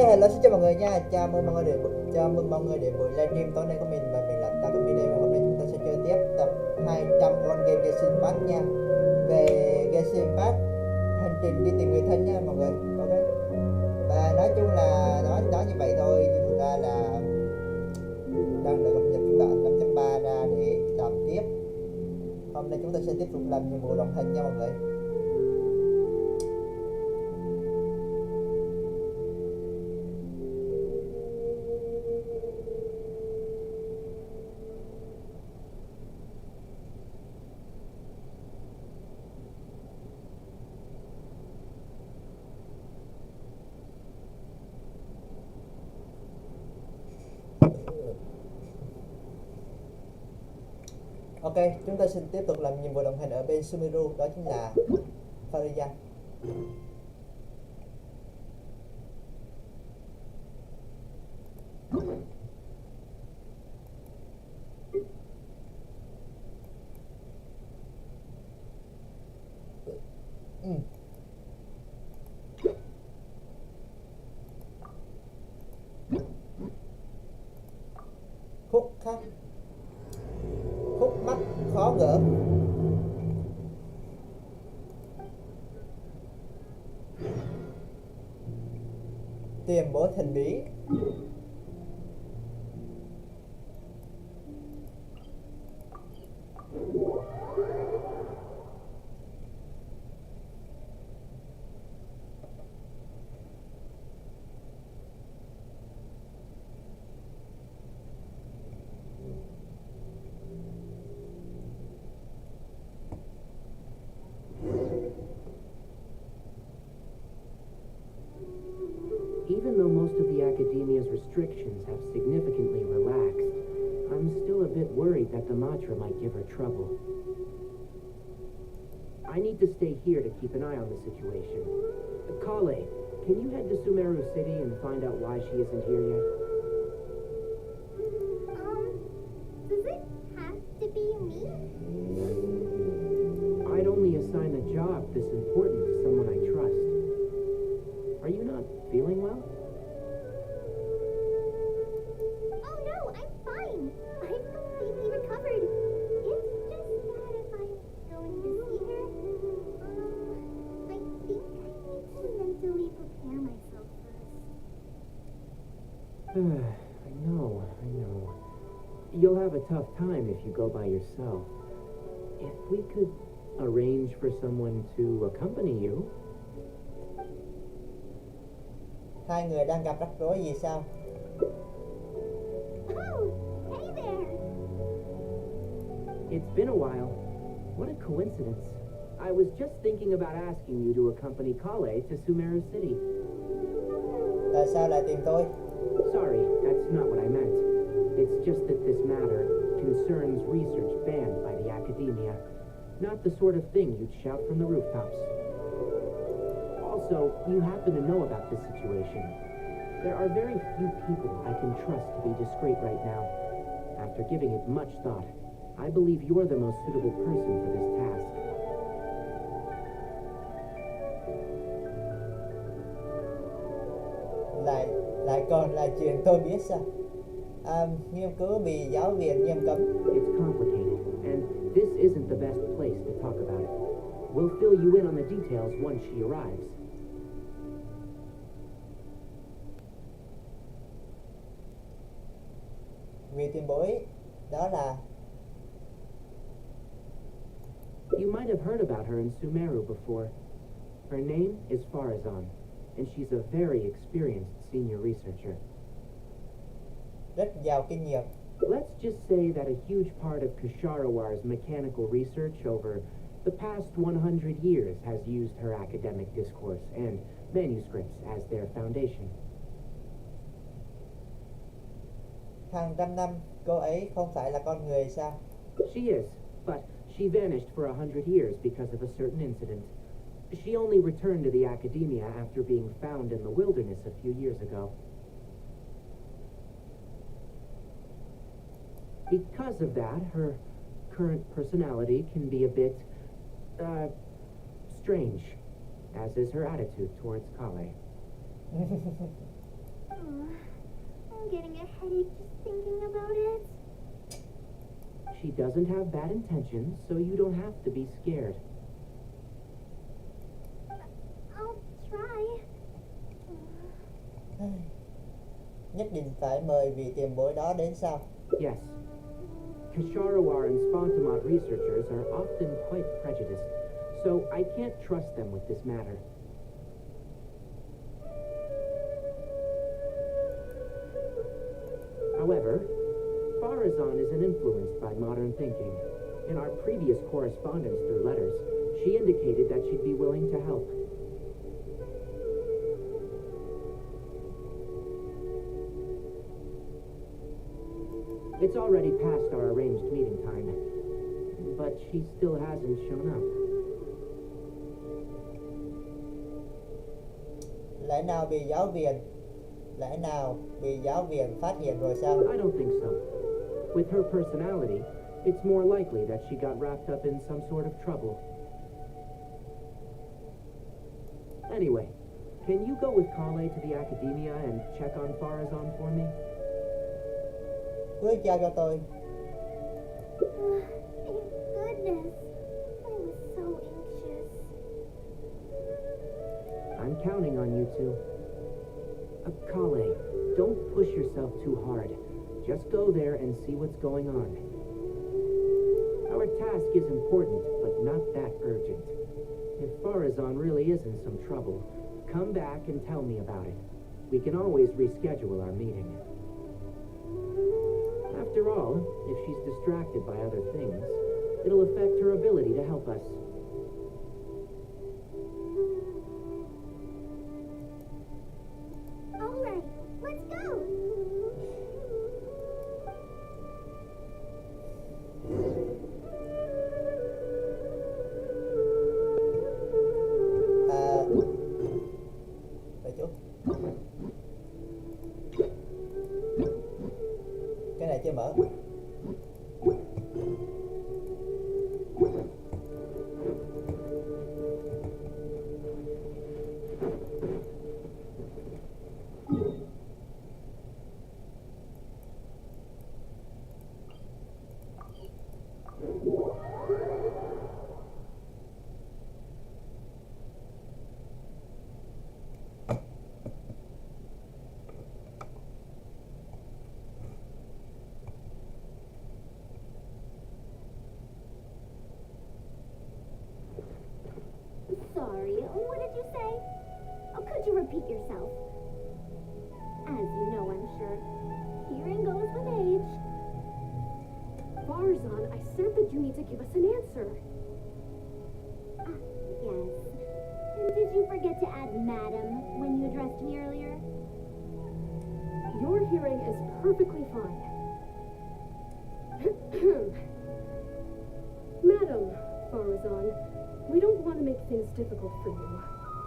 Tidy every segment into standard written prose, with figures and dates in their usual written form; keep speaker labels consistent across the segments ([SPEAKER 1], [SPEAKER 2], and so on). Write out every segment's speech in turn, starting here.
[SPEAKER 1] Hello, xin chào mọi người nha. Chào mừng mọi người đến buổi livestream tối nay của mình, và mình là Takumi đây, và hôm nay chúng ta sẽ chơi tiếp tập 200 con game genshin pass nha. Về genshin pass hành trình đi tìm người thân nha mọi người. Ok. Và nói chung là nói như vậy thôi, nhưng thực ra là đang đợi cập nhật phiên bản 5.3 ra để làm tiếp. Hôm nay chúng ta sẽ tiếp tục làm nhiệm vụ đồng hành nha mọi người. Ok, chúng ta xin tiếp tục làm nhiệm vụ đồng hành ở bên Sumeru, đó chính là Faria. Khúc mắc khó gỡ. Tiền bối thần bí.
[SPEAKER 2] Even though most of the academia's restrictions have significantly relaxed, I'm still a bit worried that the Matra might give her trouble. I need to stay here to keep an eye on the situation. Kale, can you head to Sumeru City and find out why she isn't here yet?
[SPEAKER 3] Does it have to be me?
[SPEAKER 2] I'd only assign a job this important to someone I trust. Are you not feeling well?
[SPEAKER 3] Oh no, I'm fine. I'm completely recovered. It's just that if I'm going to see her, I think I need to mentally prepare myself first.
[SPEAKER 2] I know. You'll have a tough time if you go by yourself. If we could arrange for someone to accompany you.
[SPEAKER 1] Hai người đang gặp rắc rối gì sao?
[SPEAKER 3] Oh, hey there.
[SPEAKER 2] It's been a while. What a coincidence. I was just thinking about asking you to accompany Kale to Sumeru City.
[SPEAKER 1] Tại sao lại tìm tôi?
[SPEAKER 2] Sorry, that's not what I meant. It's just that this matter concerns research banned by the academia. Not the sort of thing you'd shout from the rooftops. Also, you happen to know about this situation. There are very few people I can trust to be discreet right now. After giving it much thought, I believe you're the most suitable person for this task.
[SPEAKER 1] Lại còn là chuyện tôi biết sao? Nghiên cứu bị giáo viên nghiêm cấm.
[SPEAKER 2] It's complicated, and this isn't the best place to talk about it. We'll fill you in on the details once she arrives.
[SPEAKER 1] Vì tiền bối đó là...
[SPEAKER 2] You might have heard about her in Sumeru before. Her name is Farazan, and she's a very experienced senior researcher.
[SPEAKER 1] Rất giàu kinh nghiệm.
[SPEAKER 2] Let's just say that a huge part of Kusharowar's mechanical research over the past 100 years has used her academic discourse and manuscripts as their foundation.
[SPEAKER 1] Hàng trăm năm, cô ấy không phải là con người sao?
[SPEAKER 2] She is, but she vanished for 100 years because of a certain incident. She only returned to the academia after being found in the wilderness a few years ago. Because of that, her current personality can be a bit, strange, as is her attitude towards Kale.
[SPEAKER 3] I'm getting a headache just thinking about it.
[SPEAKER 2] She doesn't have bad intentions, so you don't have to be scared.
[SPEAKER 3] I'll try.
[SPEAKER 1] Nhất định phải mời vị tiền bối đó đến sao?
[SPEAKER 2] Yes. Kasharawar and Spontamont researchers are often quite prejudiced, so I can't trust them with this matter. However, Farazan isn't influenced by modern thinking. In our previous correspondence through letters, she indicated that she'd be willing to help. It's already past our arranged meeting time, but she still hasn't shown up.
[SPEAKER 1] Lẽ nào bị giáo viên phát hiện rồi sao?
[SPEAKER 2] I don't think so. With her personality, it's more likely that she got wrapped up in some sort of trouble. Anyway, can you go with Kale to the academia and check on Farazan for me?
[SPEAKER 1] Cứ giao cho tôi.
[SPEAKER 3] Thank goodness. I was so anxious.
[SPEAKER 2] I'm counting on you two. Kale, don't push yourself too hard. Just go there and see what's going on. Our task is important, but not that urgent. If Farazan really is in some trouble, come back and tell me about it. We can always reschedule our meeting. After all, if she's distracted by other things, it'll affect her ability to help us.
[SPEAKER 3] All right, let's go.
[SPEAKER 1] Đợi chút. Cái này chưa mở.
[SPEAKER 3] Sorry, what did you say? Oh, could you repeat yourself? As you know, I'm sure, hearing goes with age.
[SPEAKER 4] Farazan, I said that you need to give us an answer.
[SPEAKER 3] Yes. Did you forget to add madam when you addressed me earlier?
[SPEAKER 4] Your hearing is perfectly fine. Madam Farazan, we don't want to make things difficult for you.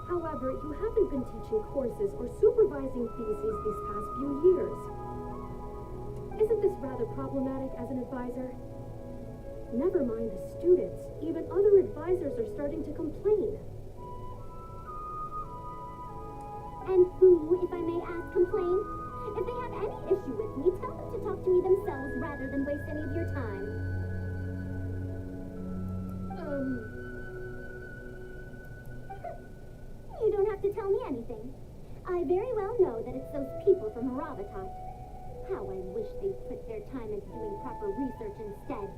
[SPEAKER 4] However, you haven't been teaching courses or supervising theses these past few years. Isn't this rather problematic as an advisor? Never mind the students, even other advisors are starting to complain.
[SPEAKER 3] And who, if I may ask, complain? If they have any issue with me, tell them to talk to me themselves rather than waste any of your time. You don't have to tell me anything. I very well know that it's those people from Haravatat. How I wish they'd put their time into doing proper research instead.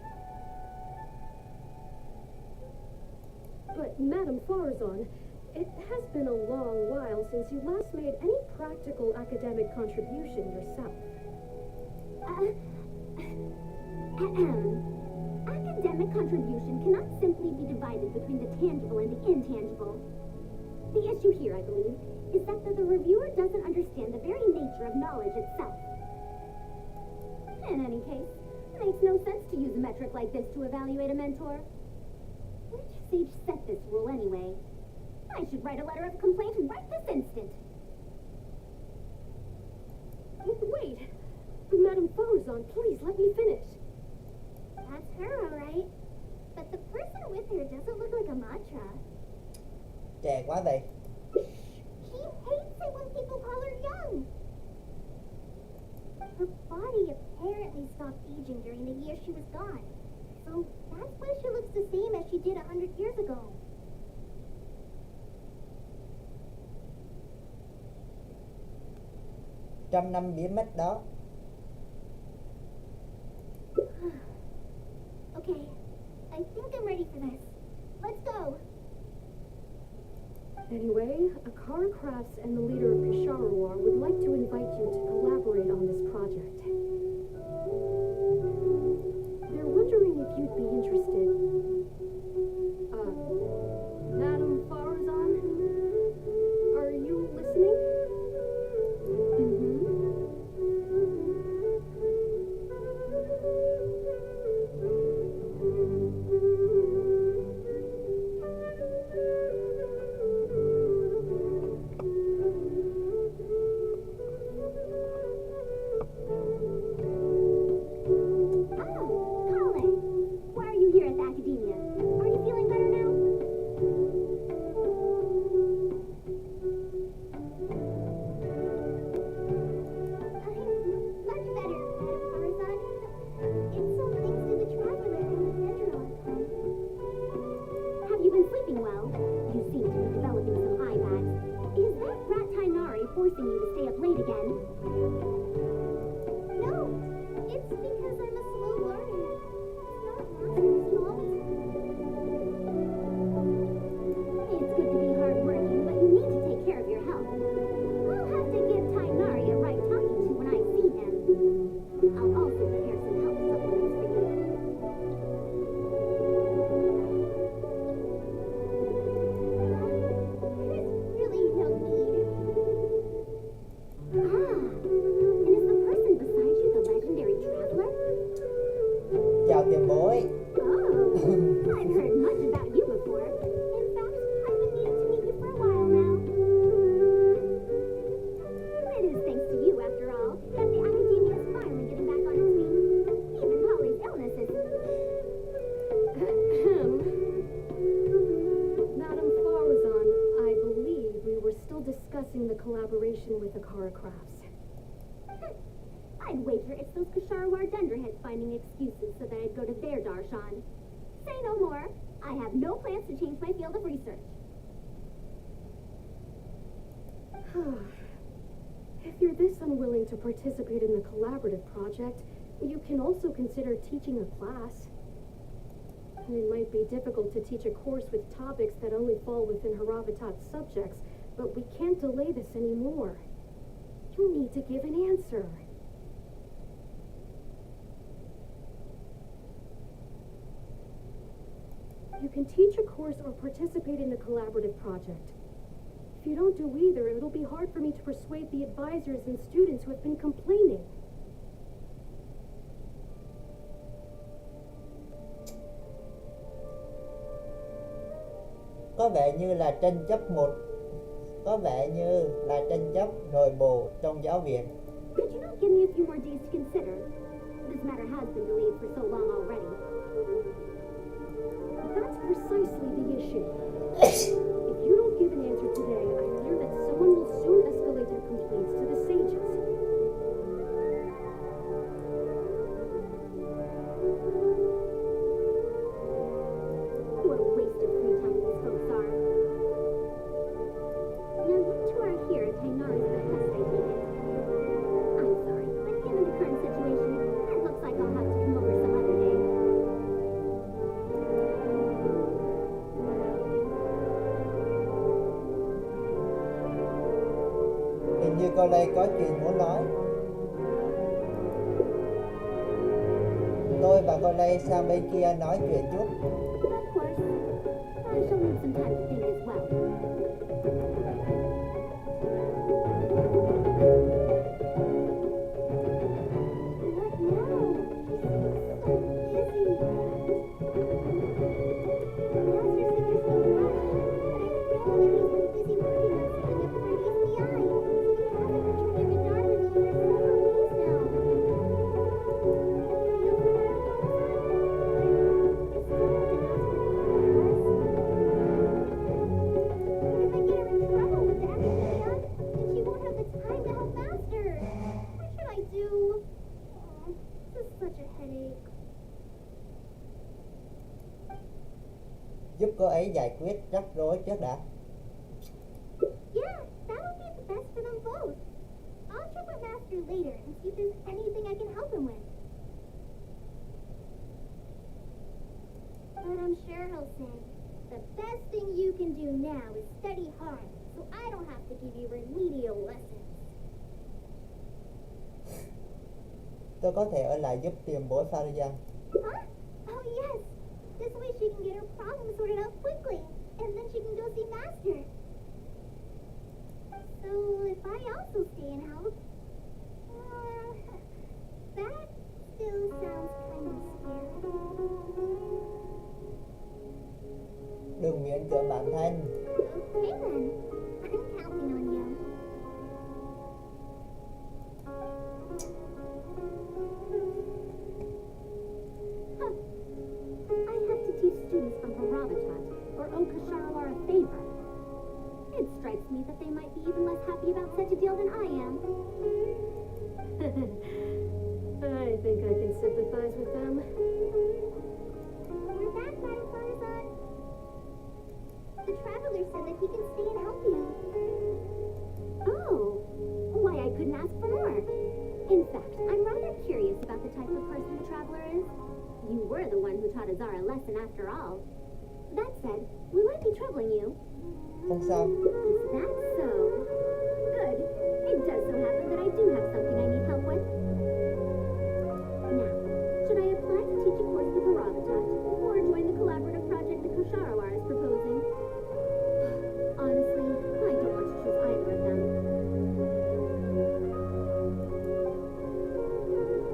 [SPEAKER 4] But, Madam Farazan, it has been a long while since you last made any practical academic contribution yourself.
[SPEAKER 3] Academic contribution cannot simply be divided between the tangible and the intangible. The issue here, I believe, is that the reviewer doesn't understand the very nature of knowledge itself. In any case, it makes no sense to use a metric like this to evaluate a mentor. Which sage set this rule anyway? I should write a letter of complaint right this instant.
[SPEAKER 4] Wait! Madam Farazan, please let me finish.
[SPEAKER 3] That's her, all right. But the person with her doesn't look like a mantra.
[SPEAKER 1] Trẻ quá vậy.
[SPEAKER 3] She hates it when people call her young.
[SPEAKER 1] 100 năm biến mất đó.
[SPEAKER 3] Okay, I think I'm ready for this. Let's go.
[SPEAKER 4] Anyway, Akara Crafts and the leader of Kisharawar would like to invite you to collaborate on this project. They're wondering if you'd be interested. Madam Farazan, are you listening?
[SPEAKER 3] Forcing you to stay up late again. No, it's because I'm a slow learner. It's not It's good to be hardworking, but you need to take care of your health. I'll have to give Tainari a right talking to when I see him. I'll also prepare some health supplements for you. There's really no need. And is the person beside you the legendary traveler?
[SPEAKER 1] Chào tiền bối.
[SPEAKER 3] Oh, I've heard much about you before. In fact, I've been needing to meet you for a while now. It is thanks to you, after all, that the academia is finally getting back on its feet. Even Polly's illness is...
[SPEAKER 4] Madam Farazan, I believe we were still discussing the collaboration with Akara Crafts.
[SPEAKER 3] I'd wager it's those Kisharawar dunderheads finding excuses so that I'd go to their darshan. Say no more. I have no plans to change my field of research.
[SPEAKER 4] If you're this unwilling to participate in the collaborative project, you can also consider teaching a class. It might be difficult to teach a course with topics that only fall within Haravatat's subjects, but we can't delay this anymore. You need to give an answer. You can teach a course or participate in a collaborative project. If you don't do either, it'll be hard for me to persuade the advisors and students who have been complaining.
[SPEAKER 1] Có vẻ như là tranh chấp nội bộ trong giáo viện.
[SPEAKER 3] Could you not give me a few more days to consider? This matter has been delayed for so long already.
[SPEAKER 4] That's precisely the issue. If you don't give an answer today, I fear that someone will soon escalate their complaints to the sages.
[SPEAKER 3] What a waste of free time these folks are. Now you two are here at Tainari's request, I take it. I'm sorry, but given the current situation, it looks like I'll have to come over some other day.
[SPEAKER 1] Hình như cô đây có chuyện muốn nói. Tôi và cô đây sang bên kia nói chuyện chút.
[SPEAKER 3] Of course. I shall need some time to think as well. What now? She's so busy. The answer said there's no rush, but I know that he's been busy working on setting up for his PI. He hasn't returned to Gadara for several days now.
[SPEAKER 1] Giúp cô ấy giải quyết rắc rối trước đã.
[SPEAKER 3] Yeah, that would be the best for them both. I'll check with Master Master later and see if there's anything I can help him with. But I'm sure he'll say, the best thing you can do now is study hard, so I don't have to give you remedial lessons.
[SPEAKER 1] Tôi có thể ở lại giúp tìm bố Sarian.
[SPEAKER 3] Huh? Oh yes. This way she can get her problem sorted out quickly, and then she can go see Master. So if I also stay and help, that still sounds kind of scary.
[SPEAKER 1] Đừng miễn cưỡng bản thân.
[SPEAKER 3] Okay then, I'm counting on you.
[SPEAKER 4] Huh. I have to teach students from Harabatat or Okasharawar a favor. It strikes me that they might be even less happy about such a deal than I am. I think I can sympathize with them.
[SPEAKER 3] We're back, Firefly-san. The traveler said that he can stay and help you.
[SPEAKER 4] Oh, why I couldn't ask for more. In fact, I'm rather curious about the type of person the traveler is. You were the one who taught Azara a lesson after all. That said, will I be troubling you?
[SPEAKER 1] Không sao.
[SPEAKER 4] Is that so? Good. It does so happen that I do have something I need help with. Now, should I apply to teach a course with Harabatat or join the collaborative project that Kosharawar is proposing? Honestly, I don't want to choose either of them.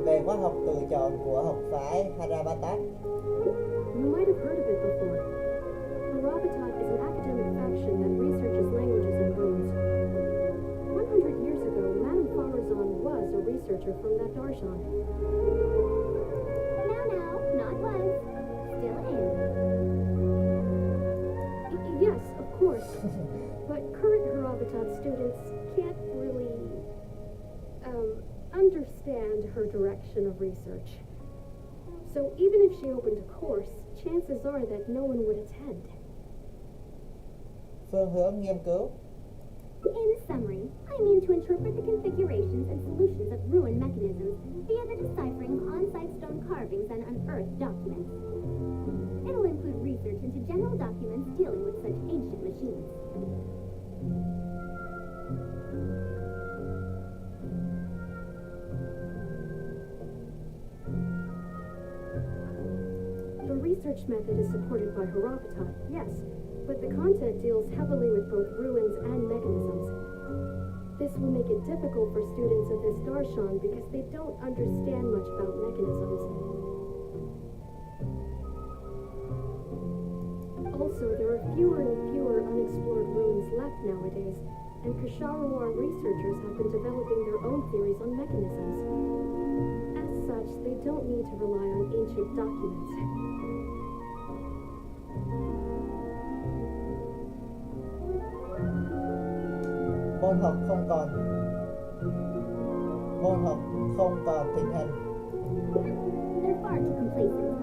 [SPEAKER 1] Về khóa học tự chọn của học phái Harabatat.
[SPEAKER 4] You might have heard of it before. Harabatat is an academic faction that researches languages and runes. 100 years ago, Madame Farazan was a researcher from that darshan.
[SPEAKER 3] No, not was. Still am.
[SPEAKER 4] Yes, of course. But current Harabatat students can't really, understand her direction of research. So even if she opened a course, chances are that no one would attend.
[SPEAKER 1] Phương hướng nghiên cứu.
[SPEAKER 3] In summary, I mean to interpret the configurations and solutions of ruined mechanisms via the deciphering of on-site stone carvings and unearthed documents. It'll include research into general documents dealing with such ancient machines.
[SPEAKER 4] The research method is supported by Harabatat, yes, but the content deals heavily with both ruins and mechanisms. This will make it difficult for students of this darshan because they don't understand much about mechanisms. Also, there are fewer and fewer unexplored ruins left nowadays, and Kasharawar researchers have been developing their own theories on mechanisms. As such, they don't need to rely on ancient documents.
[SPEAKER 1] Môn học không còn thịnh hành.
[SPEAKER 3] They're far too complacent.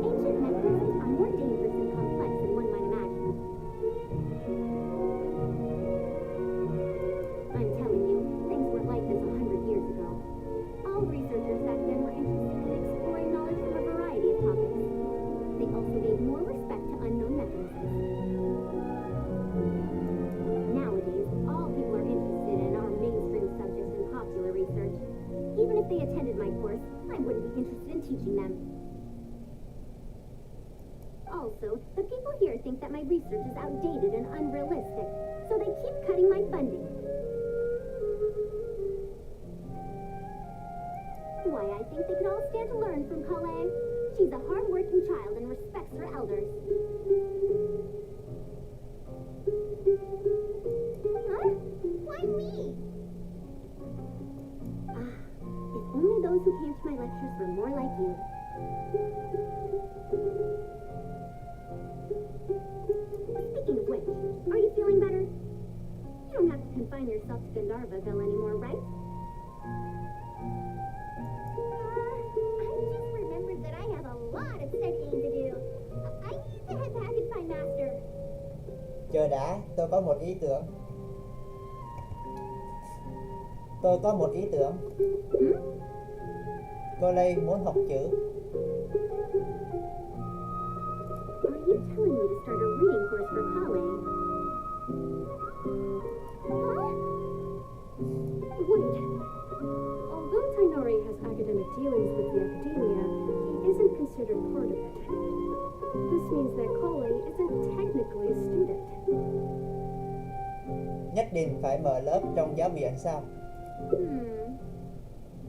[SPEAKER 3] Ancient mechanisms are more dangerous and complex than one might imagine. I'm telling you, things weren't like this 100 years ago. All researchers back then were interested in exploring knowledge from a variety of topics. They also gave more respect to unknown mechanisms. Nowadays, all people are interested in our mainstream subjects and popular research. Even if they attended my course, I wouldn't be interested in teaching them. Also, the people here think that my research is outdated and unrealistic, so they keep cutting my funding. Why, I think they could all stand to learn from Kale. She's a hard-working child and respects her elders. Huh? Why me? If only those who came to my lectures were more like you. Speaking of which, are you feeling better? You don't have to confine yourself to Gandharvaville anymore, right? I just remembered that I have a lot of studying to do. I need to head back and find Master.
[SPEAKER 1] Chờ đã, tôi có một ý tưởng. Tôi có một ý tưởng. Cô Lê muốn học chữ.
[SPEAKER 3] Are you telling me to start a reading course for Kale? Huh?
[SPEAKER 4] Wait. Although Tainari has academic dealings with the academia, he isn't considered part of it. This means that Kale isn't technically a student.
[SPEAKER 1] Nhất định phải mở lớp trong giáo viện sao?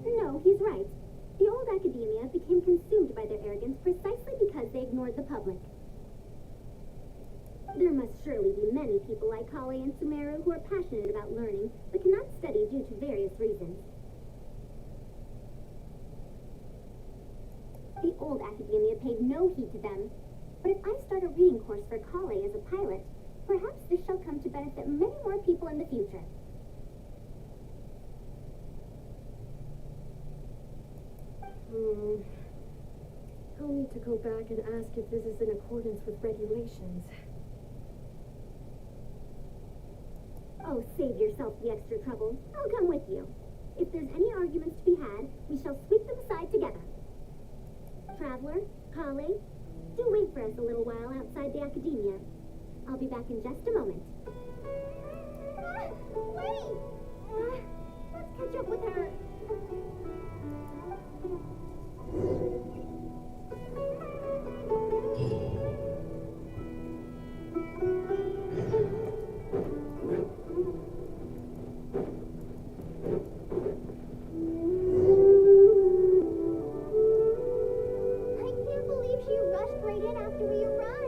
[SPEAKER 3] No, he's right. The old academia became consumed by their arrogance precisely because they ignored the public. There must surely be many people like Kale and Sumeru who are passionate about learning, but cannot study due to various reasons. The old academia paid no heed to them. But if I start a reading course for Kale as a pilot, perhaps this shall come to benefit many more people in the future.
[SPEAKER 4] I'll need to go back and ask if this is in accordance with regulations.
[SPEAKER 3] Oh, save yourself the extra trouble. I'll come with you. If there's any arguments to be had, we shall sweep them aside together. Traveler, Kale, do wait for us a little while outside the academia. I'll be back in just a moment. Wait! Let's catch up with her.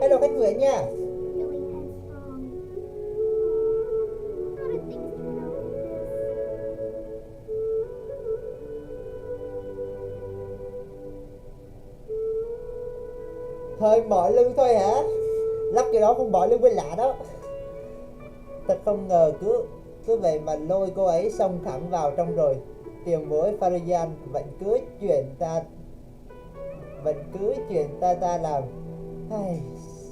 [SPEAKER 1] Hello khách Nguyễn nha.
[SPEAKER 3] Really headstrong. How did things turn out like this?
[SPEAKER 1] Hơi mỏi lưng thôi hả? Lắp cái đó không mỏi lưng mới lạ đó. Thật không ngờ cứ vậy mà lôi cô ấy xông thẳng vào trong rồi. Tiền bối Farian vẫn cứ chuyện ta làm. Ai,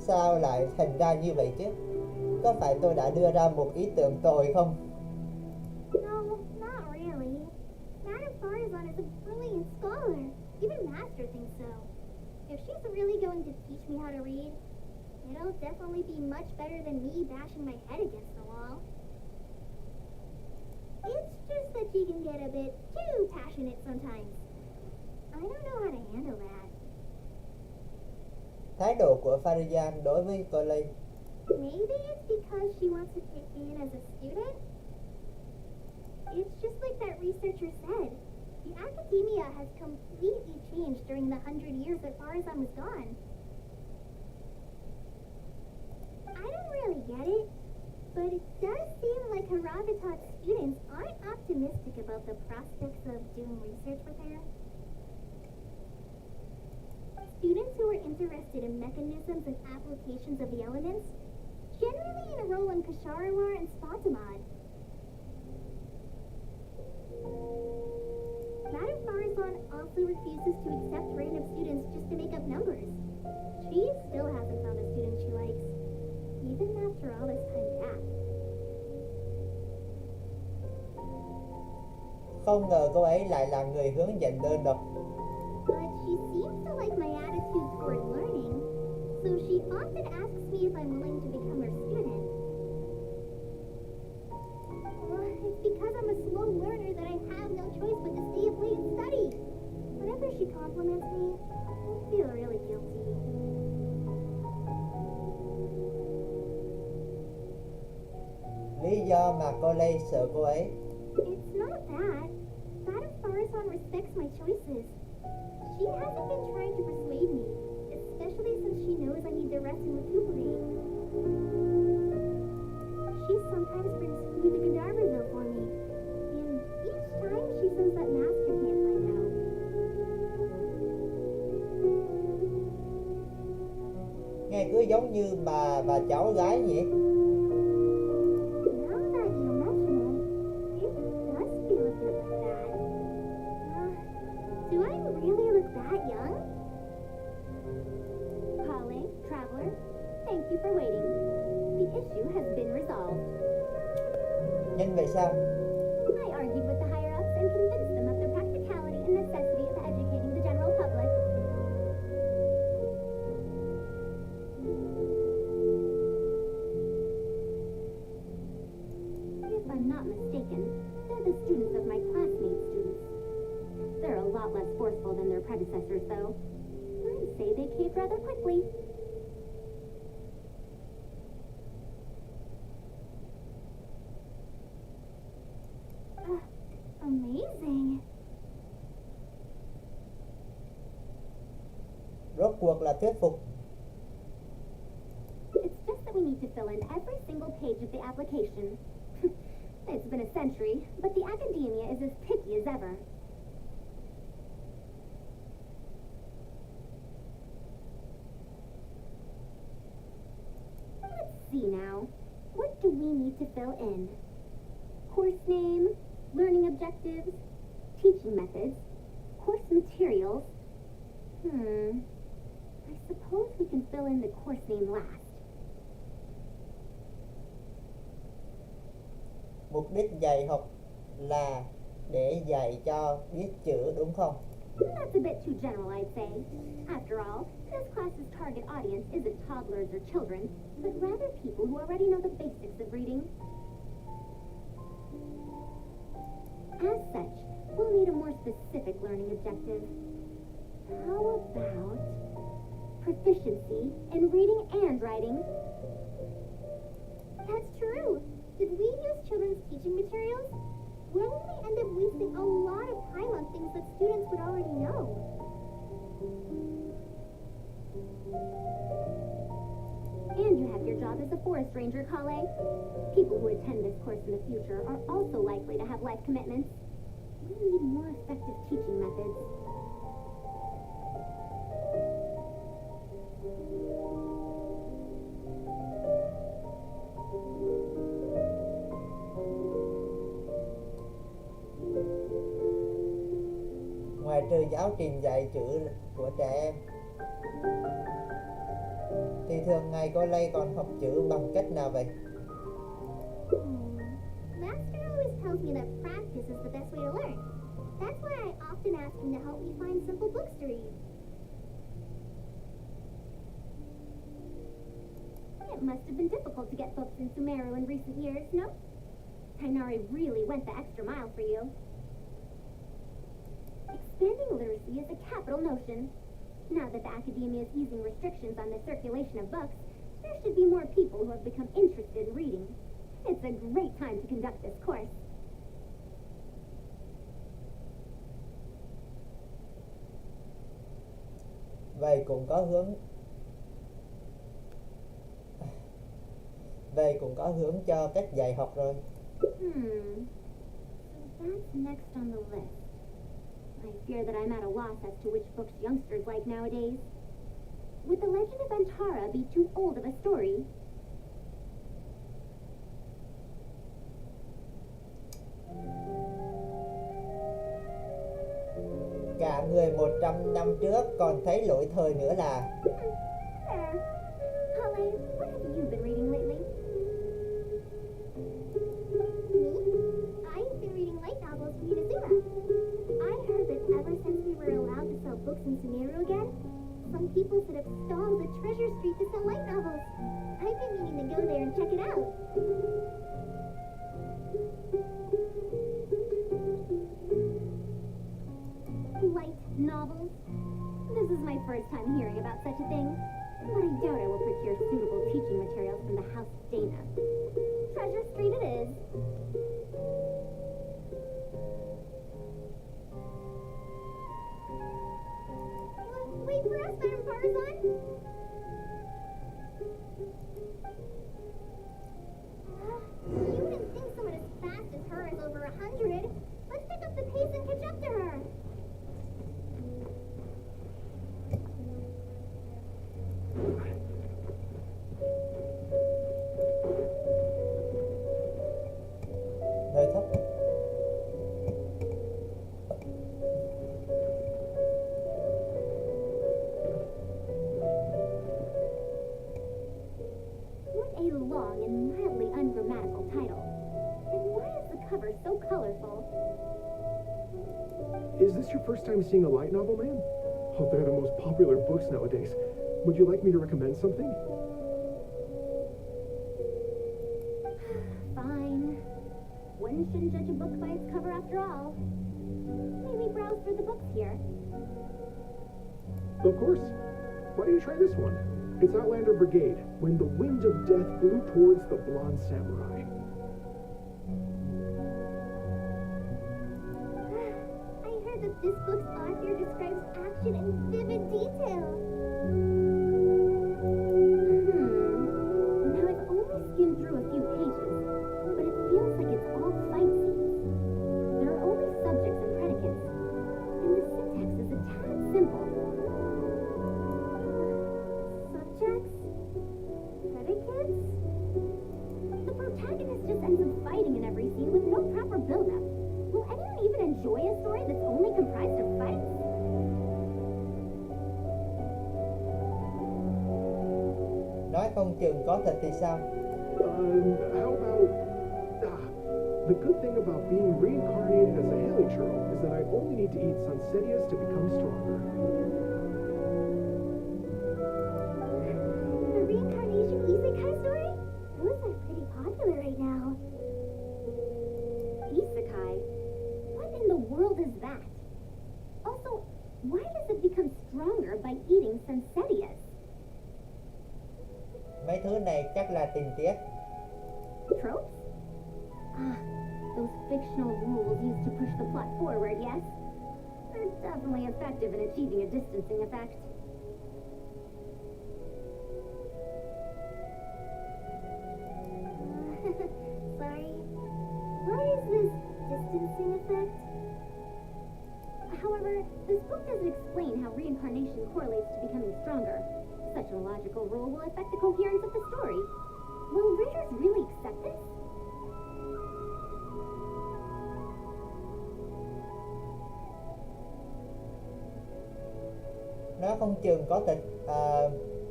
[SPEAKER 1] sao lại thành ra như vậy chứ? Có phải tôi đã đưa ra một ý tưởng tồi không?
[SPEAKER 3] No, not really. Madame Farazan is a brilliant scholar. Even Master thinks so. If she's really going to teach me how to read, it'll definitely be much better than me bashing my head against the wall. It's just that she can get a bit too passionate sometimes. I don't know how to handle that.
[SPEAKER 1] Thái độ của Farian đối với cô Lê.
[SPEAKER 3] Maybe it's because she wants to take me in as a student? It's just like that researcher said. The academia has completely changed during the 100 years that Farazan was gone. I don't really get it, but it does seem like Haravitat's students aren't optimistic about the prospects of doing research with her. Students who are interested in mechanisms and applications of the elements generally enroll in Kasharawar and Spantamad. Madame Farazan also refuses to accept random students just to make up numbers. She still hasn't found a student she likes, even after all this time back.
[SPEAKER 1] Không ngờ cô ấy lại là người hướng dẫn đơn độc.
[SPEAKER 3] But she seems to like my attitude toward learning, so she often asks me if I'm willing to become her student. It's because I'm a slow learner that I have no choice but to stay up late and study. Whenever she compliments me, I feel really guilty.
[SPEAKER 1] Lý do mà cô Lê sợ cô ấy.
[SPEAKER 3] It's not that. Madame Farazan respects my choices. She hasn't been trying to persuade me, especially since she knows I need to rest and recuperate. She sometimes brings food to Gandharvaville for me, and each time she says that Master can't find out.
[SPEAKER 1] Nghe cứ giống như bà cháu gái nhỉ?
[SPEAKER 3] Now that you mention it, it does feel a bit like that. Do I really look that young? Kale, Traveler, thank you for waiting. The issue has been resolved.
[SPEAKER 1] Nhanh vậy sao?
[SPEAKER 3] I argued with the higher lot less forceful than their predecessors, though. I'd say they caved rather quickly. Amazing.
[SPEAKER 1] Rốt cuộc là thuyết phục.
[SPEAKER 3] It's just that we need to fill in every single page of the application. It's been a century, but the academia is as picky as ever. Let's see now. What do we need to fill in? Course name, learning objectives, teaching methods, course materials. I suppose we can fill in the course name last.
[SPEAKER 1] Mục đích dạy học là để dạy cho biết chữ đúng không?
[SPEAKER 3] That's a bit too general, I'd say. After all, this class's target audience isn't toddlers or children, but rather people who already know the basics of reading. As such, we'll need a more specific learning objective. How about proficiency in reading and writing? That's true. Did we use children's teaching materials? Wouldn't we end up wasting a lot of time on things that students would already know? And you have your job as a forest ranger, Kale. People who attend this course in the future are also likely to have life commitments. We need more effective teaching methods.
[SPEAKER 1] Ngoài trừ giáo trình dạy chữ của trẻ em, thì thường ngày cô Lay còn học chữ bằng cách nào vậy?
[SPEAKER 3] Master always tells me that practice is the best way to learn. That's why I often ask him to help me find simple books to read. It must have been difficult to get books in Sumeru in recent years, no? Tainari really went the extra mile for you. Expanding literacy is a capital notion. Now that the academia is easing restrictions on the circulation of books, there should be more people who have become interested in reading. It's a great time to conduct this course.
[SPEAKER 1] Vậy cũng có hướng cho cách dạy học rồi.
[SPEAKER 3] So that's next on the list. I fear that I'm at a loss as to which books youngsters like nowadays. Would The Legend of Antara be too old of a story?
[SPEAKER 1] Cả người 100 năm trước còn thấy lỗi thời nữa là.
[SPEAKER 3] There. Kale, what have you been reading lately? Me? I've been reading light novels from Inazuma. I heard that ever since we were allowed to sell books in Sumeru again, some people set up stalls at Treasure Street to sell light novels. I've been meaning to go there and check it out. Light novels? This is my first time hearing about such a thing, but I doubt I will procure suitable teaching materials from the House of Dana. Treasure Street it is. Wait for us, Madam Farazan. You wouldn't think someone as fast as her is over 100. Let's pick up the pace and catch up to her.
[SPEAKER 1] Nơi thấp.
[SPEAKER 3] What a long and mildly ungrammatical title. And why is the cover so colorful?
[SPEAKER 5] Is this your first time seeing a light novel, man? Oh, they're the most popular books nowadays. Would you like me to recommend something?
[SPEAKER 3] Fine. One shouldn't judge a book by its cover after all. Maybe browse most for the books here.
[SPEAKER 5] Of course. Why don't you try this one? It's Outlander Brigade, when the wind of death blew towards the blonde samurai.
[SPEAKER 3] I heard that this book's author describes action in vivid detail.
[SPEAKER 4] Now I've only skimmed through a few pages, but it feels like it's all fight scenes. There are only subjects and predicates, and the syntax is a tad simple.
[SPEAKER 3] Subjects? Predicates?
[SPEAKER 4] The protagonist just ends up fighting in every scene with no proper build-up. Will anyone even enjoy a story that's only comprised of fights?
[SPEAKER 1] Nói không chừng có thật thì sao?
[SPEAKER 5] How about... the good thing about being reincarnated as a helichurl is that I only need to eat Sunsetias to become stronger.
[SPEAKER 3] The reincarnation isekai story? Those are pretty popular right now.
[SPEAKER 4] Isekai? What in the world is that? Also, why does it become stronger by eating Sunsetias?
[SPEAKER 1] Mấy thứ này chắc là tình tiết.
[SPEAKER 4] Tropes? Ah, those fictional rules used to push the plot forward, yes? They're definitely effective in achieving a distancing effect.
[SPEAKER 3] Sorry. What is this distancing effect?
[SPEAKER 4] However, this book doesn't explain how reincarnation correlates to becoming stronger. Such a logical rule will affect the coherence of the story. Will readers really accept this?
[SPEAKER 1] Nó không chừng có thật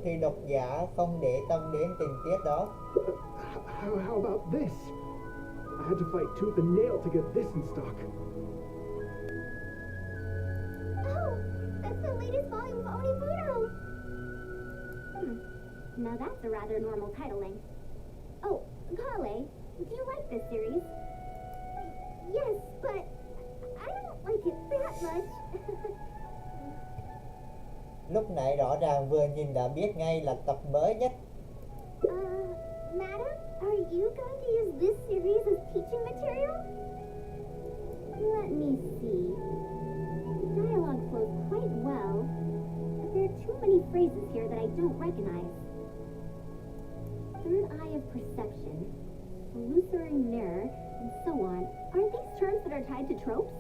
[SPEAKER 1] thì độc giả không để tâm đến tình tiết đó.
[SPEAKER 5] How about this? I had to fight tooth and nail to get this in stock.
[SPEAKER 3] Oh, that's the latest volume of Oniburo.
[SPEAKER 4] Now that's a rather normal title length. Oh, Kale, do you like this series?
[SPEAKER 3] Yes, but I don't like it that much.
[SPEAKER 1] Lúc nãy rõ ràng vừa nhìn đã biết ngay là tập mới nhất.
[SPEAKER 3] Madam, are you going to use this series as teaching material?
[SPEAKER 4] Let me see. Dialogue flows quite well, but there are too many phrases here that I don't recognize. Third eye of perception, illusory mirror, and so on. Aren't these terms that are tied to tropes?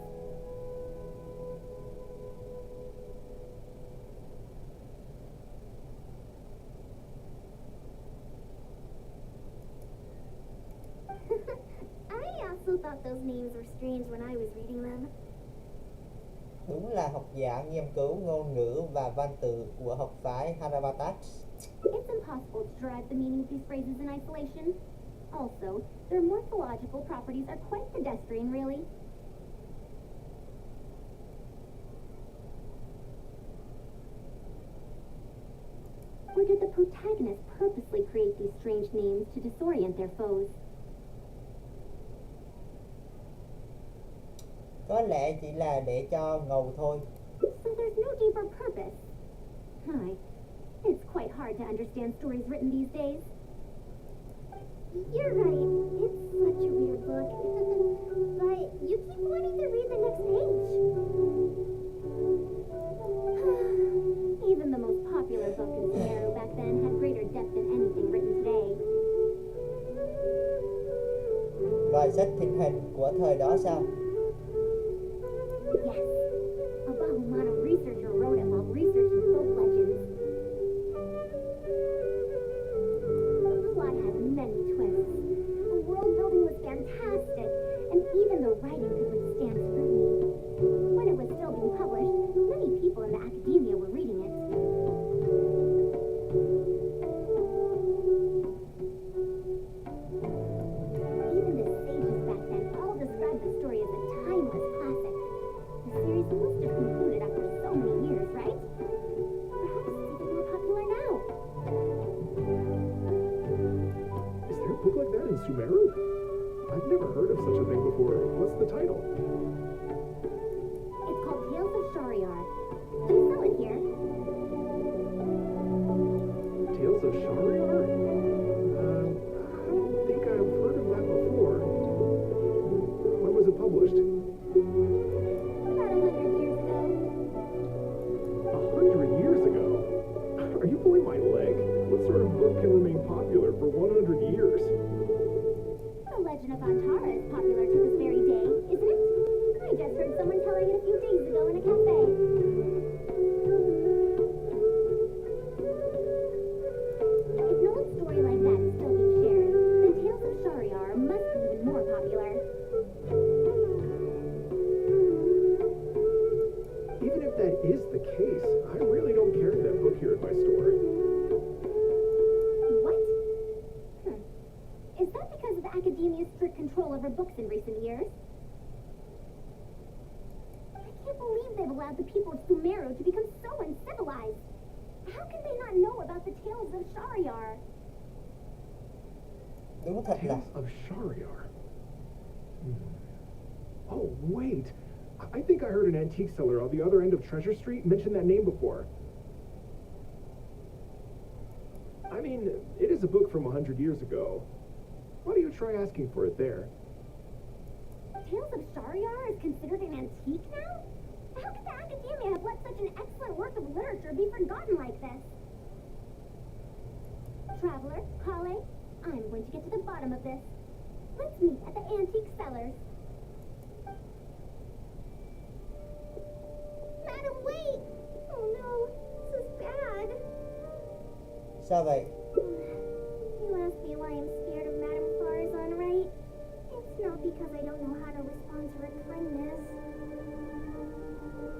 [SPEAKER 3] I also thought those names were strange when I was reading them.
[SPEAKER 1] Đúng là học giả nghiên cứu ngôn ngữ và văn tự của học phái Haravatat.
[SPEAKER 4] It's impossible to derive the meaning of these phrases in isolation. Also, their morphological properties are quite pedestrian, really. Or did the protagonist purposely create these strange names to disorient their foes?
[SPEAKER 1] Có lẽ chỉ là để cho ngầu thôi.
[SPEAKER 4] So there's no deeper purpose. Hi. It's quite hard to understand stories written these days.
[SPEAKER 3] You're right. It's such a weird book. But you keep wanting to read the next page.
[SPEAKER 4] Even the most popular book in Sumeru back then had greater depth than anything written today.
[SPEAKER 1] Loại sách thịnh hành của thời đó sao?
[SPEAKER 4] Yes. A Bahumano researcher wrote it while researching folk legends. The plot had many twists. The world building was fantastic, and even the writing could withstand scrutiny. When it was still being published, many people in the academia were reading it. Even the sages back then all described the story as a timeless classic. The series must have concluded after so many years, right? Perhaps it's even more popular now.
[SPEAKER 5] Is there a book like that in Sumeru? I've never heard of such a thing before. What's the title?
[SPEAKER 4] It's called Tales
[SPEAKER 5] book can remain popular for 100 years?
[SPEAKER 3] The Legend of Antara is popular to this very day, isn't it? I just heard someone telling it a few days ago in a cafe. If an old story like that is still being shared, then Tales of Shariar must be even more popular.
[SPEAKER 5] Even if that is the case, I really don't carry that book here at my store.
[SPEAKER 3] What? Is that because of the academia's strict control over books in recent years? I can't believe they've allowed the people of Sumeru to become so uncivilized. How can they not know about the Tales of Shariar?
[SPEAKER 1] Đúng thật là
[SPEAKER 5] Tales of Shariar. Oh, wait. I think I heard an antique seller on the other end of Treasure Street mention that name before. I mean, it is a book from 100 years ago. Why don't you try asking for it there?
[SPEAKER 3] Tales of Shariar is considered an antique now? How could the academia have let such an excellent work of literature be forgotten like this? Traveler, Kale, I'm going to get to the bottom of this. Let's meet at the antique sellers. Madam, wait! Oh no, this is bad.
[SPEAKER 1] sao vậy?
[SPEAKER 3] You asked me why I'm scared of Madame Farazan, right? It's not because I don't know how to respond to her kindness. It's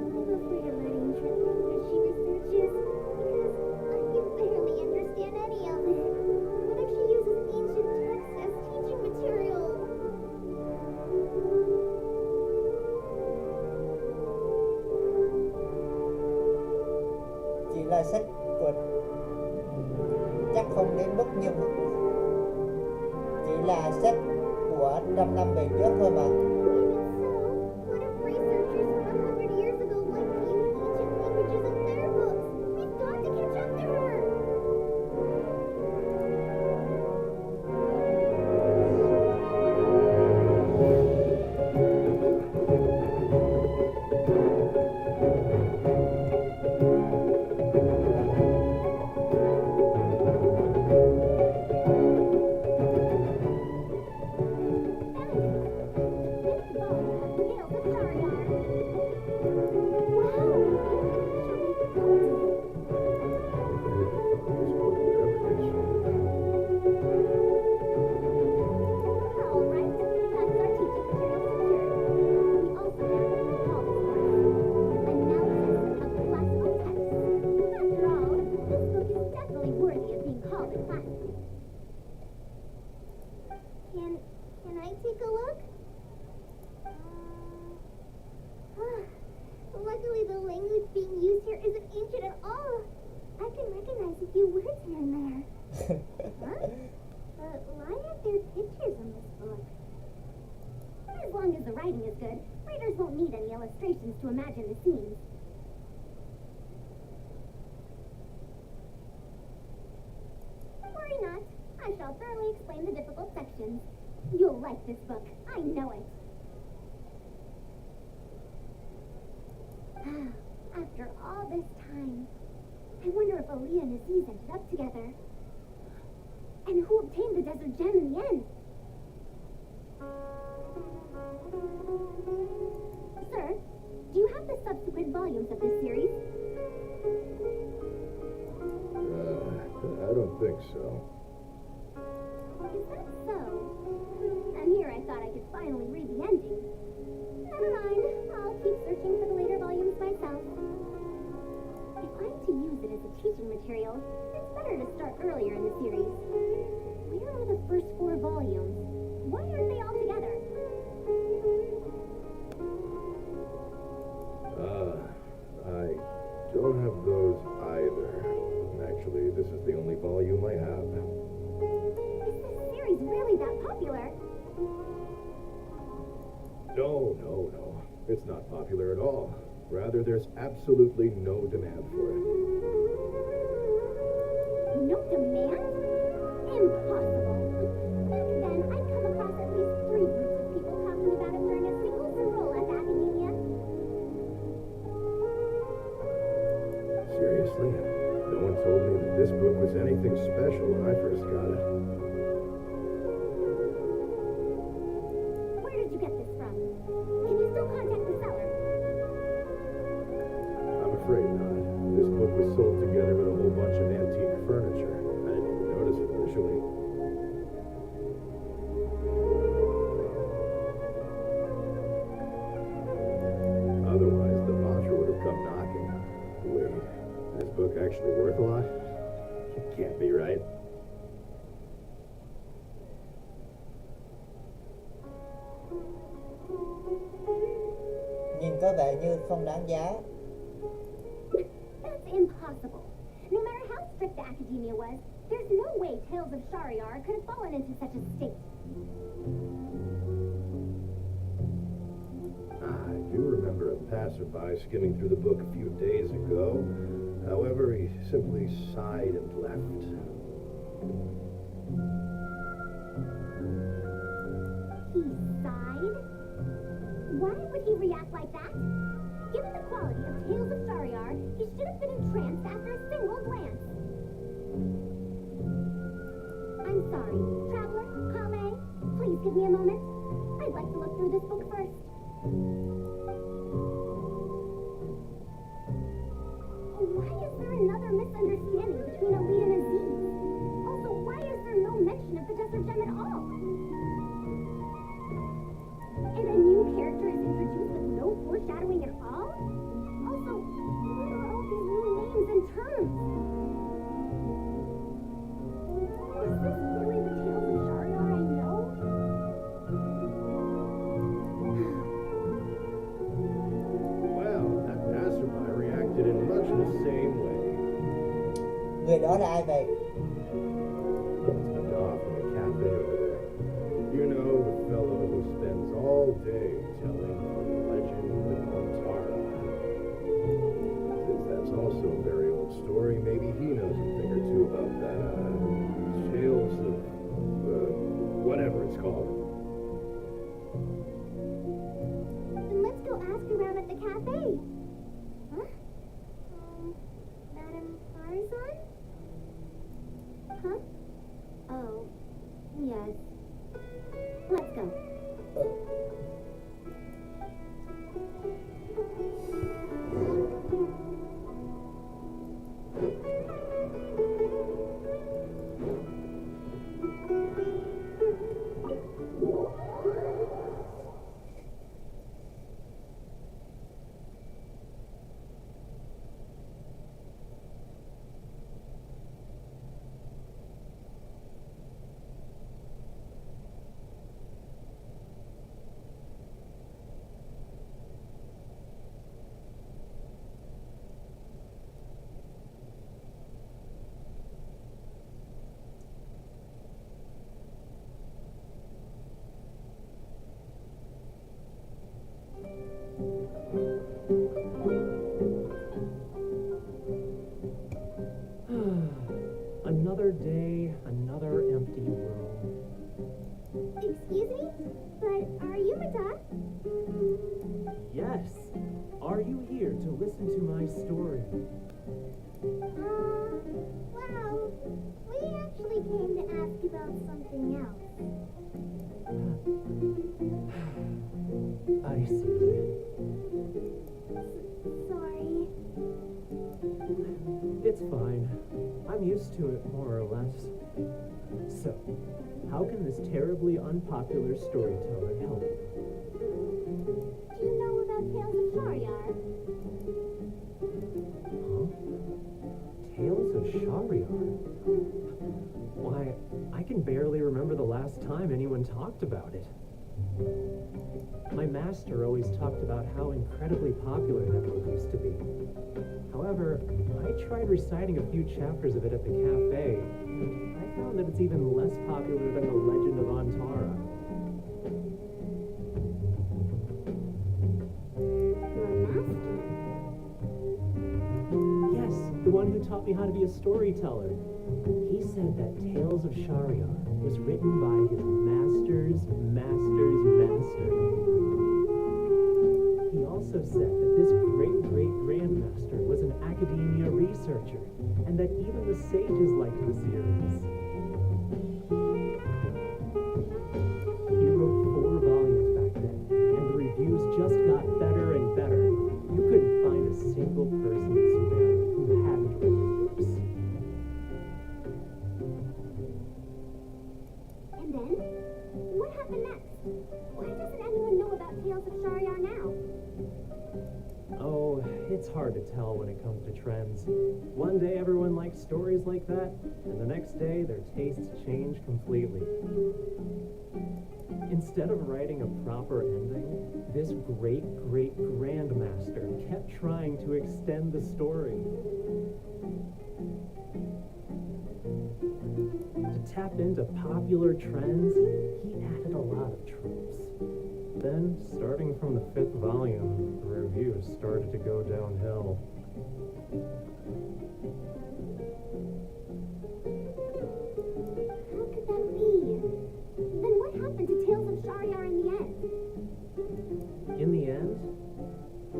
[SPEAKER 3] because I'm afraid of letting Trip finish she researches because I can barely understand any of it. What if she uses ancient texts as teaching material?
[SPEAKER 1] Chỉ là sách của chắc không đến mức như chỉ là sách của 100 năm về trước thôi mà.
[SPEAKER 3] Even so, what if researchers from 100 years ago like to use ancient languages in their books? We've got to catch up to her! Can I take a look? Luckily, the language being used here isn't ancient at all. I can recognize a few words here and there. Huh? Why aren't there pictures in this book? As long as the writing is good, readers won't need any illustrations to imagine the scenes. Worry not. I shall thoroughly explain the difficult sections. You'll like this book. I know it. After all this time, I wonder if Aaliyah and Aziz ended up together. And who obtained the desert gem in the end? Sir, do you have the subsequent volumes of this series?
[SPEAKER 6] I don't think so.
[SPEAKER 3] Is that so? And here I thought I could finally read the ending. Never mind. I'll keep searching for the later volumes myself. If I'm to use it as a teaching material, it's better to start earlier in the series. Where are the first 4 volumes? Why aren't they all together?
[SPEAKER 6] I don't have those either. Actually, this is the only volume I have.
[SPEAKER 3] Is this series really that popular?
[SPEAKER 6] No. It's not popular at all. Rather, there's absolutely no demand for it.
[SPEAKER 3] No demand? Impossible. Back then, I'd come across at least 3 groups of people talking about it during a single parole at the academia.
[SPEAKER 6] book was anything special when I first got it.
[SPEAKER 3] Where did you get this from? Can you still contact the seller?
[SPEAKER 6] I'm afraid not. This book was sold together with a whole bunch of antique furniture. I didn't even notice it initially. Otherwise, the mantra would have come knocking. Wait, is this book actually worth a lot? It can't be, right?
[SPEAKER 1] Nhìn có vẻ như không đáng giá.
[SPEAKER 3] That's impossible. No matter how strict the academia was, there's no way Tales of Shariar could have fallen into such a state.
[SPEAKER 6] I do remember a passerby skimming through the book a few days ago. However, he simply sighed and left.
[SPEAKER 3] He sighed? Why would he react like that? Given the quality of Tales of Shariar, he should have been entranced after a single glance. I'm sorry. Traveler, Kame, please give me a moment. I'd like to look through this book first. Why is there another misunderstanding between Ali and Aziz? Also, why is there no mention of the Desert Gem at all? And a new character is introduced with no foreshadowing at all? Also, what are all these new names and terms? Is this really the Tales of Shariar I know?
[SPEAKER 6] Well, that passerby reacted in much the same way.
[SPEAKER 1] Người đó là ai vậy?
[SPEAKER 6] It's the dog from the cafe over there. You know, the fellow who spends all day telling the legend of Antara. Since that's also a very old story, maybe he knows a thing or two about that, tales of, whatever it's called.
[SPEAKER 3] Then let's go ask around at the cafe. Huh? Madame Farzan? Huh? Oh, yes. Let's go.
[SPEAKER 2] Another day, another empty room.
[SPEAKER 3] Excuse me? But are you Madat?
[SPEAKER 2] Yes. Are you here to listen to my story?
[SPEAKER 3] Well, we actually came to ask about something else.
[SPEAKER 2] I see.
[SPEAKER 3] Sorry.
[SPEAKER 2] It's fine. I'm used to it, more or less. So, how can this terribly unpopular storyteller help you?
[SPEAKER 3] Do you know about Tales of Shariar?
[SPEAKER 2] Huh? Tales of Shariar? Why, I can barely remember the last time anyone talked about it. My master always talked about how incredibly popular that book used to be. However, I tried reciting a few chapters of it at the cafe, and I found that it's even less popular than the legend of Antara.
[SPEAKER 3] Your master?
[SPEAKER 2] Yes, the one who taught me how to be a storyteller. He said that Tales of Shariar was written by his master's master's master. He also said that this great-great-grandmaster was an academia researcher researcher, and that even the sages liked the series. He wrote 4 volumes back then, and the reviews just got better and better. You couldn't find a single person in Sudan who hadn't read his books.
[SPEAKER 3] And then? What happened next? Why doesn't anyone know about Tales of Shariar now?
[SPEAKER 2] Oh, it's hard to tell when it comes to trends. One day everyone likes stories like that, and the next day their tastes change completely. Instead of writing a proper ending, this great-great-grandmaster kept trying to extend the story. To tap into popular trends, he added a lot of tropes. Then, starting from the 5th volume, the reviews started to go downhill.
[SPEAKER 3] How could that be? Then what happened to Tales of Shariar in the end?
[SPEAKER 2] In the end,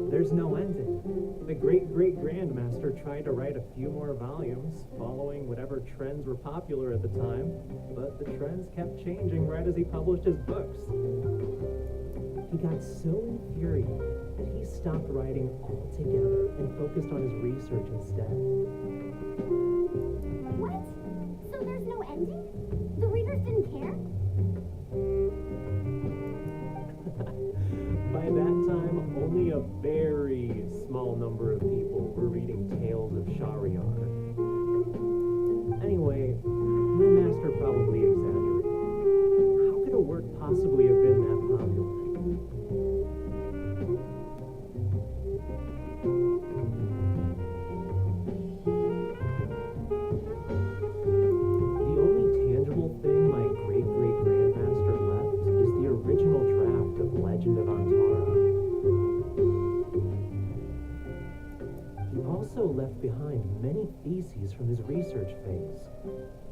[SPEAKER 2] there's no ending. The great-great-grandmaster tried to write a few more volumes, following whatever trends were popular at the time, but the trends kept changing right as he published his books. He got so infuriated that he stopped writing altogether and focused on his research instead.
[SPEAKER 3] What? So there's no ending? The readers didn't care?
[SPEAKER 2] By that time, only a very small number of people were reading Tales of Shariar. Anyway, my master probably exaggerated. How could a work possibly have been that popular? The only tangible thing my great-great-grandmaster left is the original draft of Legend of Antara. He also left behind many theses from his research phase.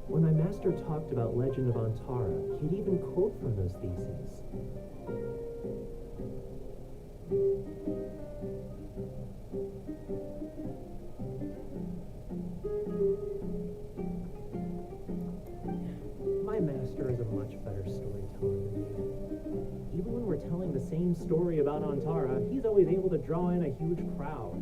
[SPEAKER 2] When my master talked about Legend of Antara, he'd even quote from those theses. My master is a much better storyteller than me. Even when we're telling the same story about Antara, he's always able to draw in a huge crowd.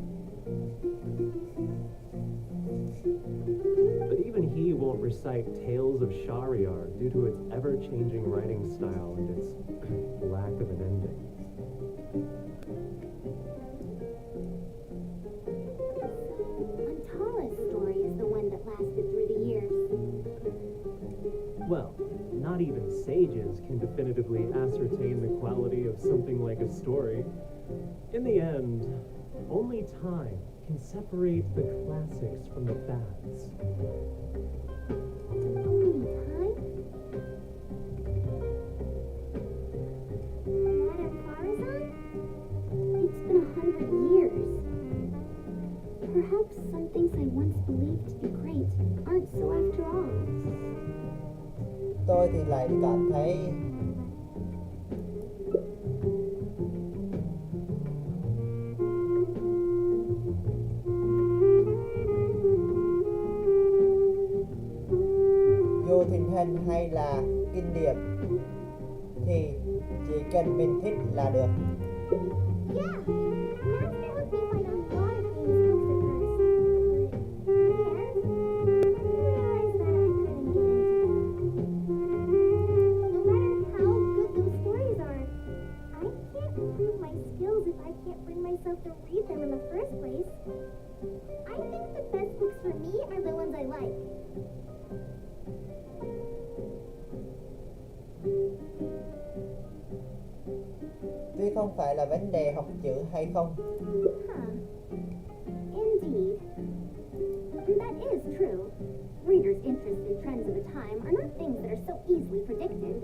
[SPEAKER 2] But even he won't recite Tales of Shariar due to its ever-changing writing style and its lack of an ending.
[SPEAKER 3] Antara's story is the one that lasted through the years.
[SPEAKER 2] Well, not even sages can definitively ascertain the quality of something like a story. In the end, only time can separate the classics from the fads.
[SPEAKER 3] Only time? Madame Farazan? It's been 100 years. Perhaps some things I once believed to be great aren't so after all.
[SPEAKER 1] Tôi thì lại cảm thấy dù thịnh hành hay là kinh điển thì chỉ cần mình thích là được.
[SPEAKER 3] Yeah, Master helped me find a lot of famous books at first. And I realized that I couldn't get into them. No matter how good those stories are, I can't improve my skills if I can't bring myself to read them in the first place. I think the best books for me are the ones I like.
[SPEAKER 1] Tuy không phải là vấn đề học chữ hay không,
[SPEAKER 3] Huh. Indeed. That is true. Readers' interest in trends of the time are not things that are so easily predicted.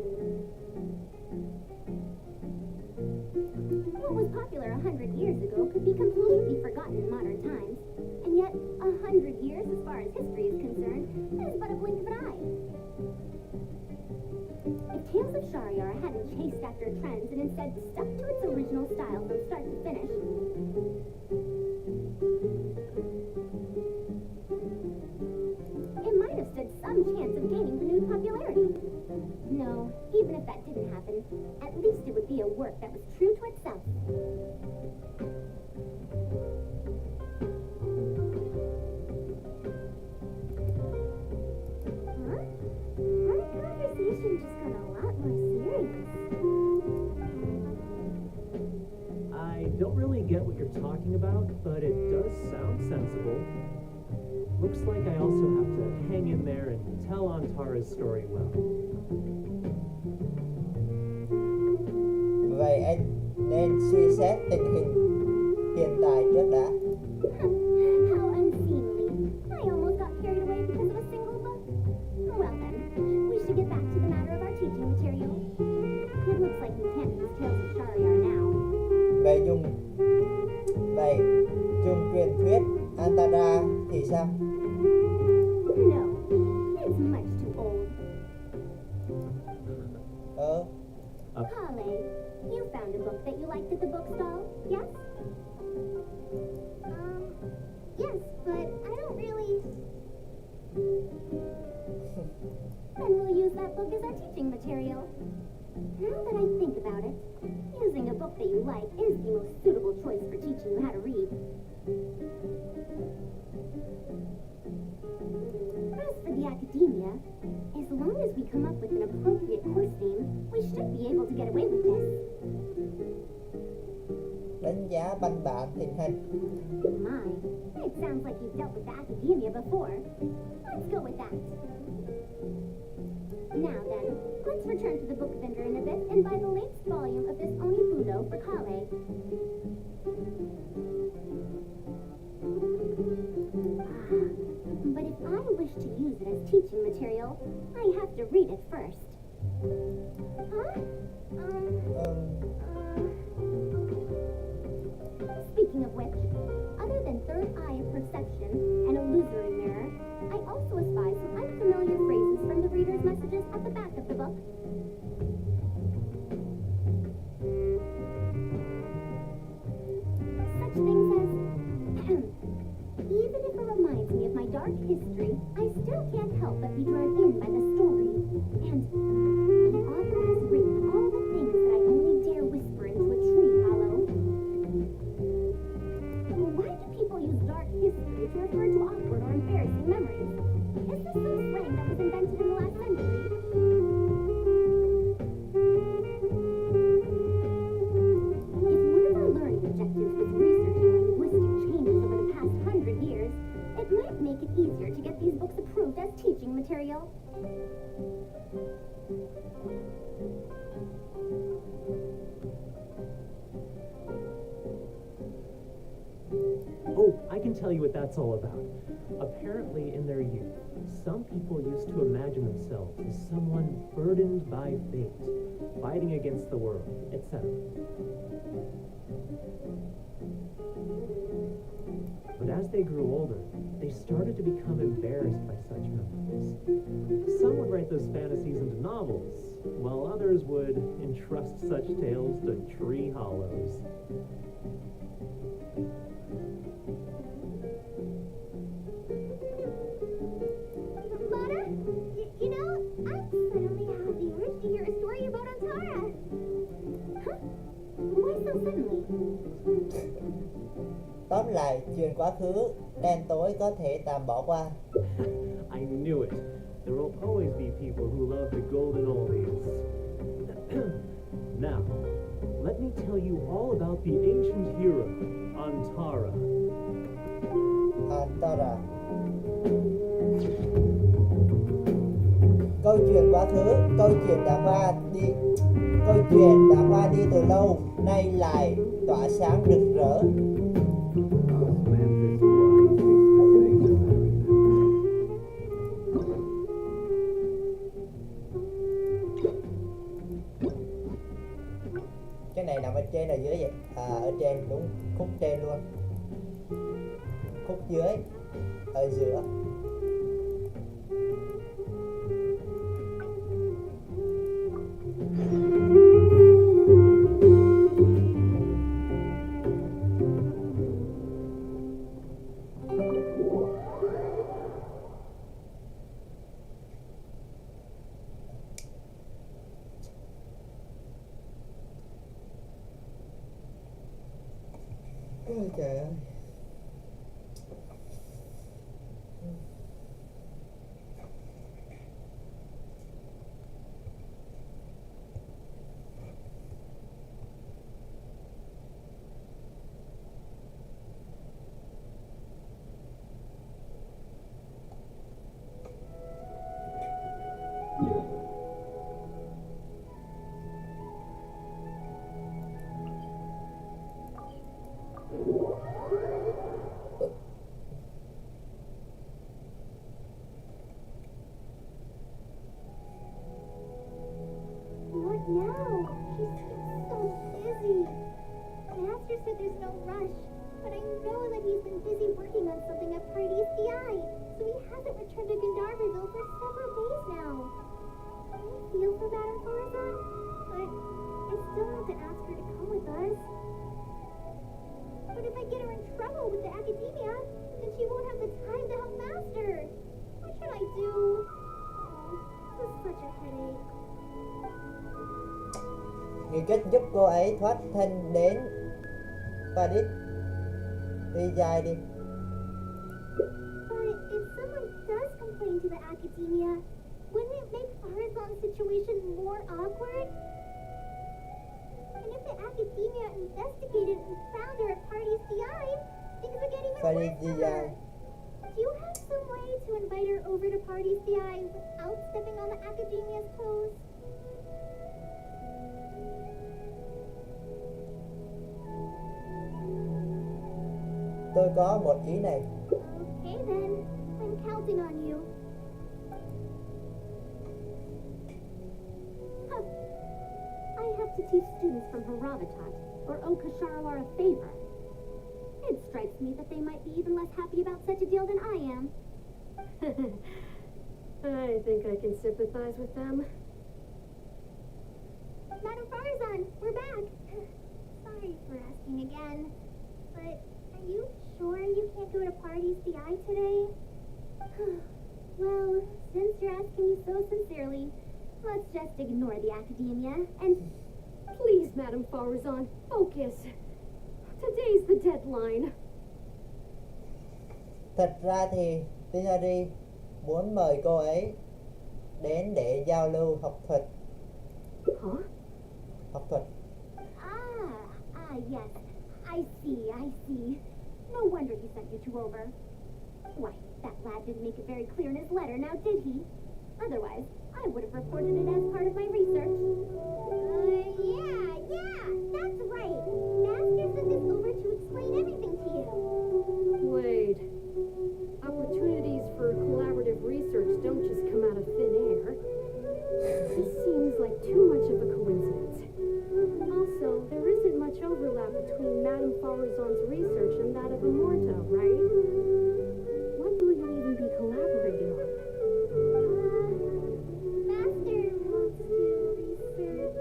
[SPEAKER 3] What was popular 100 years ago could be completely forgotten in modern times. And yet, 100 years, as far as history is concerned, is but a blink of an eye. If Tales of Shariar hadn't chased after trends and instead stuck to its original style from start to finish, a work that was true to itself. Huh? Our conversation just got a lot more serious.
[SPEAKER 2] I don't really get what you're talking about, but it does sound sensible. Looks like I also have to hang in there and tell Antara's story well.
[SPEAKER 1] Vậy anh nên suy xét tình hình hiện tại trước đã.
[SPEAKER 3] How unseemly. I almost got carried away because of a single book. Well then, we should get back to the matter of our teaching material. It looks like we can't use Tales of Shariar now.
[SPEAKER 1] Vậy dùng truyền thuyết Antara thì sao?
[SPEAKER 3] No, it's much too old. Kale, you found a book that you liked at the bookstall, yes? Yes, but I don't really... Then we'll use that book as our teaching material. Now that I think about it, using a book that you like is the most suitable choice for teaching you how to read. As for the academia, as long as we come up with an appropriate course name, we should be able to get away with this.
[SPEAKER 1] Đánh giá văn bản tình hình.
[SPEAKER 3] My, it sounds like you've dealt with the academia before. Let's go with that. Now then, let's return to the book vendor in a bit and buy the latest volume of this Onibudo for Kale. But if I wish to use it as teaching material, I have to read it first. Huh? Speaking of which, other than third eye of perception and illusory mirror, I also espy some unfamiliar phrases from the reader's messages at the back of the book. Such things as, even if it reminds me of my dark history, I still can't help but be drawn in by the story. And the author has written all the things that I only dare whisper into a tree hollow. Why do people use dark history to refer to awkward or embarrassing memories? Is this some slang that was invented in the last century? If one of our learning objectives was researching linguistic changes over the past 100 years, it might make it easier to get these books approved as teaching material.
[SPEAKER 2] Oh, I can tell you what that's all about. Apparently, in their youth, some people used to imagine themselves as someone burdened by fate, fighting against the world, etc. But as they grew older, they started to become embarrassed by such memories. Some would write those fantasies into novels, while others would entrust such tales to tree hollows.
[SPEAKER 3] Butter, you know, I suddenly have the urge to hear a story about Antara. Huh? Why so suddenly?
[SPEAKER 1] Tóm lại, chuyện quá khứ đen tối có thể tạm bỏ qua.
[SPEAKER 2] I knew it. There will always be people who love the golden oldies. Now, let me tell you all about the ancient hero, Antara.
[SPEAKER 1] Antara. Câu chuyện quá khứ, câu chuyện đã qua đi từ lâu, nay lại tỏa sáng rực rỡ. Cái này nằm ở trên là dưới vậy? Ở trên, đúng, khúc trên luôn. Khúc dưới ở giữa. Ôi trời ơi.
[SPEAKER 3] What now? She seems so busy. Master said there's no rush, but I know that he's been busy working on something at Party's DI, so he hasn't returned to Gandharville for several days now. I feel for Madame Corazon, but I still want to ask her to come with us. But if I get her in trouble with the academia, then she won't have the time to help Master. What should I do? Oh, this is such a headache.
[SPEAKER 1] Nghĩ cách giúp cô ấy thoát thân đến Paris đi dài đi.
[SPEAKER 3] But if someone does complain to the academia, wouldn't it make Farazan's situation more awkward? And if the academia investigated and found her at Party's DI, things would get even
[SPEAKER 1] Party's
[SPEAKER 3] worse for
[SPEAKER 1] DI.
[SPEAKER 3] her. Do you have some way to invite her over to Party's DI without stepping on the academia's toes?
[SPEAKER 1] Tôi có một ý này.
[SPEAKER 3] Okay then, I'm counting on you.
[SPEAKER 4] Huh. I have to teach students from Haravatat or Okasharawar a favor. It strikes me that they might be even less happy about such a deal than I am.
[SPEAKER 7] I think I can sympathize with them.
[SPEAKER 3] Madam Farazan, we're back. Sorry for asking again, but are you sure you can't go to Party's DI today?
[SPEAKER 4] Well, since you're asking me so sincerely, let's just ignore the academia and...
[SPEAKER 7] Please, Madame Farazan, focus. Today's the deadline.
[SPEAKER 1] Thật ra thì Tinari muốn mời cô ấy đến để giao lưu học thuật.
[SPEAKER 7] Huh?
[SPEAKER 1] Học thuật.
[SPEAKER 4] Yes. I see. No wonder he sent you two over. Why, that lad didn't make it very clear in his letter, now did he? Otherwise, I would have reported it as part of my research.
[SPEAKER 3] Yeah, that's right. Master sent us over to explain everything to you.
[SPEAKER 7] Wait. Opportunities for collaborative research don't just come out of thin air. This seems like too much of a coincidence. Also, there isn't much overlap between Madame Farazan's research and that of Amorta, right? What will you even be collaborating on?
[SPEAKER 3] Master wants to research,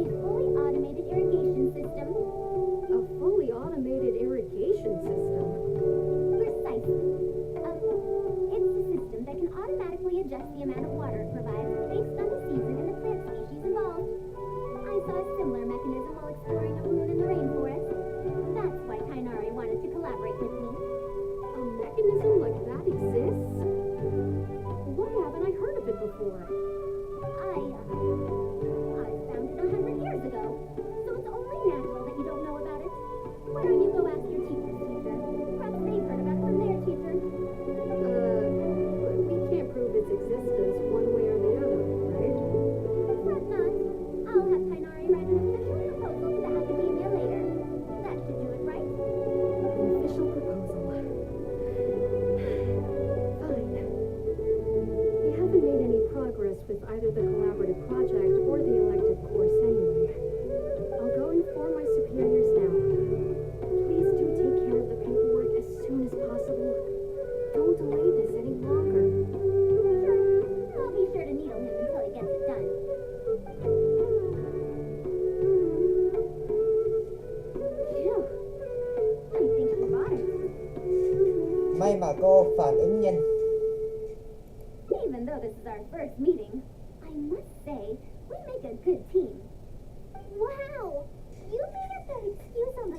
[SPEAKER 4] A fully automated irrigation system.
[SPEAKER 7] A fully automated irrigation system?
[SPEAKER 4] Precisely. It's a system that can automatically adjust the amount of water it provides based on the season and the plant species involved. I saw a similar mechanism while exploring a moon in the rainforest. That's why Kainari wanted to collaborate with me.
[SPEAKER 7] A mechanism like that exists? Why haven't I heard of it before?
[SPEAKER 4] I found it 100 years ago, so it's only natural that you don't know about it. Why don't you go ask your teacher's teacher? Perhaps they've heard about it from their teacher.
[SPEAKER 7] We can't prove its existence one way or the other, right?
[SPEAKER 4] Fret not. I'll have Kainari write an official proposal to the academia later. That should do it, right?
[SPEAKER 7] An official proposal. Fine. We haven't made any progress with either the collaborative project or the elective course anyway. I'll go inform my superiors now. Please do take care of the paperwork as soon as possible. Don't delay this any longer.
[SPEAKER 4] Sure. I'll be sure to needle him until he gets it done.
[SPEAKER 7] Phew.
[SPEAKER 4] I think he bought it.
[SPEAKER 1] May mà cô phản ứng nhanh.
[SPEAKER 4] Even though this is our first meeting, I must say, we make a good team.
[SPEAKER 3] wow, you made up that excuse on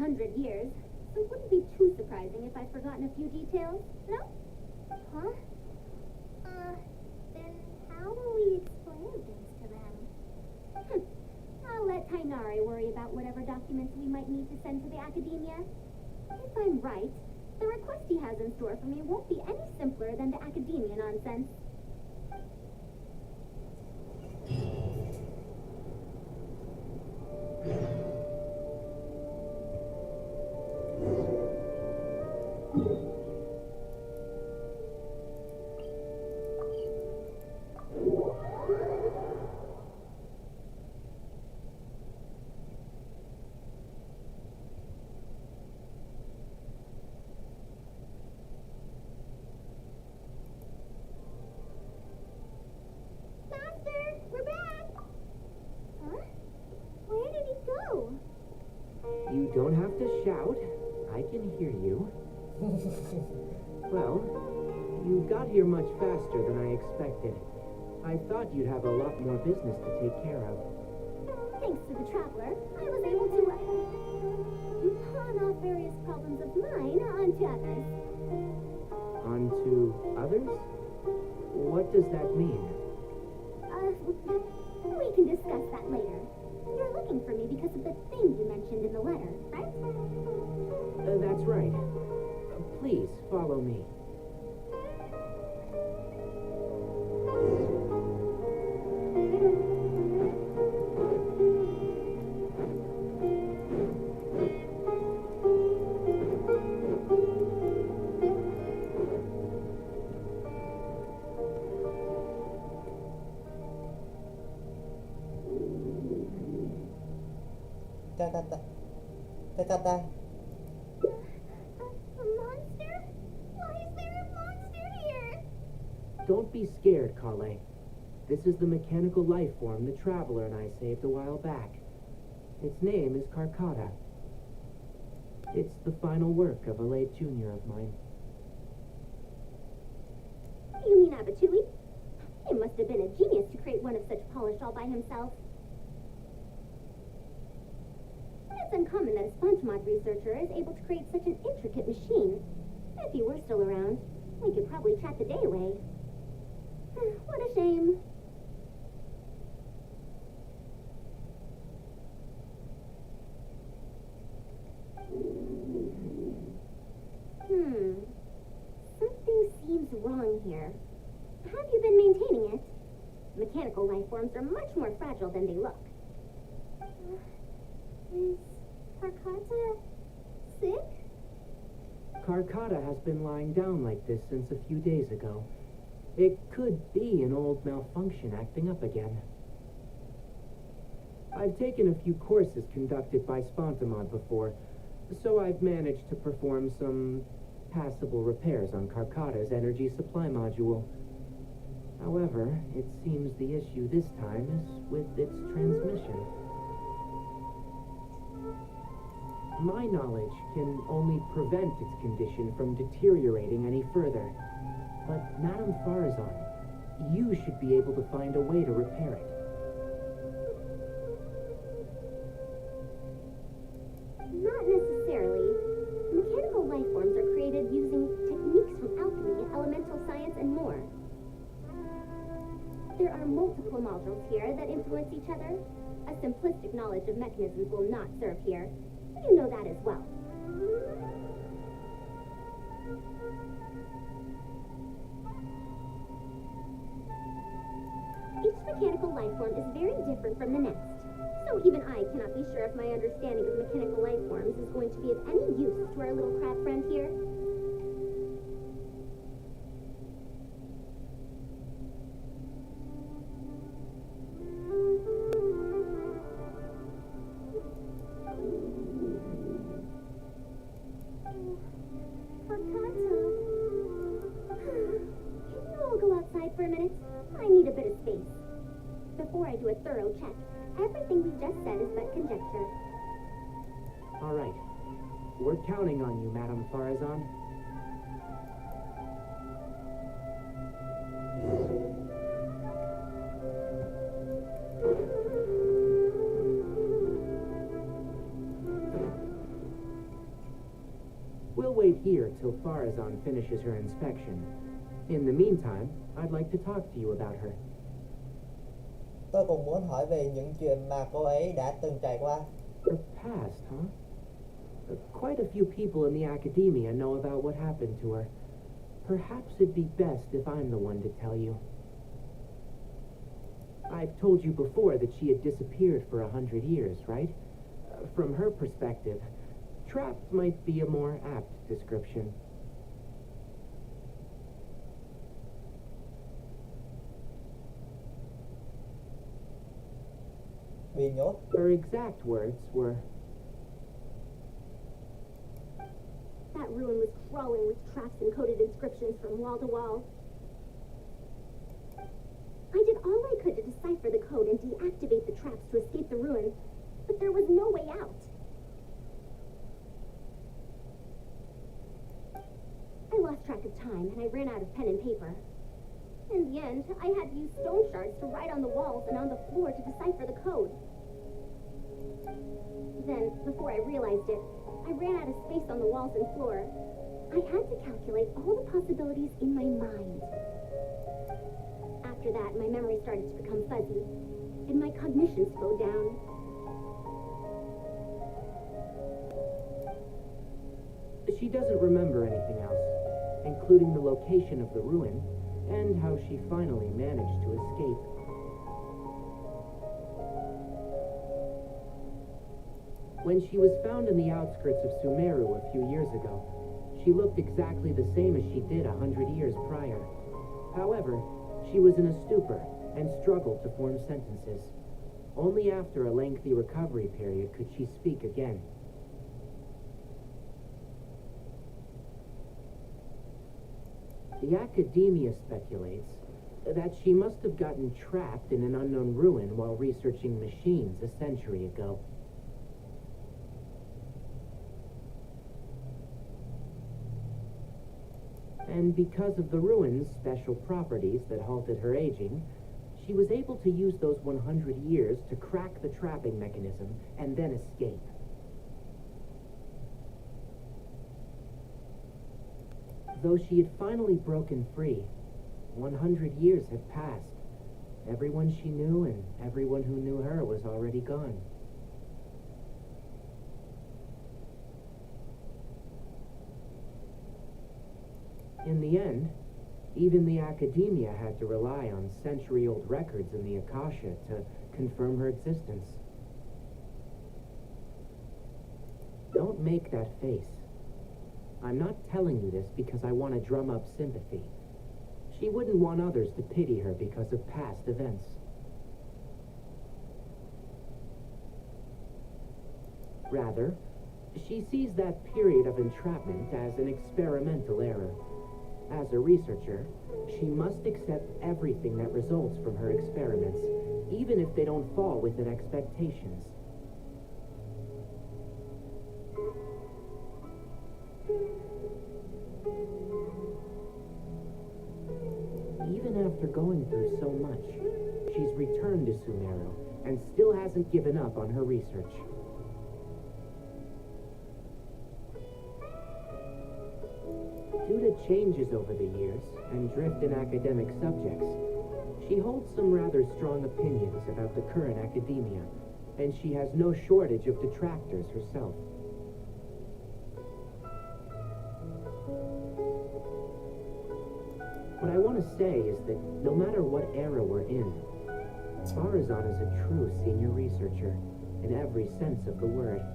[SPEAKER 3] 100 years, so it wouldn't be too surprising if I'd forgotten a few details, no? Huh? Then how will we explain things to them? I'll let Tainari worry about whatever documents we might need to send to the academia. If I'm right, the request he has in store for me won't be any simpler than the academia nonsense. Master, we're back! Huh? Where did he go?
[SPEAKER 2] You don't have to shout. I can hear you. Well, you got here much faster than I expected. I thought you'd have a lot more business to take care of.
[SPEAKER 3] Thanks to the traveler, I was able to pawn off various problems of mine onto others.
[SPEAKER 2] Onto others? What does that mean?
[SPEAKER 3] We can discuss that later. You're looking for me because of the thing you mentioned in the letter, right?
[SPEAKER 2] That's right. Please, follow me.
[SPEAKER 3] A monster? Why is there a monster here?
[SPEAKER 2] Don't be scared, Carle. This is the mechanical life form the Traveler and I saved a while back. Its name is Karkata. It's the final work of a late junior of mine.
[SPEAKER 3] You mean Abatui? He must have been a genius to create one of such polish all by himself. It's uncommon that a sponge-mod researcher is able to create such an intricate machine. If he were still around, we could probably chat the day away. What a shame. Something seems wrong here. Have you been maintaining it? Mechanical life forms are much more fragile than they look. Is Karkata sick?
[SPEAKER 2] Karkata has been lying down like this since a few days ago. It could be an old malfunction acting up again. I've taken a few courses conducted by Spontamod before, so I've managed to perform some passable repairs on Karkata's energy supply module. However, it seems the issue this time is with its transmission. My knowledge can only prevent its condition from deteriorating any further. But Madame Farazan, you should be able to find a way to repair it.
[SPEAKER 3] Not necessarily. Mechanical life forms are created using techniques from alchemy, elemental science, and more. There are multiple modules here that influence each other. A simplistic knowledge of mechanisms will not serve here. You know that as well. Each mechanical life form is very different from the next. So even I cannot be sure if my understanding of mechanical life forms is going to be of any use to our little crab friend here. For a minute, I need a bit of space. Before I do a thorough check, everything we just said is but conjecture.
[SPEAKER 2] All right. We're counting on you, Madame Farazan. wait here till Farazan finishes her inspection. In the meantime, I'd like to talk to you about her.
[SPEAKER 1] Tôi cũng muốn hỏi về những chuyện mà cô ấy đã từng trải qua.
[SPEAKER 2] Her past, huh? Quite a few people in the academia know about what happened to her. Perhaps it'd be best if I'm the one to tell you. I've told you before that she had disappeared for 100 years, right? From her perspective, trapped might be a more apt description.
[SPEAKER 1] Bị nhốt.
[SPEAKER 2] Her exact words were,
[SPEAKER 3] That ruin was crawling with traps and coded inscriptions from wall to wall. I did all I could to decipher the code and deactivate the traps to escape the ruin, but there was no way out. I lost track of time and I ran out of pen and paper. In the end, I had to use stone shards to write on the walls and on the floor to decipher the code. Then, before I realized it, I ran out of space on the walls and floor. I had to calculate all the possibilities in my mind. After that, my memory started to become fuzzy, and my cognition slowed down.
[SPEAKER 2] she doesn't remember anything else, including the location of the ruin and how she finally managed to escape. When she was found in the outskirts of Sumeru a few years ago, she looked exactly the same as she did 100 years prior. However, she was in a stupor and struggled to form sentences. Only after a lengthy recovery period could she speak again. The academia speculates that she must have gotten trapped in an unknown ruin while researching machines a century ago. And because of the ruin's special properties that halted her aging, she was able to use those 100 years to crack the trapping mechanism and then escape. Though she had finally broken free, 100 years had passed. Everyone she knew and everyone who knew her was already gone. In the end, even the academia had to rely on century-old records in the Akasha to confirm her existence. Don't make that face. I'm not telling you this because I want to drum up sympathy. She wouldn't want others to pity her because of past events. Rather, she sees that period of entrapment as an experimental error. As a researcher, she must accept everything that results from her experiments, even if they don't fall within expectations. Even after going through so much, she's returned to Sumeru and still hasn't given up on her research. Due to changes over the years and drift in academic subjects, she holds some rather strong opinions about the current academia, and she has no shortage of detractors herself. What I want to say is that no matter what era we're in, Farazan is a true senior researcher in every sense of the word.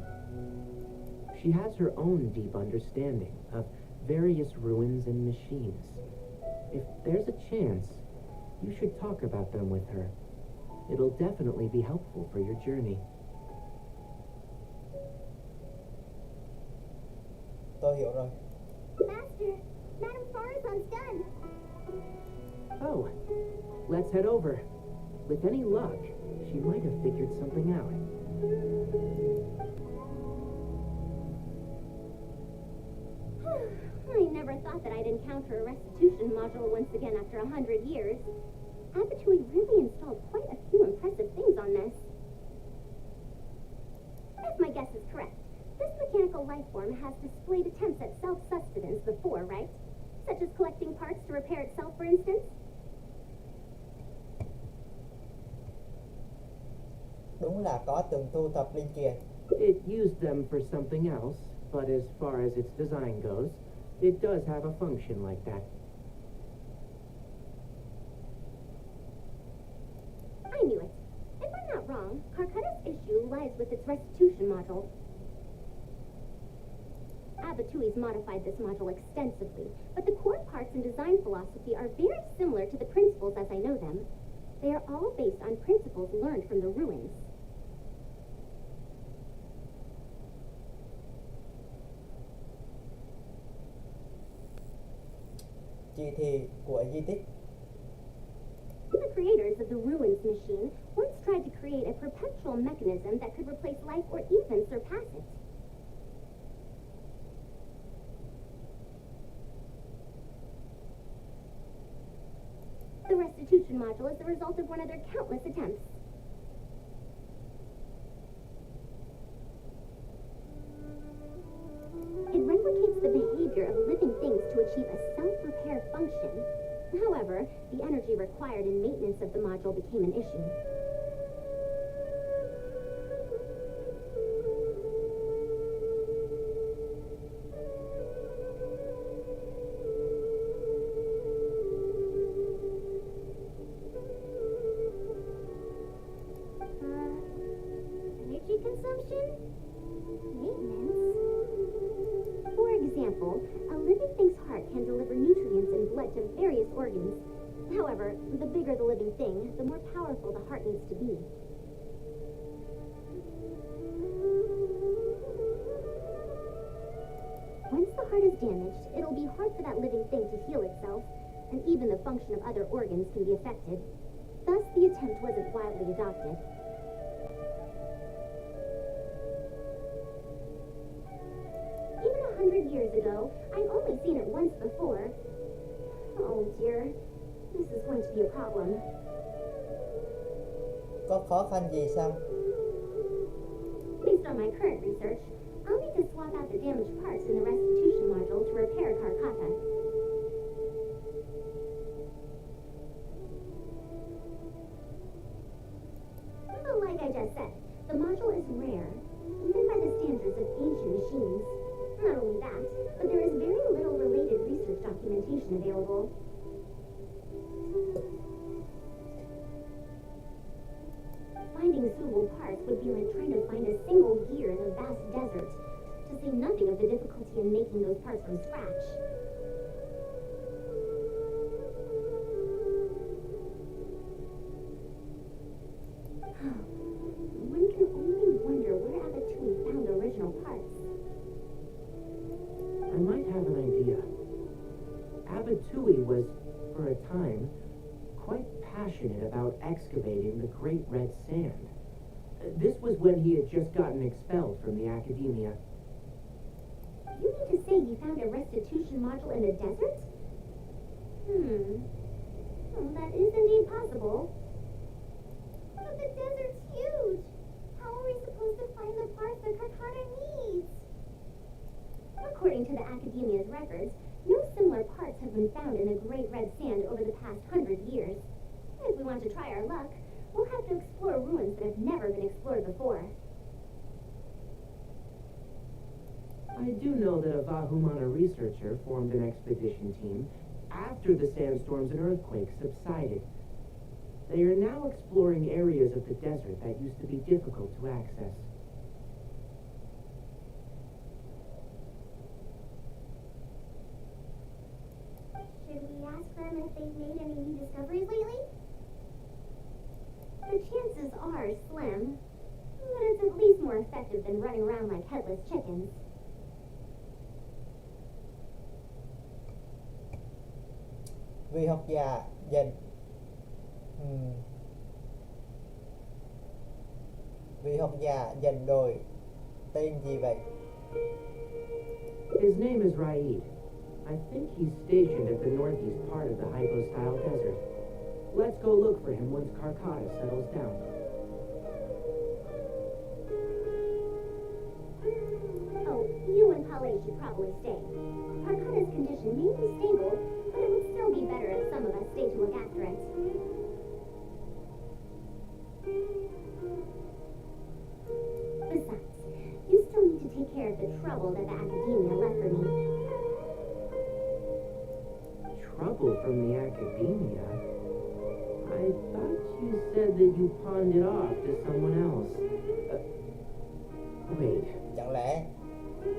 [SPEAKER 2] She has her own deep understanding of various ruins and machines. If there's a chance, you should talk about them with her. It'll definitely be helpful for your journey.
[SPEAKER 1] Tôi hiểu rồi.
[SPEAKER 3] Master, Madame Farazan's done.
[SPEAKER 2] Oh, let's head over. With any luck, she might have figured something out.
[SPEAKER 3] I never thought that I'd encounter a restitution module once again after 100 years. Abattoir really installed quite a few impressive things on this. If my guess is correct, this mechanical life form has displayed attempts at self-sustenance before, right? Such as collecting parts to repair itself, for instance?
[SPEAKER 1] Đúng là có từng thu thập linh kiện.
[SPEAKER 2] It used them for something else, but as far as its design goes, it does have a function like that.
[SPEAKER 3] I knew it. If I'm not wrong, Carcutta's issue lies with its restitution module. Abatui's modified this module extensively, but the core parts and design philosophy are very similar to the principles as I know them. They are all based on principles learned from the ruins.
[SPEAKER 1] Chỉ thị của di tích.
[SPEAKER 3] The creators of the ruins machine once tried to create a perpetual mechanism that could replace life or even surpass it. The restitution module is the result of one of their countless attempts. It replicates the behavior of living things to achieve a self-repair function. However, the energy required in maintenance of the module became an issue. Energy consumption? Maintenance? For example, a living thing's heart can deliver nutrients and blood to various organs. However, the bigger the living thing, the more powerful the heart needs to be. Once the heart is damaged, it'll be hard for that living thing to heal itself, and even the function of other organs can be affected. Thus, the attempt wasn't widely adopted. Even 100 years ago, I'd only seen it once before. Oh dear, this is going to be a problem.
[SPEAKER 1] Có khó khăn gì sao?
[SPEAKER 3] Based on my current research, I'll need to swap out the damaged parts in the restitution module to repair Carcata. But like I just said, the module is rare, even by the standards of ancient machines. Not only that, but there is very little related research documentation available. Finding suitable parts would be like trying to find a single gear in a vast desert, to say nothing of the difficulty in making those parts from scratch. One can only wonder where Abatui found the original parts.
[SPEAKER 2] I might have an idea. Abatui was, for a time, quite passionate about excavating the Great Red Sand. This was when he had just gotten expelled from the academia.
[SPEAKER 3] You mean to say he found a restitution module in the desert? Well, that is indeed possible. But the desert's huge. How are we supposed to find the parts that Carcata needs? According to the Academia's records, no similar parts have been found in the Great Red Sand over the past 100 years. If we want to try our luck, we'll have to explore ruins that have never been explored before.
[SPEAKER 2] I do know that a Vahumana researcher formed an expedition team after the sandstorms and earthquakes subsided. They are now exploring areas of the desert that used to be difficult to access.
[SPEAKER 3] Should we ask them if they've made any new discoveries lately? The chances are slim, but it's at least more effective than running around like headless chickens.
[SPEAKER 1] Vị học giả dành Vị học giả dành đồi tên gì vậy?
[SPEAKER 2] His name is Raid. I think he's stationed at the northeast part of the hypostyle desert. Let's go look for him once Carcata settles down.
[SPEAKER 3] Oh, everybody should probably stay. Arcana's condition may be stable, but it would still be better if some of us stay to look after it. Besides, you still need to take care of the trouble that the academia left for me.
[SPEAKER 2] Trouble from the academia? I thought you said that you pawned it off to someone else. Wait.
[SPEAKER 1] Chẳng lẽ
[SPEAKER 2] Don't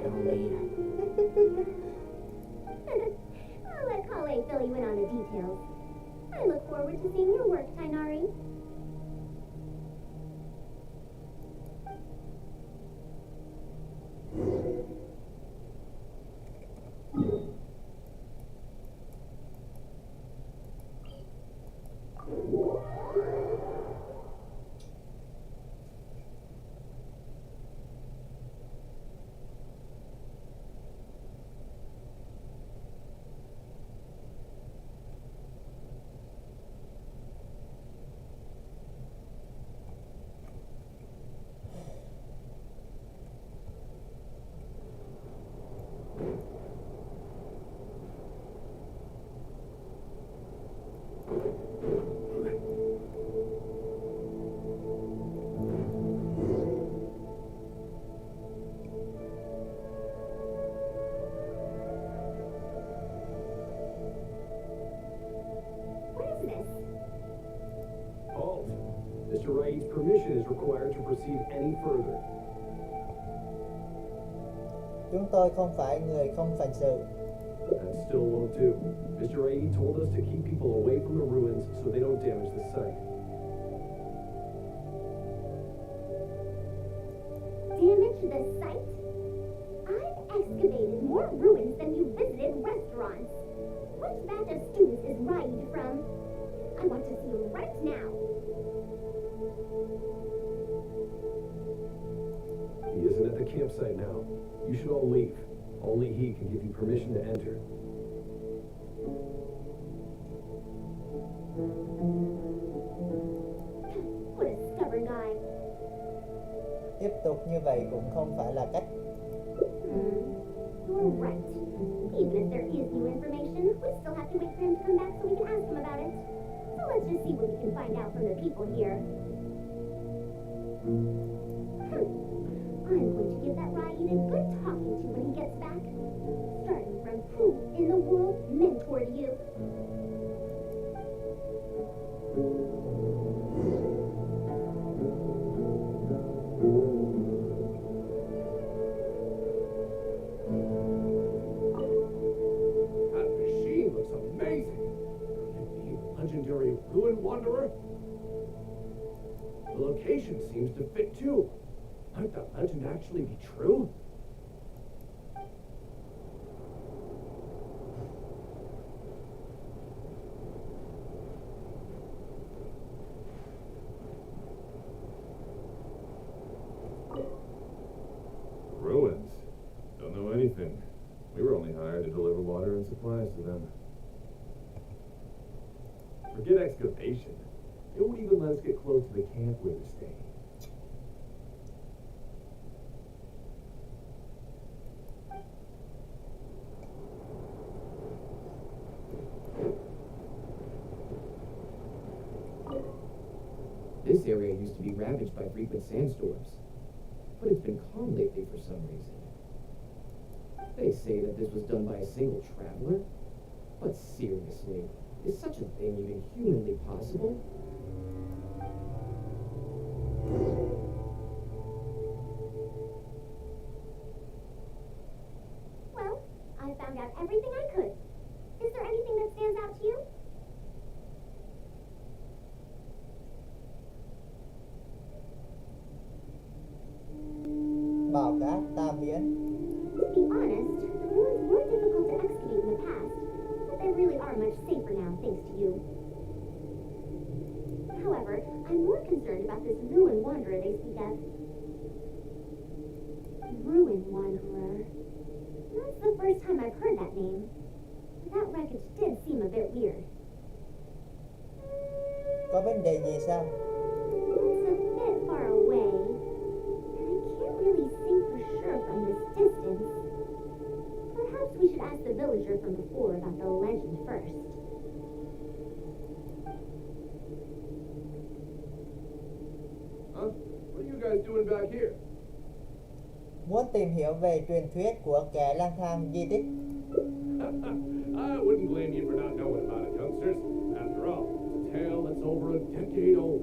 [SPEAKER 2] tell me.
[SPEAKER 3] I'll let Kale fill you in on the details. I look forward to seeing your work, Tainari. What is this?
[SPEAKER 5] Halt. Mr. Wright's permission is required to proceed any further.
[SPEAKER 1] chúng tôi không phải người không phận sự.
[SPEAKER 5] That still won't do. Mr. Wright told us to keep people away from the ruins so they don't damage the site.
[SPEAKER 3] Damage the site? I've excavated more ruins than you visited restaurants. Which batch of students is Raid from? I want to see him right now.
[SPEAKER 5] He isn't at the campsite now. You should all leave. Only he can give you permission to enter.
[SPEAKER 3] What a stubborn guy.
[SPEAKER 1] Tiếp tục như vậy cũng không phải là cách.
[SPEAKER 3] You're right. Even if there is new information, we still have to wait for him to come back so we can ask him about it. So let's just see what we can find out from the people here. I'm going to give that Ryan a good talking to when he gets back. Starting from who in the world mentored you?
[SPEAKER 5] That machine looks amazing. The legendary ruin wanderer. The location seems to fit too. Might that legend actually be true?
[SPEAKER 6] Ruins? Don't know anything. We were only hired to deliver water and supplies to them. Forget excavation. They won't even let us get close to the camp where we're staying.
[SPEAKER 2] This area used to be ravaged by frequent sandstorms, but it's been calm lately for some reason. They say that this was done by a single traveler, but seriously, is such a thing even humanly possible?
[SPEAKER 3] Well, I found out everything I could. Is there anything that stands out to you?
[SPEAKER 1] Bào cát tam biến.
[SPEAKER 3] To be honest, the ruins were difficult to excavate in the past, but they really are much safer now thanks to you. However, I'm more concerned about this ruin wanderer they speak of. Ruin wanderer. That's the first time I've heard that name. That wreckage did seem a bit weird.
[SPEAKER 1] Có vấn đề gì sao?
[SPEAKER 3] It's a bit far away, and I can't really see for sure from
[SPEAKER 6] What are you guys doing back here?
[SPEAKER 1] Muốn tìm hiểu về truyền thuyết của kẻ lang thang di tích.
[SPEAKER 6] I wouldn't blame you for not knowing about it, youngsters. After all, it's a tale that's over a decade old.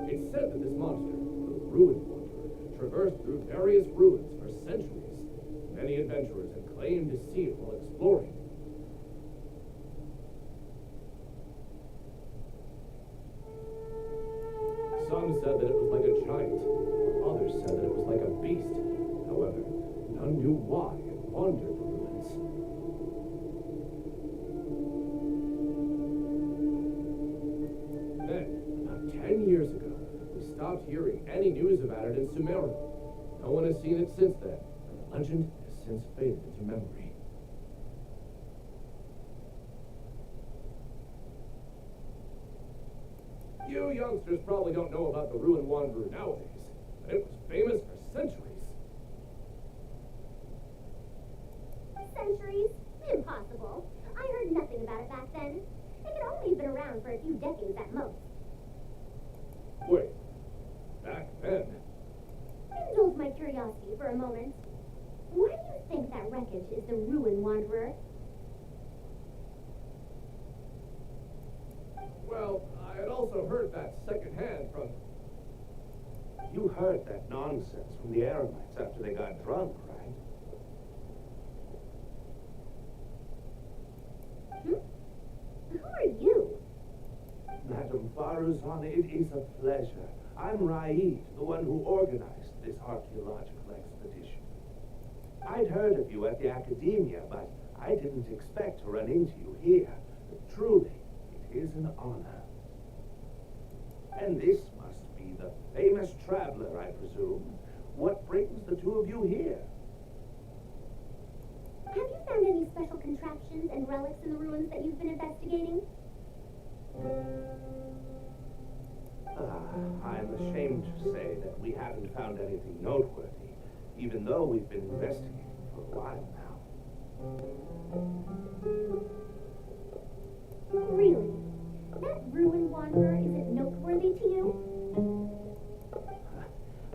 [SPEAKER 6] It's said that this monster, the Ruin Wanderer, traversed through various ruins for centuries. Many adventurers had claimed to see it while exploring. Some said that it was like a giant, while others said that it was like a beast. However, none knew why it wandered the ruins. Then, about 10 years ago, we stopped hearing any news about it in Sumeru. No one has seen it since then, and the legend has since faded into memory. You youngsters probably don't know about the Ruin Wanderer nowadays, but it was famous for centuries.
[SPEAKER 3] Centuries? Impossible. I heard nothing about it back then. It could only have been around for a few decades at most.
[SPEAKER 6] Wait, back then?
[SPEAKER 3] Indulge my curiosity for a moment. Why do you think that wreckage is the Ruin Wanderer?
[SPEAKER 6] Well, I had also heard that secondhand from...
[SPEAKER 8] You heard that nonsense from the Eremites after they got drunk, right?
[SPEAKER 3] Who are you?
[SPEAKER 8] Madam Faruzan, it is a pleasure. I'm Raid, the one who organized this archaeological expedition. I'd heard of you at the academia, but I didn't expect to run into you here. Truly, it is an honor. And this must be the famous traveler, I presume. What brings the two of you here?
[SPEAKER 3] Have you found any special contraptions and relics in the ruins that you've been investigating?
[SPEAKER 8] I'm ashamed to say that we haven't found anything noteworthy, even though we've been investigating for a while now.
[SPEAKER 3] Really? That Ruin Wanderer isn't noteworthy to you?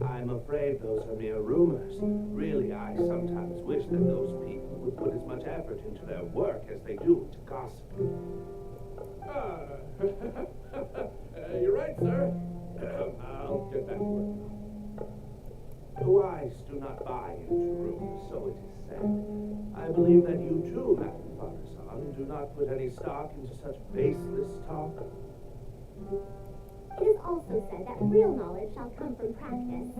[SPEAKER 8] I'm afraid those are mere rumors. Really, I sometimes wish that those people would put as much effort into their work as they do into gossip.
[SPEAKER 6] You're right, sir. I'll get back to work now.
[SPEAKER 8] The wise do not buy into rumors, so it is said. I believe that you too, Madam Faruzan, do not put any stock into such baseless talk.
[SPEAKER 3] It is also said that real knowledge shall come from practice.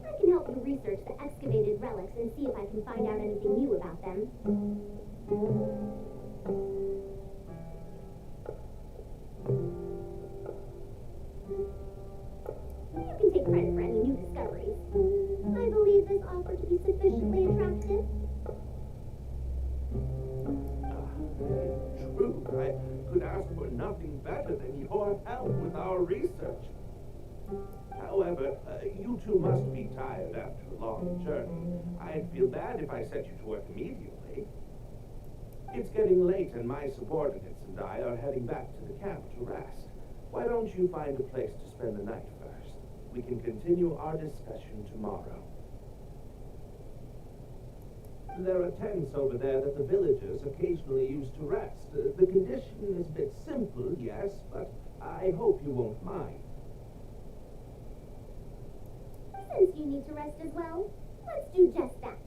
[SPEAKER 3] I can help you research the excavated relics and see if I can find out anything new about them. You can take credit for any new discoveries. I believe this offer to be sufficiently attractive.
[SPEAKER 8] True, I could ask for nothing better than your help with our research. However, you two must be tired after a long journey. I'd feel bad if I set you to work immediately. It's getting late and my subordinates and I are heading back to the camp to rest. Why don't you find a place to spend the night first? We can continue our discussion tomorrow. There are tents over there that the villagers occasionally use to rest. The condition is a bit simple, yes, but I hope you won't mind.
[SPEAKER 3] Since you need to rest as well, let's do just that.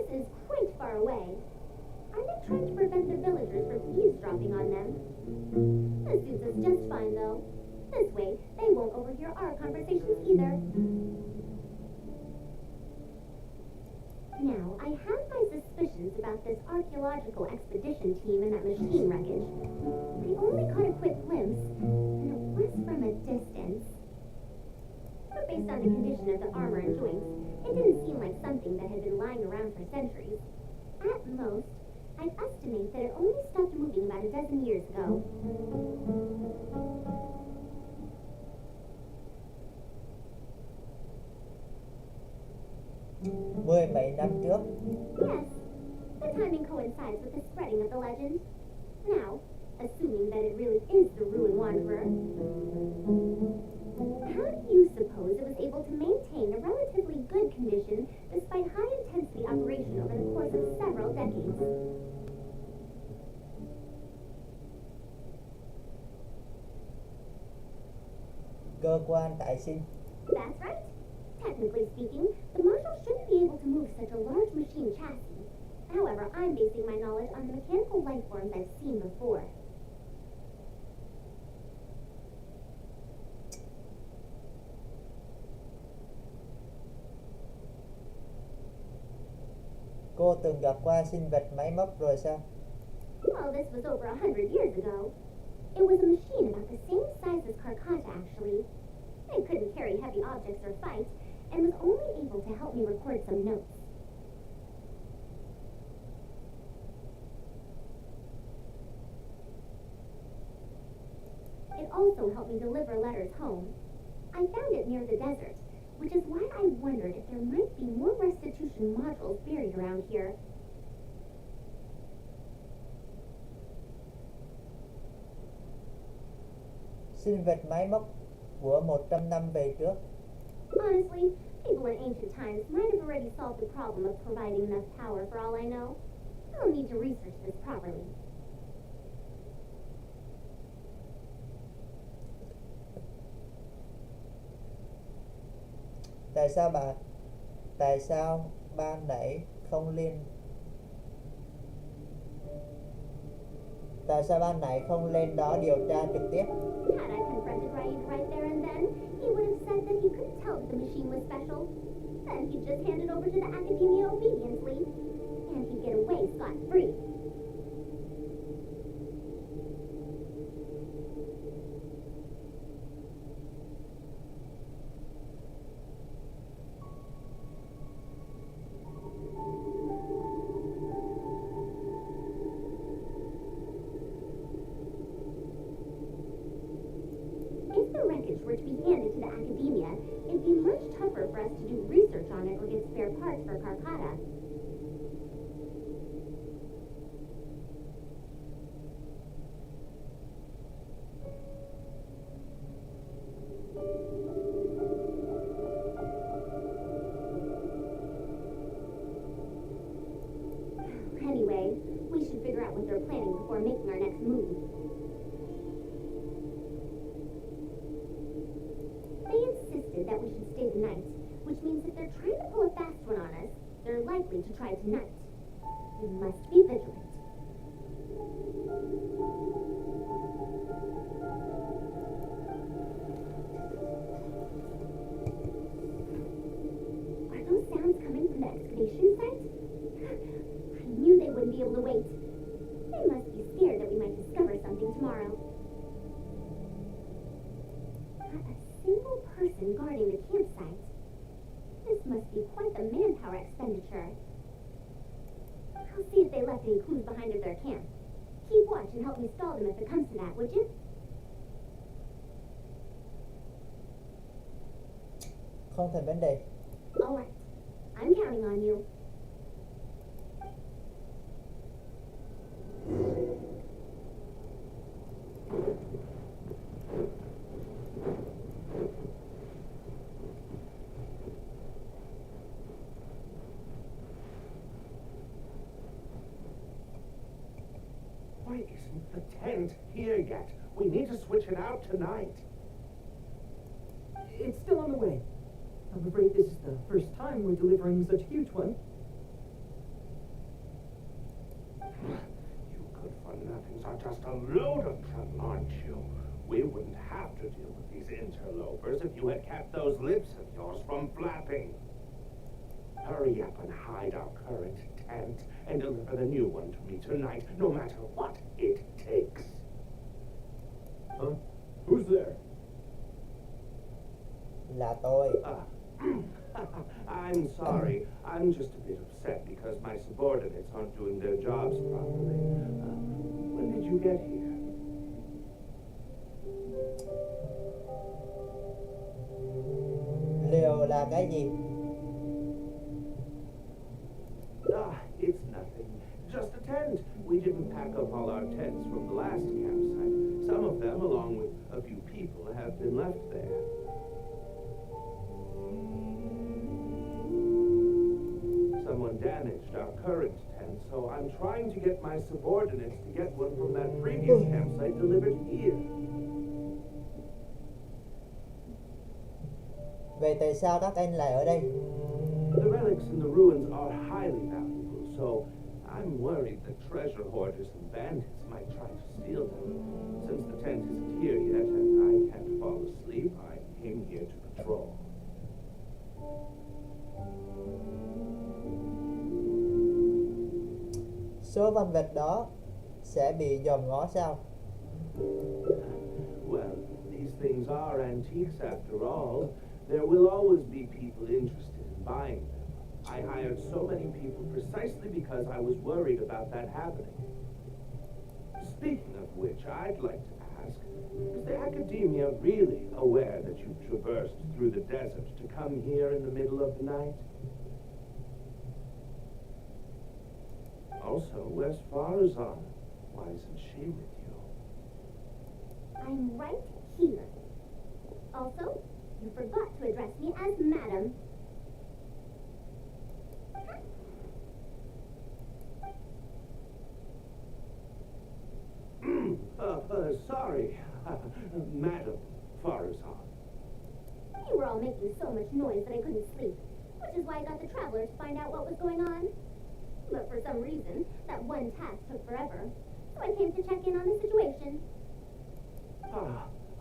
[SPEAKER 3] This is quite far away. Are they trying to prevent the villagers from eavesdropping on them? This suits us just fine, though. This way, they won't overhear our conversations either. Now, I have my suspicions about this archaeological expedition team and that machine wreckage. I only caught a quick glimpse, and it was from a distance. But based on the condition of the armor and joints, it didn't seem like something that had been lying around for centuries. At most, I'd estimate estimate that it only stopped moving about a dozen years ago.
[SPEAKER 1] 10 mấy năm trước.
[SPEAKER 3] Yes, the timing coincides with the spreading of the legend. Now, assuming that it really is the Ruin Wanderer, how do you suppose it was able to maintain a relatively good condition despite high-intensity operation over the course of several decades?
[SPEAKER 1] Cơ quan tái sinh.
[SPEAKER 3] That's right. Technically speaking, the Marshal shouldn't be able to move such a large machine chassis. However, I'm basing my knowledge on the mechanical life forms I've seen before.
[SPEAKER 1] Cô từng gặp qua sinh vật máy móc rồi sao?
[SPEAKER 3] Well, this was over 100 years ago. It was a machine about the same size as Karkata, actually. It couldn't carry heavy objects or fight, and was only able to help me record some notes. It also helped me deliver letters home. I found it near the desert, which is why I wondered if there might be more restitution modules buried around here.
[SPEAKER 1] Sinh vật máy móc của 100 năm về trước.
[SPEAKER 3] Honestly, people in ancient times might have already solved the problem of providing enough power for all I know. I'll need to research this properly.
[SPEAKER 1] Tại sao ban nãy không lên đó điều tra trực tiếp?
[SPEAKER 3] Had I confronted Raid right there and then, he would have said that he couldn't tell that the machine was special. Then he'd just hand it over to the Academia obediently, and he'd get away scot-free. If the wreckage were to be handed to the Academia, it'd be much tougher for us to do research on it or get spare parts for Karkata. Anyway, we should figure out what they're planning before making our next move. They insisted that we should stay the night, which means if they're trying to pull a fast one on us, they're likely to try tonight. We must be vigilant. Are those sounds coming from the excavation site? I knew they wouldn't be able to wait. They must be scared that we might discover something tomorrow. Not a single person guarding the campsite. This must be quite the manpower expenditure. I'll see if they left any clues behind at their camp. Keep watch and help me stall them if it comes to that, would you?
[SPEAKER 1] Không thành vấn đề.
[SPEAKER 3] All right. I'm counting on you.
[SPEAKER 8] Why isn't the tent here yet? We need to switch it out tonight.
[SPEAKER 9] It's still on the way. I'm afraid this is the first time we're delivering such a huge one.
[SPEAKER 8] You good-for-nothings are just a load of trouble, aren't you? We wouldn't have to deal with these interlopers if you had kept those lips of yours from flapping. Hurry up and hide our current tent and deliver the new one to me tonight, no matter what it takes.
[SPEAKER 6] Huh? Who's there?
[SPEAKER 1] Là tôi.
[SPEAKER 8] I'm sorry. I'm just a bit upset because my subordinates aren't doing their jobs properly. get here?
[SPEAKER 1] Liều là cái gì?
[SPEAKER 8] It's nothing. Just a tent. We didn't pack up all our tents from the last campsite. Some of them, along with a few people, have been left there. Someone damaged our current tent, so I'm trying to get my subordinates to get one from that previous campsite delivered here.
[SPEAKER 1] Vậy tại sao các anh lại ở đây?
[SPEAKER 8] The relics in the ruins are highly valuable, so I'm worried that treasure hoarders and bandits might try to steal them. Since the tent isn't here yet and I can't fall asleep, I came here to patrol.
[SPEAKER 1] Số văn vật đó sẽ bị dòm ngó sao?
[SPEAKER 8] Well, these things are antiques after all. There will always be people interested in buying them. I hired so many people precisely because I was worried about that happening. Speaking of which, I'd like to ask, is the academia really aware that you've traversed through the desert to come here in the middle of the night? Also, where's Farazan? Why isn't she with you?
[SPEAKER 3] I'm right here. Also, you forgot to address me as Madam.
[SPEAKER 8] Sorry, Madam Farazan.
[SPEAKER 3] You were all making so much noise that I couldn't sleep, which is why I got the traveler to find out what was going on. But for some reason, that one task took forever, so I came to check in on the situation.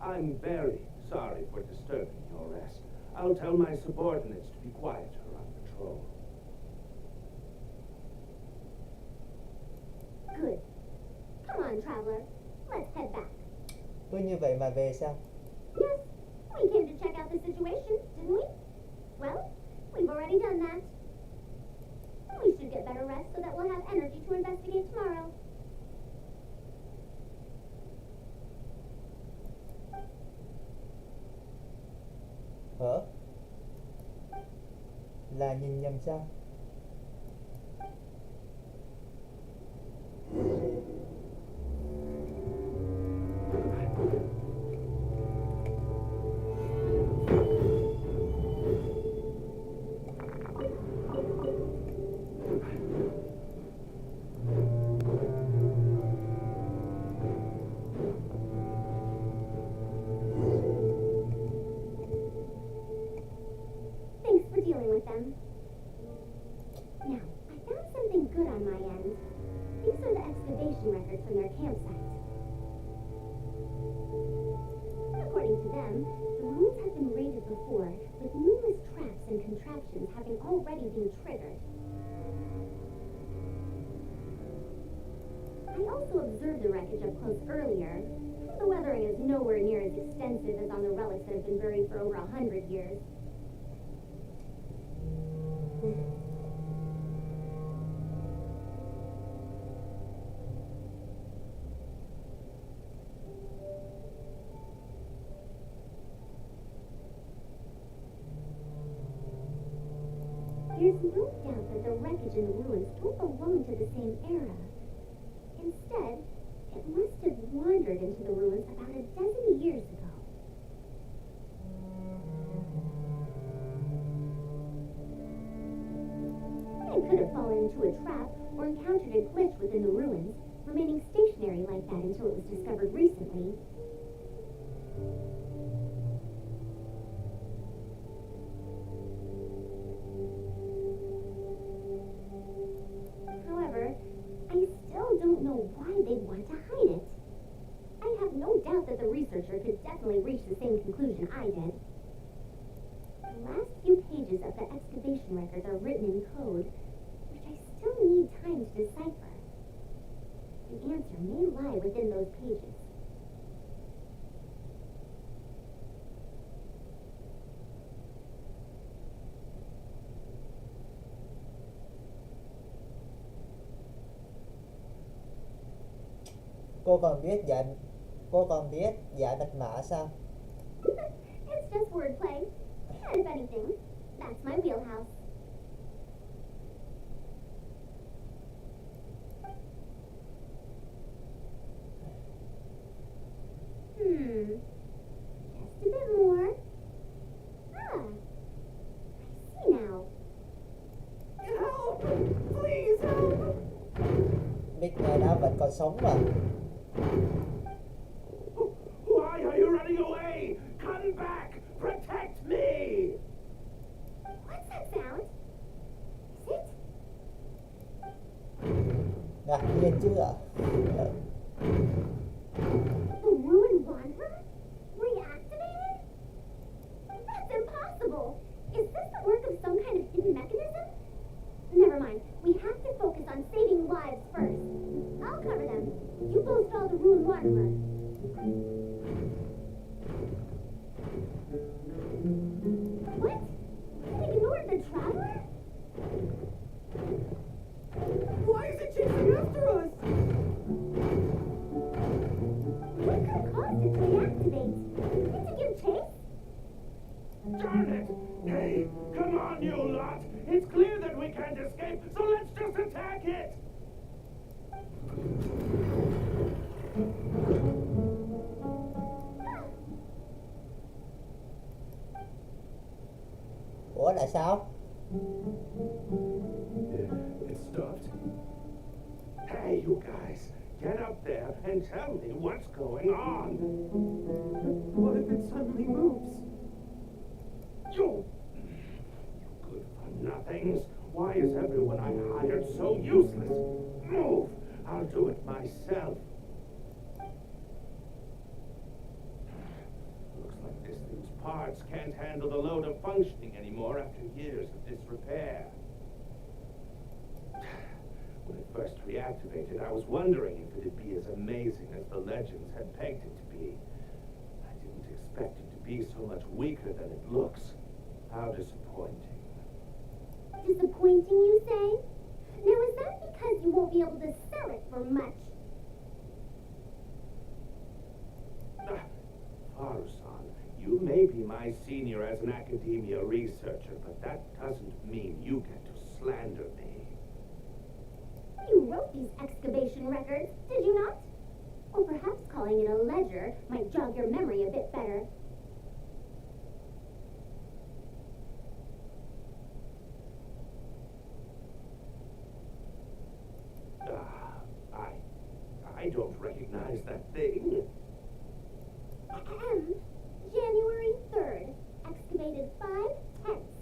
[SPEAKER 8] I'm very sorry for disturbing your rest. I'll tell my subordinates to be quieter on patrol.
[SPEAKER 3] Good. Come on, traveler. Let's head back.
[SPEAKER 1] Cứ như vậy mà về sao?
[SPEAKER 3] Yes, we came to check out the situation, didn't we? Well, we've already done that. We should get better rest so that we'll have energy to investigate tomorrow.
[SPEAKER 1] Hả? Là nhìn nhầm sao?
[SPEAKER 3] Thanks for dealing with them. Now, I found something good on my end. These are the excavation records from their campsite. According to them, the ruins have been raided before, with numerous traps and contraptions having already been triggered. I also observed the wreckage up close earlier. The weathering is nowhere near as extensive as on the relics that have been buried for over 100 years. There's no doubt that the wreckage in the ruins don't belong to the same era. Instead, it must have wandered into the ruins about a dozen years ago. It could have fallen into a trap or encountered a glitch within the ruins, remaining stationary like that until it was discovered recently. However, I still don't know why they want to hide it. I have no doubt that the researcher could definitely reach the same conclusion I did. The last few pages of the excavation records are written in code, which I still need time to decipher. The answer may lie within those pages.
[SPEAKER 1] cô còn biết giải mật mã sao?
[SPEAKER 3] It's just wordplay. And if anything, that's my wheelhouse. Just a bit more. Ah, I see now.
[SPEAKER 8] Help! Please help!
[SPEAKER 1] Biết nghe nó vẫn còn sống mà.
[SPEAKER 8] Why are you running away? Come back! Protect me!
[SPEAKER 3] What's that sound? Is it?
[SPEAKER 1] Ngạc nhiên chứ ạ.
[SPEAKER 3] The ruined wanderer? Reactivated? That's impossible! Is this the work of some kind of hidden mechanism? Never mind. We have to focus on saving lives first. I'll cover them. You both follow the ruined wanderer. What? You ignored the traveler?
[SPEAKER 9] Why is it chasing after us?
[SPEAKER 3] What could have caused it to reactivate? Did it give chase?
[SPEAKER 8] Darn it! Hey, come on, you lot! It's clear that we can't escape, so let's just attack it!
[SPEAKER 1] Ủa là sao?
[SPEAKER 8] It stopped. Hey, you guys, get up there and tell me what's going on.
[SPEAKER 9] What if it suddenly moves?
[SPEAKER 8] You good for nothings. Why is everyone I hired so useless? Move! I'll do it myself. Looks like this thing's parts can't handle the load of functioning anymore after years of disrepair. When it first reactivated, I was wondering if it'd be as amazing as the legends had pegged it to be. I didn't expect it to be so much weaker than it looks. How disappointing.
[SPEAKER 3] Disappointing, you say? Now, is that because you won't be able to sell it for much?
[SPEAKER 8] Farusan, you may be my senior as an academia researcher, but that doesn't mean you get to slander me.
[SPEAKER 3] You wrote these excavation records, did you not? Or perhaps calling it a ledger might jog your memory a bit better.
[SPEAKER 8] I don't recognize that thing.
[SPEAKER 3] January 3rd, excavated 5 tenths.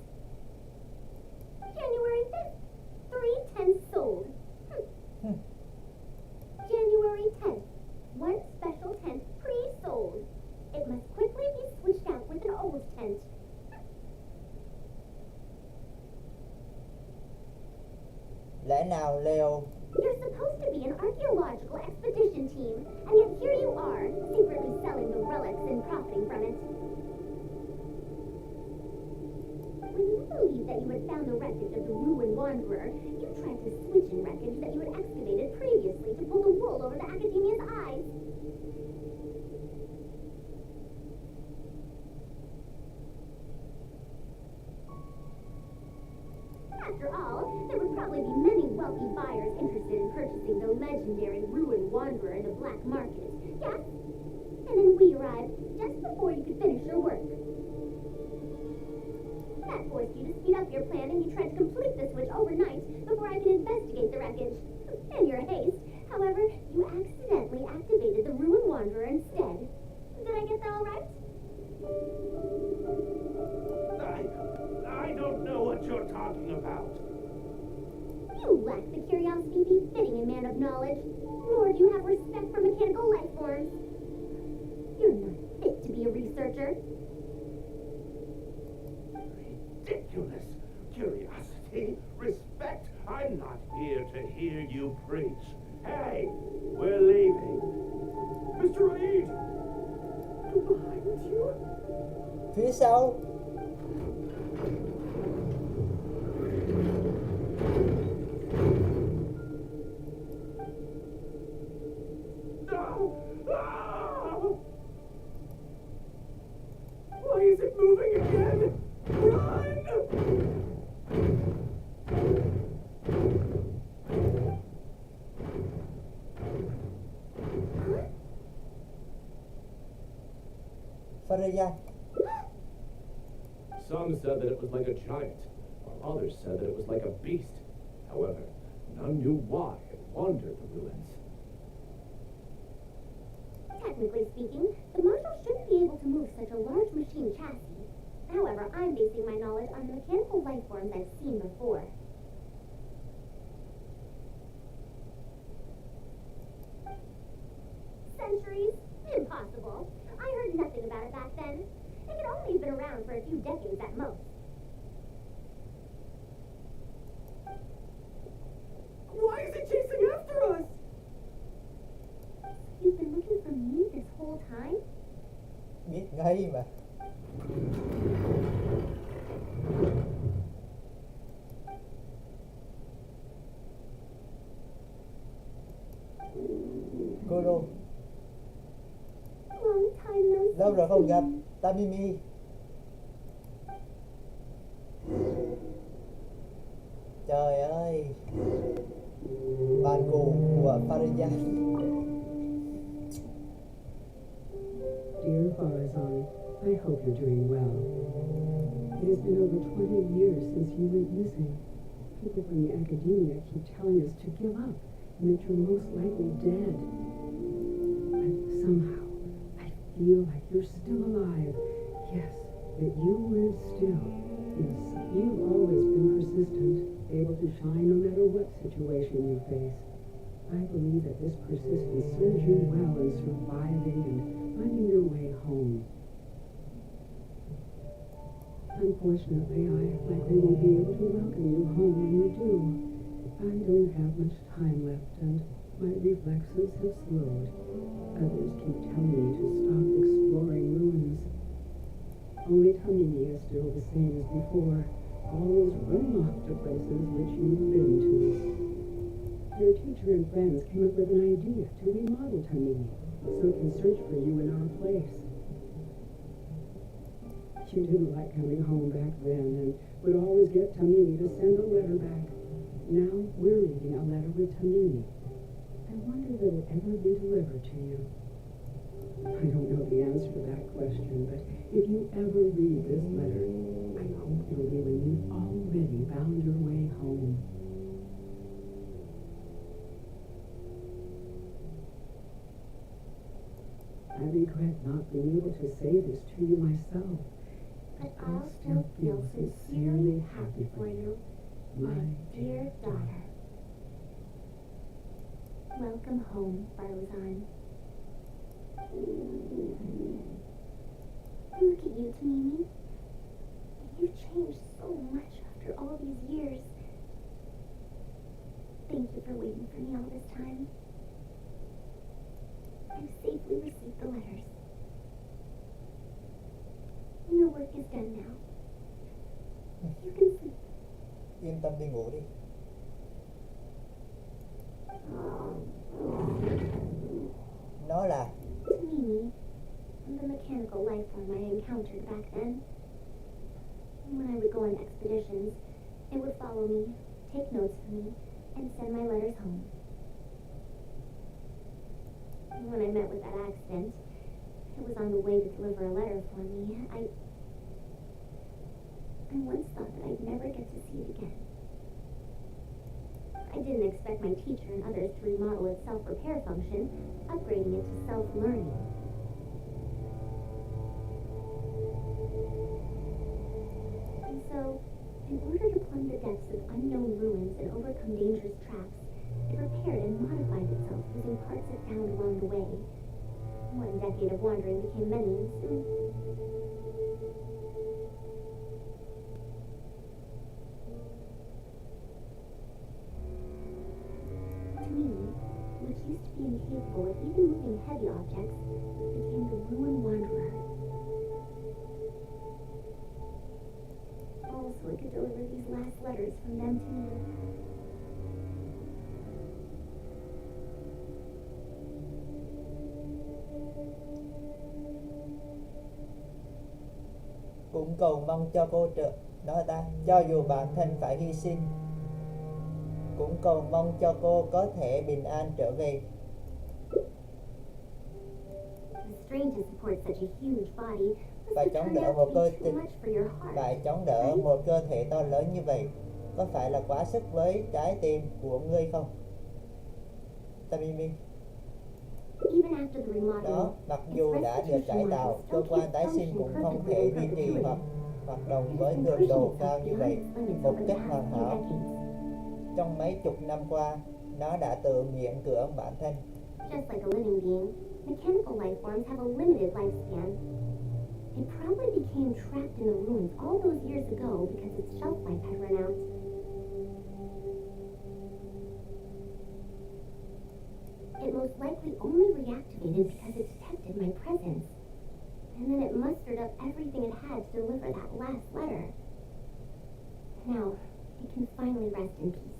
[SPEAKER 3] January 5th, 3 tenths sold. January 10th, 1 special tenth pre-sold. It must quickly be switched out with an old tenth.
[SPEAKER 1] Lẽ nào Leo
[SPEAKER 3] You're supposed to be an archaeological expedition team, and yet here you are, secretly selling the relics and profiting from it. When you believed that you had found the wreckage of the ruined wanderer, you tried to switch in wreckage that you had excavated previously to pull the wool over the academia's eyes. After all, there would probably be many wealthy buyers interested in purchasing the legendary ruined wanderer in the black market, yes? And then we arrived just before you could finish your work. That forced you to speed up your plan and you tried to complete the switch overnight before I could investigate the wreckage. In your haste, however, you accidentally activated the ruined wanderer instead. Did I get that all right?
[SPEAKER 8] I don't know what you're talking about.
[SPEAKER 3] You lack the curiosity befitting a man of knowledge, nor do you have respect for mechanical life forms. You're not fit to be a researcher.
[SPEAKER 8] Ridiculous. Curiosity, respect. I'm not here to hear you preach. Hey, we're leaving.
[SPEAKER 9] Mr. Aid! Behind you?
[SPEAKER 1] phía sau.
[SPEAKER 9] Why is it moving again? Run!
[SPEAKER 1] Faria.
[SPEAKER 8] Some said that it was like a giant, while others said that it was like a beast. However, none knew why it wandered the ruins.
[SPEAKER 3] Technically speaking, the marshal shouldn't be able to move such a large machine chassis. However, I'm basing my knowledge on the mechanical life forms I've seen before. Centuries? Impossible. I heard nothing about it back then. It could only have been around for a few decades at most.
[SPEAKER 9] Why is it chasing after us?
[SPEAKER 3] You've been looking for me this whole time?
[SPEAKER 1] Biết ngay mà. Cô đâu?
[SPEAKER 3] Long time no see.
[SPEAKER 1] Lâu rồi không gặp. Tamimi. Trời ơi. Bạn cũ của Faria.
[SPEAKER 10] Dear Farazan, I hope you're doing well. It has been over 20 years since you went missing. People from the academia keep telling us to give up and that you're most likely dead. But somehow, I feel like you're still alive. Yes, that you live still. Yes, you've always been persistent, able to shine no matter what situation you face. I believe that this persistence serves you well in surviving and finding your way home. Unfortunately, I likely won't be able to welcome you home when you do. I don't have much time left, and my reflexes have slowed. Others keep telling me to stop exploring ruins. Only Tamimi is still the same as before, always running off to places which you've been to. Your teacher and friends came up with an idea to remodel Tamimi, so it can search for you in our place. She didn't like coming home back then and would always get Tamimi to send a letter back. Now we're reading a letter with Tamimi. I wonder if it will ever be delivered to you. I don't know the answer to that question, but if you ever read this letter, I hope it'll be when you've already found your way home. I regret not being able to say this to you myself, but I'll still feel sincerely happy for you, my dear daughter.
[SPEAKER 3] Welcome home, Farazan. Look at you, Tamimi. You've changed so much after all these years. Thank you for waiting for me all this time. I've safely received the letters. Your work is done now. You can sleep.
[SPEAKER 1] Yên tâm đi ngủ đi. Nó là
[SPEAKER 3] Tamimi, the mechanical life form I encountered back then. When I would go on expeditions, it would follow me, take notes for me, and send my letters home. When I met with that accident, it was on the way to deliver a letter for me. I once thought that I'd never get to see it again. I didn't expect my teacher and others to remodel its self-repair function, upgrading it to self-learning. And so, in order to plumb the depths of unknown ruins and overcome dangerous traps, it repaired and modified itself using parts it found along the way. One decade of wandering became many, and soon... To me, which used to be incapable of even moving heavy objects, became the ruin wanderer. Also, it could deliver these last letters from them to me.
[SPEAKER 1] cũng cầu mong cho cô cho dù bản thân phải hy sinh, cũng cầu mong cho cô có thể bình an trở về.
[SPEAKER 3] It's strange to support such a huge body.
[SPEAKER 1] Phải chống đỡ một cơ thể to lớn như vậy, có phải là quá sức với trái tim của ngươi không? Tamimi. Đó, mặc dù đã được cải tạo, cơ quan tái sinh cũng không thể duy trì hoặc hoạt động với cường độ cao như vậy một cách hoàn hảo. Trong mấy chục năm qua, nó đã tự miễn cưỡng bản thân.
[SPEAKER 3] Just like a living being, mechanical life forms have a limited lifespan. It probably became trapped in the ruins all those years ago because its shelf life had run out. It most likely only reactivated because it detected my presence. And then it mustered up everything it had to deliver that last letter. Now, it can finally rest in peace.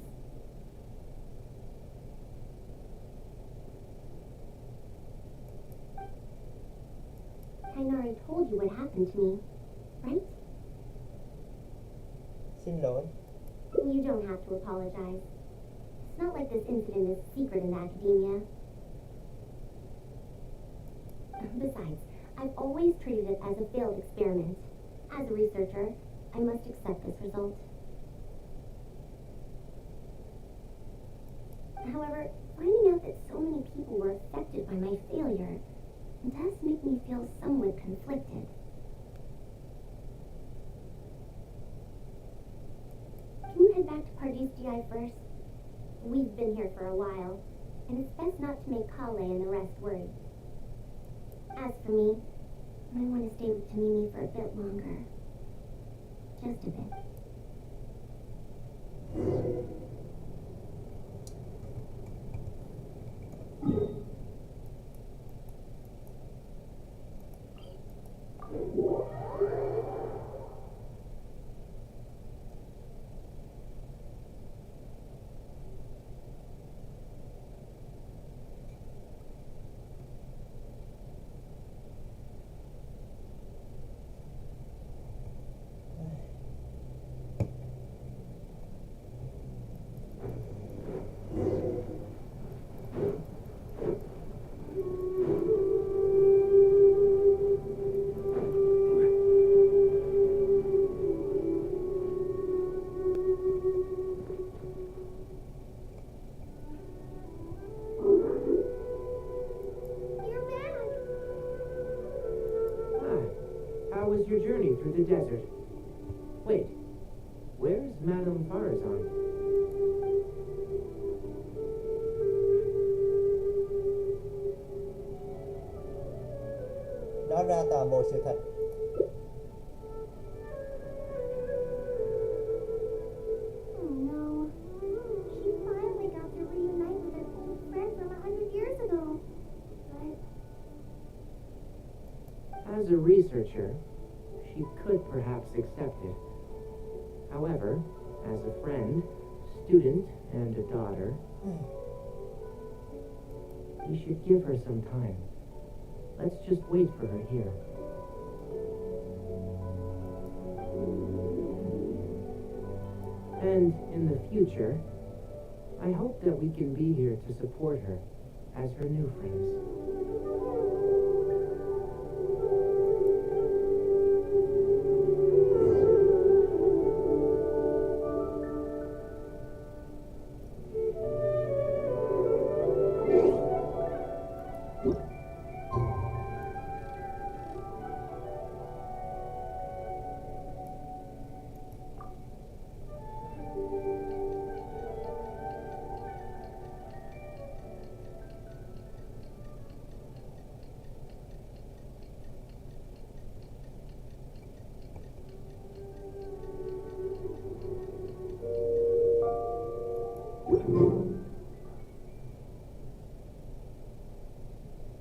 [SPEAKER 3] I already told you what happened to me, right?
[SPEAKER 1] Xin lỗi.
[SPEAKER 3] You don't have to apologize. It's not like this incident is secret in academia. Besides, I've always treated it as a failed experiment. As a researcher, I must accept this result. However, finding out that so many people were affected by my failure does make me feel somewhat conflicted. Can you head back to Pardis GI first? We've been here for a while, and it's best not to make Kale and the rest worried. As for me, I want to stay with Tamimi for a bit longer. Just a bit.
[SPEAKER 2] How was your journey through the desert? Wait, where's Madame Farazan?
[SPEAKER 1] Nói ra toàn bộ sự thật.
[SPEAKER 3] Oh no. She finally got to reunite with an old friend from 100 years ago. But
[SPEAKER 2] As a researcher, she could perhaps accept it. However, as a friend, student, and a daughter, you should give her some time. Let's just wait for her here. And in the future, I hope that we can be here to support her as her new friends.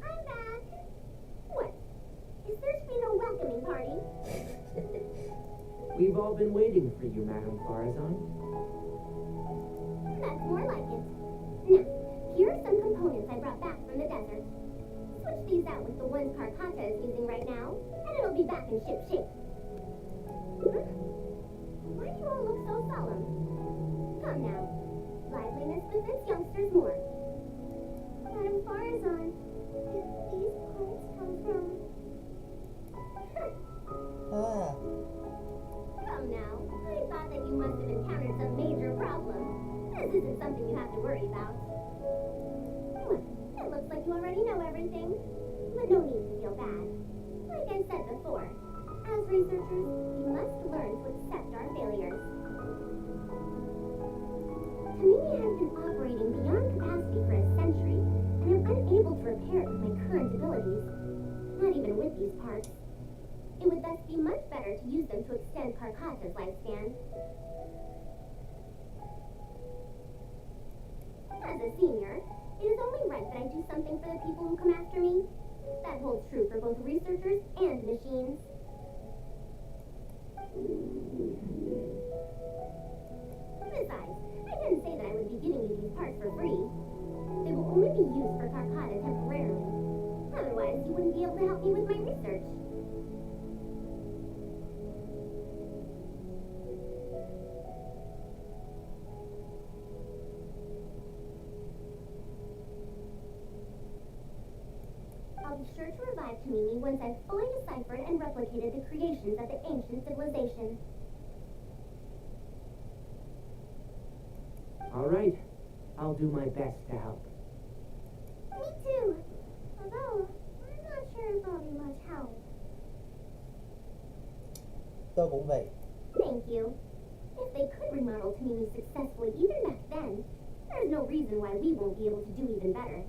[SPEAKER 3] I'm back. What? Is there to be no welcoming party?
[SPEAKER 2] We've all been waiting for you, Madame Farazan.
[SPEAKER 3] That's more like it. Now, here are some components I brought back from the desert. Switch these out with the ones Karkata is using right now, and it'll be back in ship shape. Don't look so solemn. Come now. Liveliness befits youngsters more. Madam Farazan, did these parts come from...
[SPEAKER 1] À,
[SPEAKER 3] Come now. I thought that you must have encountered some major problem. This isn't something you have to worry about. Well, it looks like you already know everything. But no need to feel bad. Like I said before, as researchers, we must learn to accept our failures. Kamini has been operating beyond capacity for a century, and I'm unable to repair it with my current abilities. Not even with these parts. It would thus be much better to use them to extend Karkata's lifespan. As a senior, it is only right that I do something for the people who come after me. That holds true for both researchers and machines. Besides, I didn't say that I would be giving you these parts for free. They will only be used for Karkata temporarily. Otherwise, you wouldn't be able to help me with my research. I'll be sure to revive Kamini once I've fully deciphered and replicated the creations of the ancient civilization.
[SPEAKER 2] All right. I'll do my best to help.
[SPEAKER 3] Me too. Although, I'm not sure if I'll be much help.
[SPEAKER 1] tôi cũng vậy.
[SPEAKER 3] Thank you. If they could remodel Kamini successfully even back then, there's no reason why we won't be able to do even better.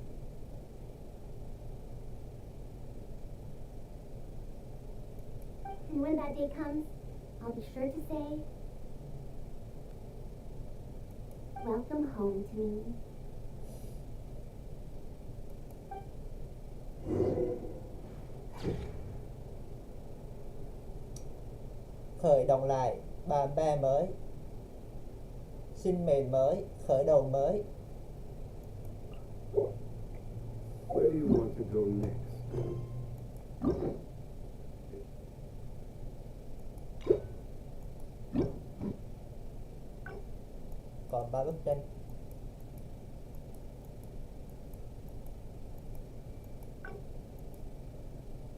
[SPEAKER 3] And when that day comes, I'll be sure to say, welcome home to me.
[SPEAKER 1] Khởi động lại, bạn bè mới. Sinh mệnh mới, khởi đầu mới.
[SPEAKER 6] Where do you want to go next?
[SPEAKER 1] Còn 3 bức tranh.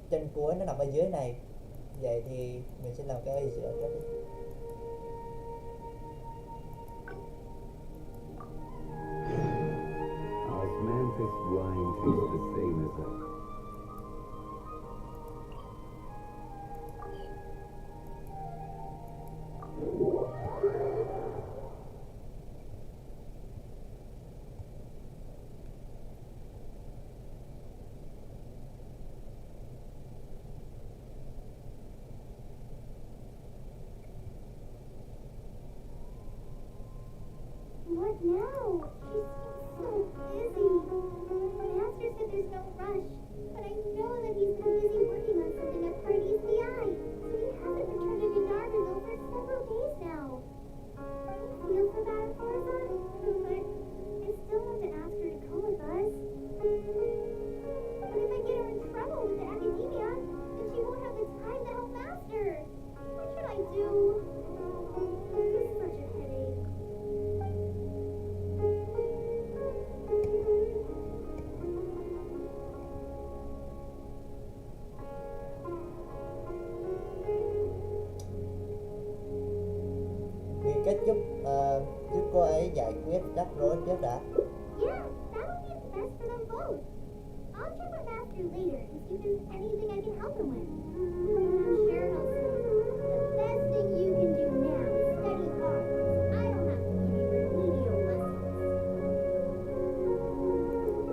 [SPEAKER 1] Tranh cuối nó nằm ở dưới này. Vậy thì mình sẽ làm cái ở giữa trước đi.
[SPEAKER 6] Osmanthus wine tastes the same as us.
[SPEAKER 3] What now? She seems so busy. The master said there's no rush, but I know that he's been busy working on something at Party's DI, so he hasn't returned any Narvalo for several days now. I feel for that, Farazan, but I still want to ask her to come with us. But if I get her in trouble with the academia, then she won't have the time to help Master. What should I do? This is such a headache.
[SPEAKER 1] Nghĩ cách giúp cô ấy giải quyết rắc rối trước đã.
[SPEAKER 3] Yeah, that'll be best for them both. I'll check with Master later and see if there's anything I can help him with. I'm sure he'll say, the best thing you can do now is study hard. I don't have to give you remedial lessons.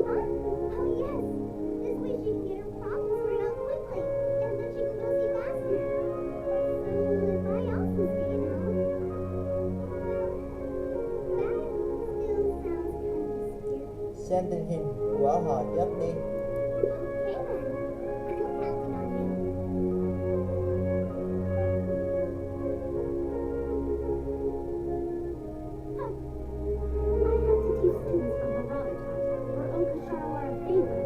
[SPEAKER 3] Huh? Oh yes. This way she can get her problems sorted out quickly, and then she can go see Master. So if I also stay now, that still sounds kind of scary.
[SPEAKER 1] Xem tình hình của họ trước đi.
[SPEAKER 3] Okay then. I'm counting on you. Huh. I have to teach students from Barabatat or Okasharawara favor.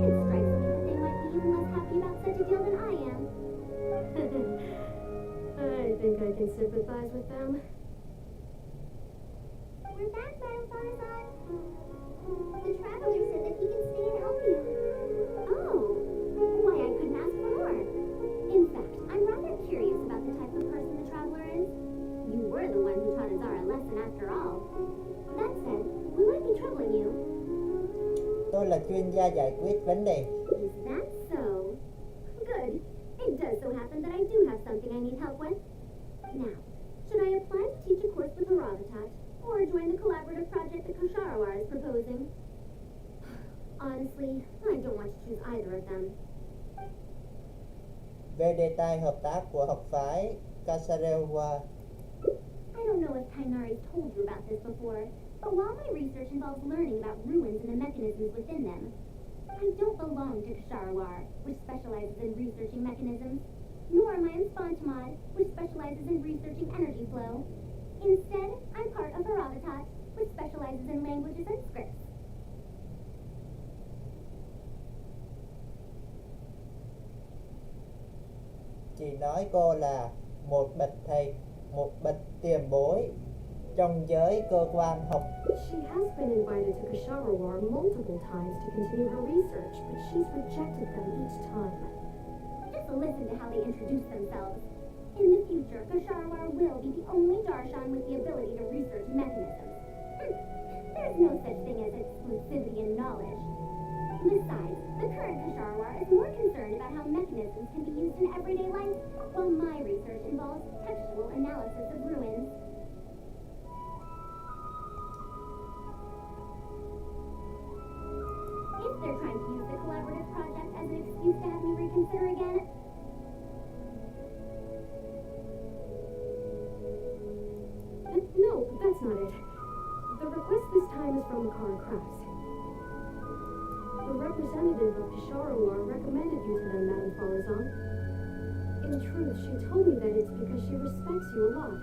[SPEAKER 3] It strikes me that they might be even less happy about such a deal than I am.
[SPEAKER 4] I think I consider sympathize with them.
[SPEAKER 3] We're back, Madam Farazan. The traveler said that he can stay and help you. Oh, why I couldn't ask for more. In fact, I'm rather curious about the type of person the traveler is. You were the one who taught Azara a lesson after all. That said, will I be troubling you?
[SPEAKER 1] Tôi là chuyên gia giải quyết vấn đề.
[SPEAKER 3] Is that so? Good. It does so happen that I do have something I need help with. Now, should I apply to teach a course with Haravatat, or join the collaborative project that Kosharawar is proposing? Honestly, I don't want to choose either of them.
[SPEAKER 1] Về đề tài hợp tác của học phái Kasarewa,
[SPEAKER 3] I don't know if Kainari's told you about this before, but while my research involves learning about ruins and the mechanisms within them, I don't belong to Kosharawar, which specializes in researching mechanisms, nor am I in Spontamod, which specializes in researching energy flow. Instead, I'm part of Haravatat, which specializes in languages and scripts.
[SPEAKER 1] chị nói cô là một bậc thầy, một bậc tiền bối trong giới cơ quan học.
[SPEAKER 4] She has been invited to Kosharawar multiple times to continue her research, but she's rejected them each time.
[SPEAKER 3] Just listen to how they introduce themselves. In the future, Kosharawar will be the only Darshan with the ability to research mechanisms. There's no such thing as exclusivity in knowledge. Besides, the current Kosharawar is more concerned about how mechanisms can be used in everyday life, while my research involves textual analysis of ruins. If they're trying to use the collaborative project as an excuse to have me reconsider again,
[SPEAKER 4] No, that's not it. The request this time is from Makara Krauss. The representative of Kosharawar recommended you to them, Madame Farazan. In truth, she told me that it's because she respects you a lot.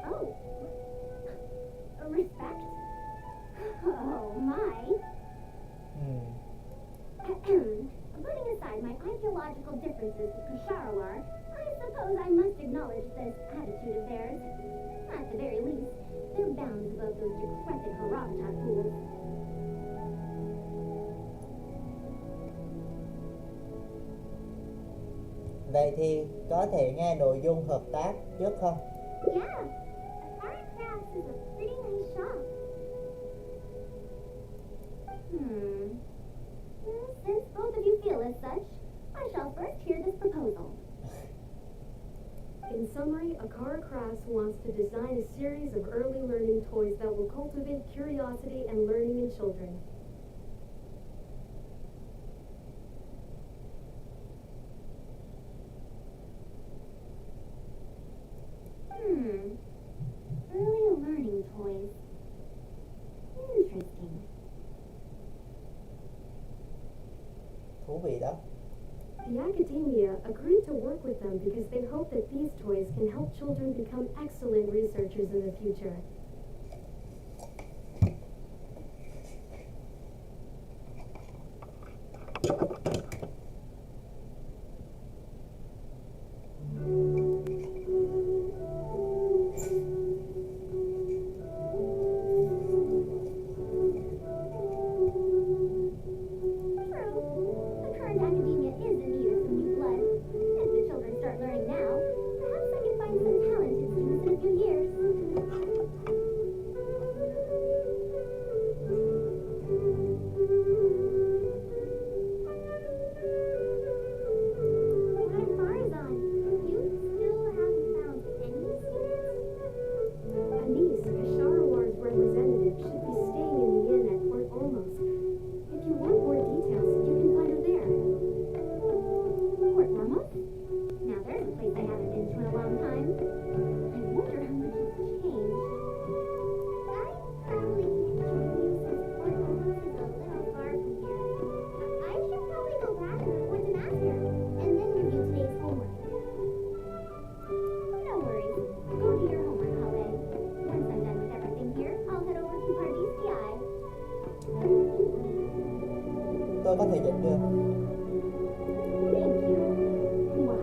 [SPEAKER 3] oh, respect? Oh my. Putting aside my ideological differences with Kosharawar, I suppose I must acknowledge this attitude of theirs. At the very least, they're bounds above those decrepit Haravatat fools.
[SPEAKER 1] Vậy thì có thể nghe nội dung hợp tác trước không?
[SPEAKER 3] Yeah, Akara Crafts is a pretty nice shop. Since both of you feel as such, I shall first hear this proposal.
[SPEAKER 4] In summary, Akara Crafts wants to design a series of early learning toys that will cultivate curiosity and learning in children.
[SPEAKER 3] Early learning toys. Interesting.
[SPEAKER 1] Thú vị đó.
[SPEAKER 4] The academia agreed to work with them because they hope that these toys can help children become excellent researchers in the future.
[SPEAKER 1] tôi có thể dẫn được.
[SPEAKER 3] Thank you. Why,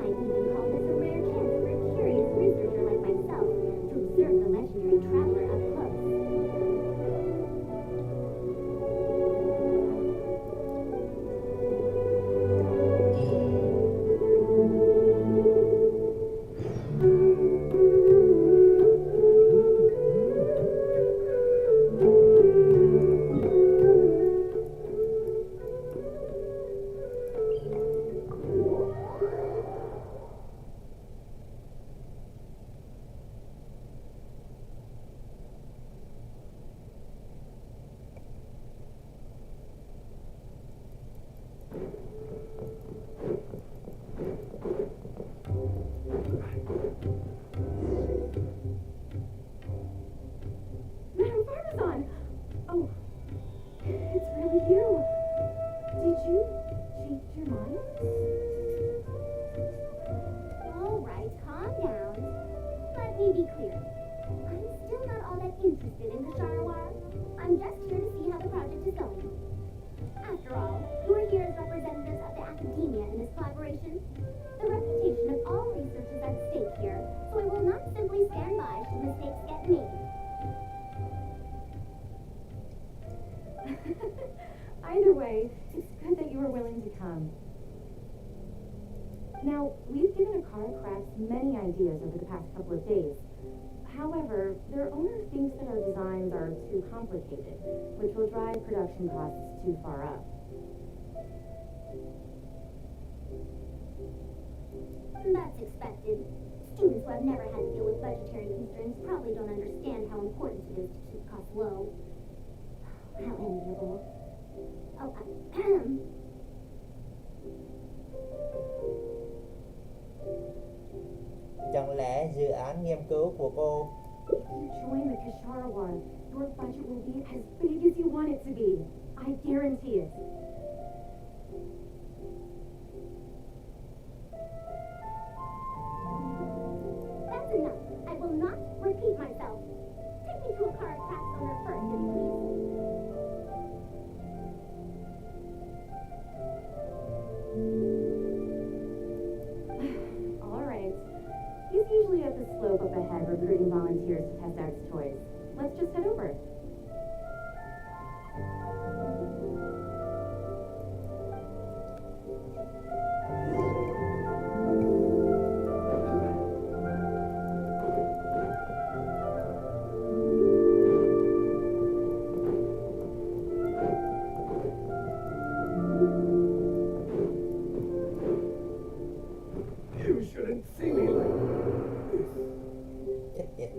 [SPEAKER 3] I even call this a rare chance for a curious researcher like myself to observe the legendary traveler up close.
[SPEAKER 4] Madam Farazan! Oh, it's really you. Did you change your mind?
[SPEAKER 3] All right, calm down. Let me be clear. I'm still not all that interested in the Sharawar. I'm just here to see how the project is going. After all, you're here as representatives of the academia in this collaboration. The reputation of all researchers at stake here, so I will not simply stand by should mistakes get made.
[SPEAKER 7] Either way, it's good that you were willing to come. Now, we've given Akara many ideas over the past couple of days. However, their owner thinks that our designs are too complicated, which will drive production costs too far up.
[SPEAKER 3] That's expected. Students who have never had to deal with budgetary constraints probably don't understand how important it is to keep costs low. How enviable. Oh,
[SPEAKER 1] Chẳng lẽ dự án nghiên cứu của cô
[SPEAKER 7] If you join the Kasharawar, your budget will be as big as you want it to be. I guarantee it.
[SPEAKER 3] that's enough. I will not repeat myself. Take me to a car craft owner first, if you please.
[SPEAKER 7] All right. He's usually at the slope up ahead recruiting volunteers to test out his toys. Let's just head over.
[SPEAKER 8] You shouldn't see me like this.
[SPEAKER 1] chết tiệt.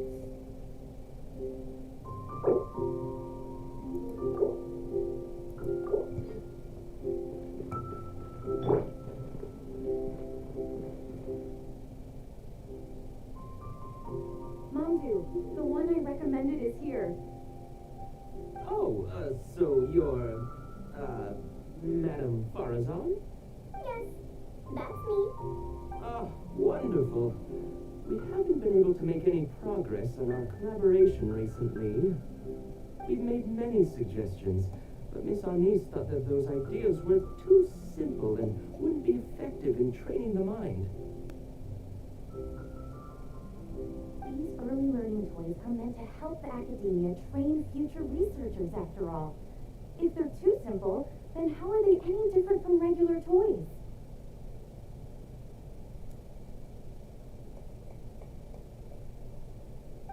[SPEAKER 7] Mamdu, the one I recommended is here.
[SPEAKER 2] Oh, so you're, Madam Farazan?
[SPEAKER 3] Yes, that's me.
[SPEAKER 2] Ah, wonderful. We haven't been able to make any progress on our collaboration recently. We've made many suggestions, but Miss Anis thought that those ideas were too simple and wouldn't be effective in training the mind.
[SPEAKER 7] These early learning toys are meant to help the academia train future researchers, after all. If they're too simple, then how are they any different from regular toys?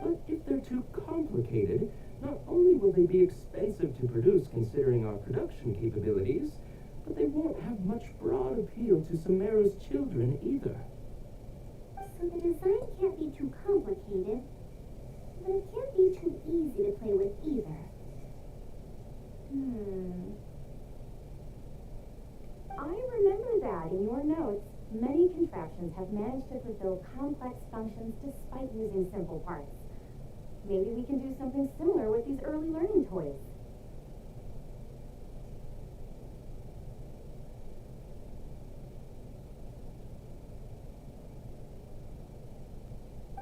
[SPEAKER 2] But if they're too complicated, not only will they be expensive to produce considering our production capabilities, but they won't have much broad appeal to Sumeru's children either.
[SPEAKER 3] So the design can't be too complicated, but it can't be too easy to play with either.
[SPEAKER 7] I remember that in your notes. Many contraptions have managed to fulfill complex functions despite using simple parts. Maybe we can do something similar with these early learning toys.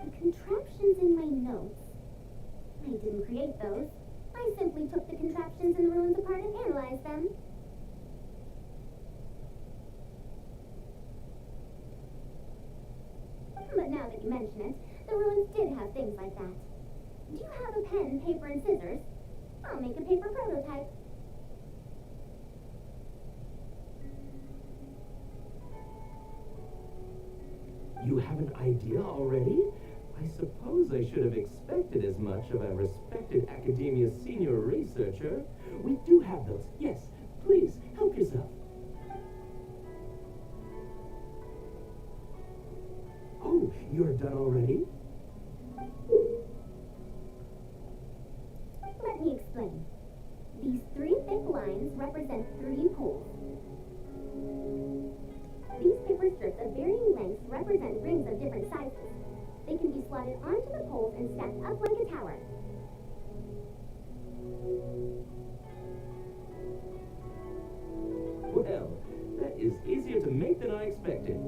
[SPEAKER 3] The contraptions in my notes. I didn't create those. I simply took the contraptions in the ruins apart and analyzed them. mention it, the ruins did have things like that. Do you have a pen, paper, and scissors? I'll make a paper prototype.
[SPEAKER 2] You have an idea already? I suppose I should have expected as much of a respected academia senior researcher. We do have those. Yes, please, help yourself. Oh, you're done already?
[SPEAKER 3] Let me explain. These 3 thick lines represent 3 poles. These paper strips of varying lengths represent rings of different sizes. They can be slotted onto the poles and stacked up like a tower.
[SPEAKER 2] Well, that is easier to make than I expected.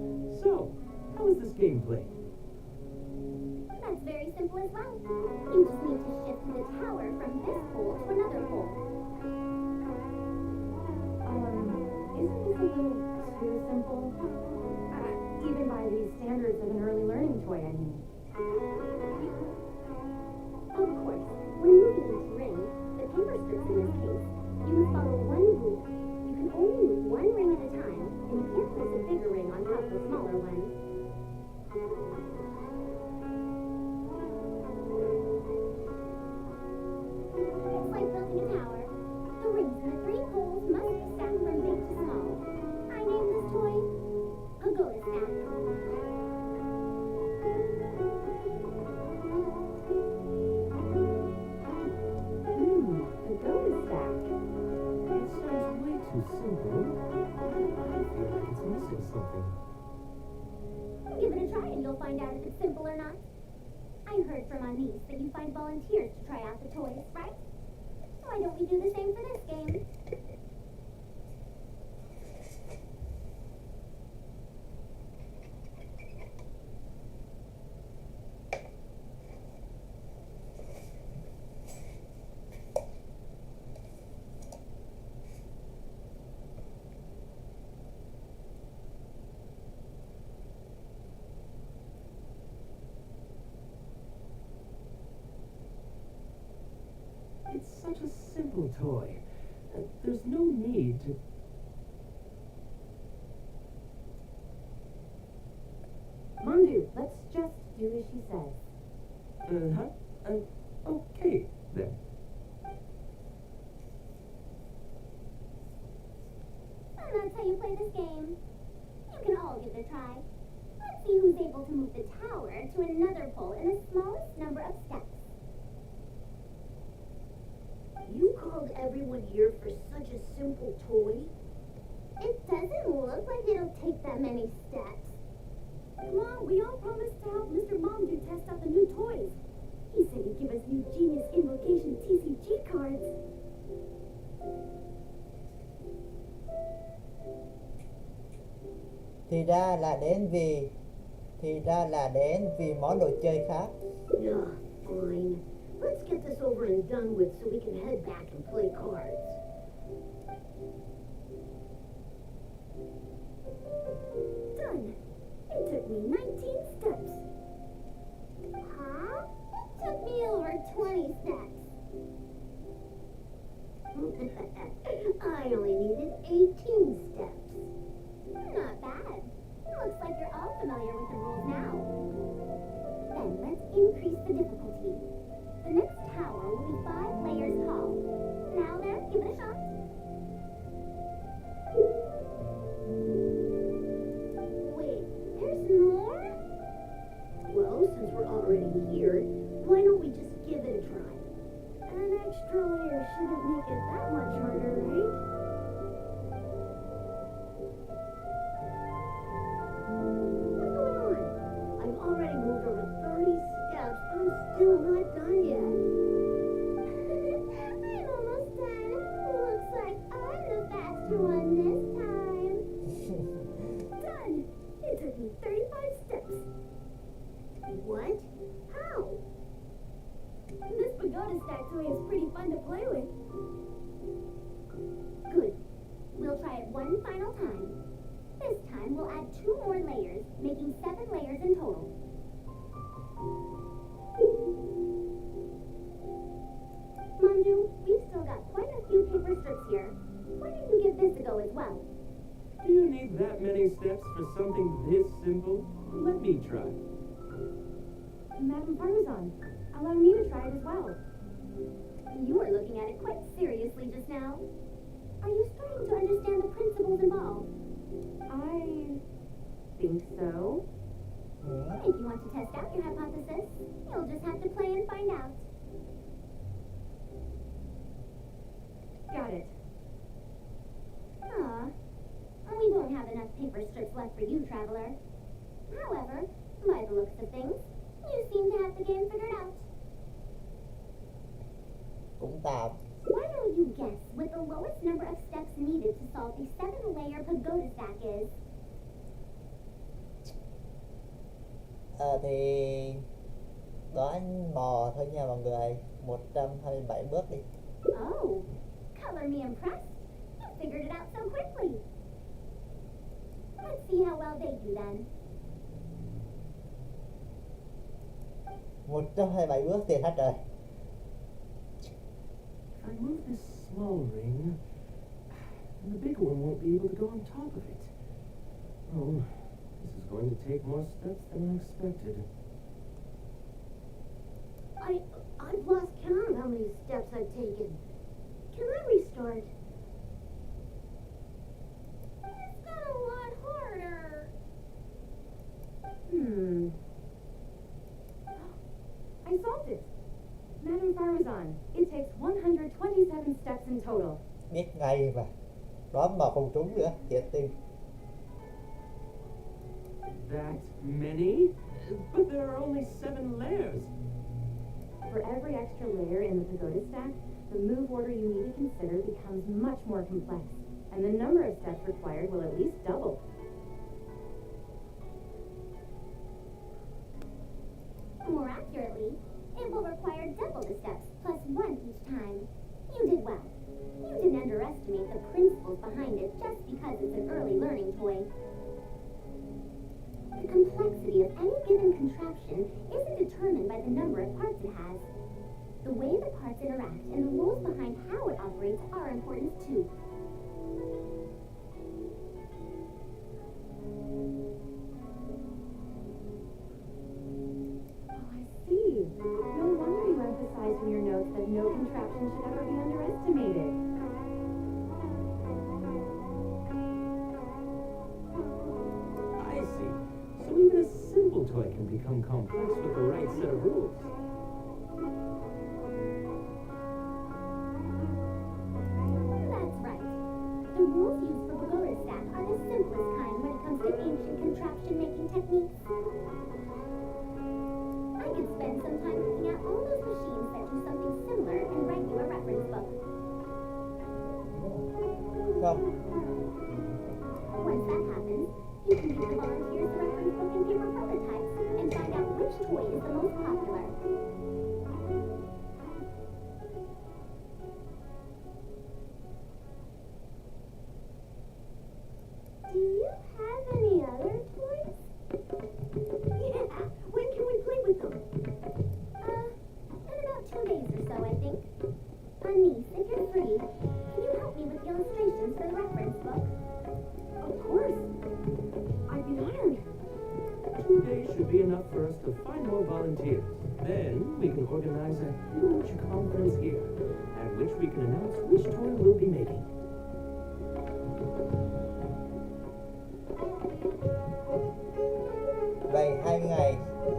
[SPEAKER 2] So, how is this game played?
[SPEAKER 3] That's very simple as well. You just need to shift the tower from this pole to another pole.
[SPEAKER 7] Isn't this a little too simple? Even by the standards of an early learning toy, I mean.
[SPEAKER 3] Of course, when moving each ring, the paper strips in this case, you must follow one rule. You can only move one ring at a time, and you can't place a bigger ring on top of a smaller one. It's like building a tower. The rings in the 3 poles must be stacked from big to small. I named this toy Pagoda Stack.
[SPEAKER 7] Pagoda stack.
[SPEAKER 2] It sounds way too simple. I feel like it's missing something.
[SPEAKER 3] Give it a try and you'll find out if it's simple or not. I heard from my niece that you find volunteers to try out the toys, right? Why don't we do the same for this game?
[SPEAKER 2] It's such a simple toy. There's no need to...
[SPEAKER 7] Mandu, let's just do as she says.
[SPEAKER 2] Okay, then.
[SPEAKER 3] And that's how you play this game. You can all give it a try. Let's see who's able to move the tower to another pole in the smallest number of steps.
[SPEAKER 11] You called everyone here for such a simple toy?
[SPEAKER 3] It doesn't look like it'll take that many steps.
[SPEAKER 4] Come on, we all promised to help Mr. Mamdu test out the new toys. He said he'd give us new Genius Invocation TCG cards.
[SPEAKER 1] Thì ra là đến vì món đồ chơi khác.
[SPEAKER 11] Ugh, fine. Let's get this over and done with so we can head back and play cards.
[SPEAKER 4] Done. It took me 19 steps.
[SPEAKER 3] Huh? It took me over 20 steps.
[SPEAKER 11] I only needed 18 steps.
[SPEAKER 3] Not bad. Looks like you're all familiar with the rules now. Then let's increase the difficulty. The next tower will be 5 layers tall. Now then, give it a shot. Wait, there's more?
[SPEAKER 11] Well, since we're already here, why don't we just give it a try?
[SPEAKER 4] An extra layer shouldn't make it that much harder, right?
[SPEAKER 11] What's going on? I've already moved over 30 steps, but I'm still not done yet.
[SPEAKER 3] I'm almost done. Looks like I'm the faster one this time.
[SPEAKER 4] Done. It took me 35 steps.
[SPEAKER 11] What? How?
[SPEAKER 4] This pagoda stack toy is pretty fun to play with.
[SPEAKER 3] Good. We'll try it one final time. This time we'll add 2 more layers, making 7 layers in total.
[SPEAKER 2] many steps for something this simple? Let me try.
[SPEAKER 4] Madam Parmesan, allow me to try it as well.
[SPEAKER 3] You were looking at it quite seriously just now. Are you starting to understand the principles involved?
[SPEAKER 4] I think so.
[SPEAKER 3] If you want to test out your hypothesis, you'll just have to play and find out.
[SPEAKER 4] Got it.
[SPEAKER 3] Aw, we won't have enough paper strips left for you, traveler. However, by the looks of things, you seem to have the game figured out.
[SPEAKER 1] Cũng tạm.
[SPEAKER 3] Why don't you guess what the lowest number of steps needed to solve a 7-layer pagoda stack is?
[SPEAKER 1] Thì đoán mò thôi nha mọi người. 127 bước đi.
[SPEAKER 3] Oh, color me impressed. You figured it out so quickly. Let's see how well they do then.
[SPEAKER 1] 127 bước tiền hết rồi.
[SPEAKER 2] If I move this small ring, then the bigger one won't be able to go on top of it. Oh, this is going to take more steps than I expected.
[SPEAKER 11] I've lost count of how many steps I've taken. Can I restart?
[SPEAKER 3] It's got a lot harder.
[SPEAKER 4] I solved it. Madam Parmesan, it takes 127 steps in total.
[SPEAKER 1] Biết ngay mà. Đoán mà không trúng nữa. Thiệt tình.
[SPEAKER 2] That many? But there are only 7 layers.
[SPEAKER 4] For every extra layer in the pagoda stack, the move order you need to consider becomes much more complex, and the number of steps required will at least double.
[SPEAKER 3] More accurately, it will require double the steps plus 1 each time. You did well. You didn't underestimate the principles behind it just because it's an early learning toy. The complexity of any given contraption isn't determined by the number of parts it has. The way the parts interact and the rules behind how it operates are important too.
[SPEAKER 4] Oh, I see. No wonder you emphasized in your notes that no contraption should ever be underestimated.
[SPEAKER 2] I see. So even a simple toy can become complex with the right set of rules.
[SPEAKER 3] That's right. The rules used for pagoda stack are the simplest kind when it comes to ancient contraption making techniques. I could spend some time looking at all those machines that do something similar and write you a reference book.
[SPEAKER 1] Không.
[SPEAKER 3] Once that happens, you can give the volunteers the reference book and paper prototypes and find out which toy is the most popular. Do you have any other toys?
[SPEAKER 11] Yeah, when can we play with them?
[SPEAKER 3] In about 2 days or so, I think. Niece, if you're free, can you help me with the illustrations for the reference book?
[SPEAKER 4] Of course. I'd be honored.
[SPEAKER 2] 2 days should be enough for us to find more volunteers. Then we can organize a huge conference here, at which we can announce which toy we'll be making.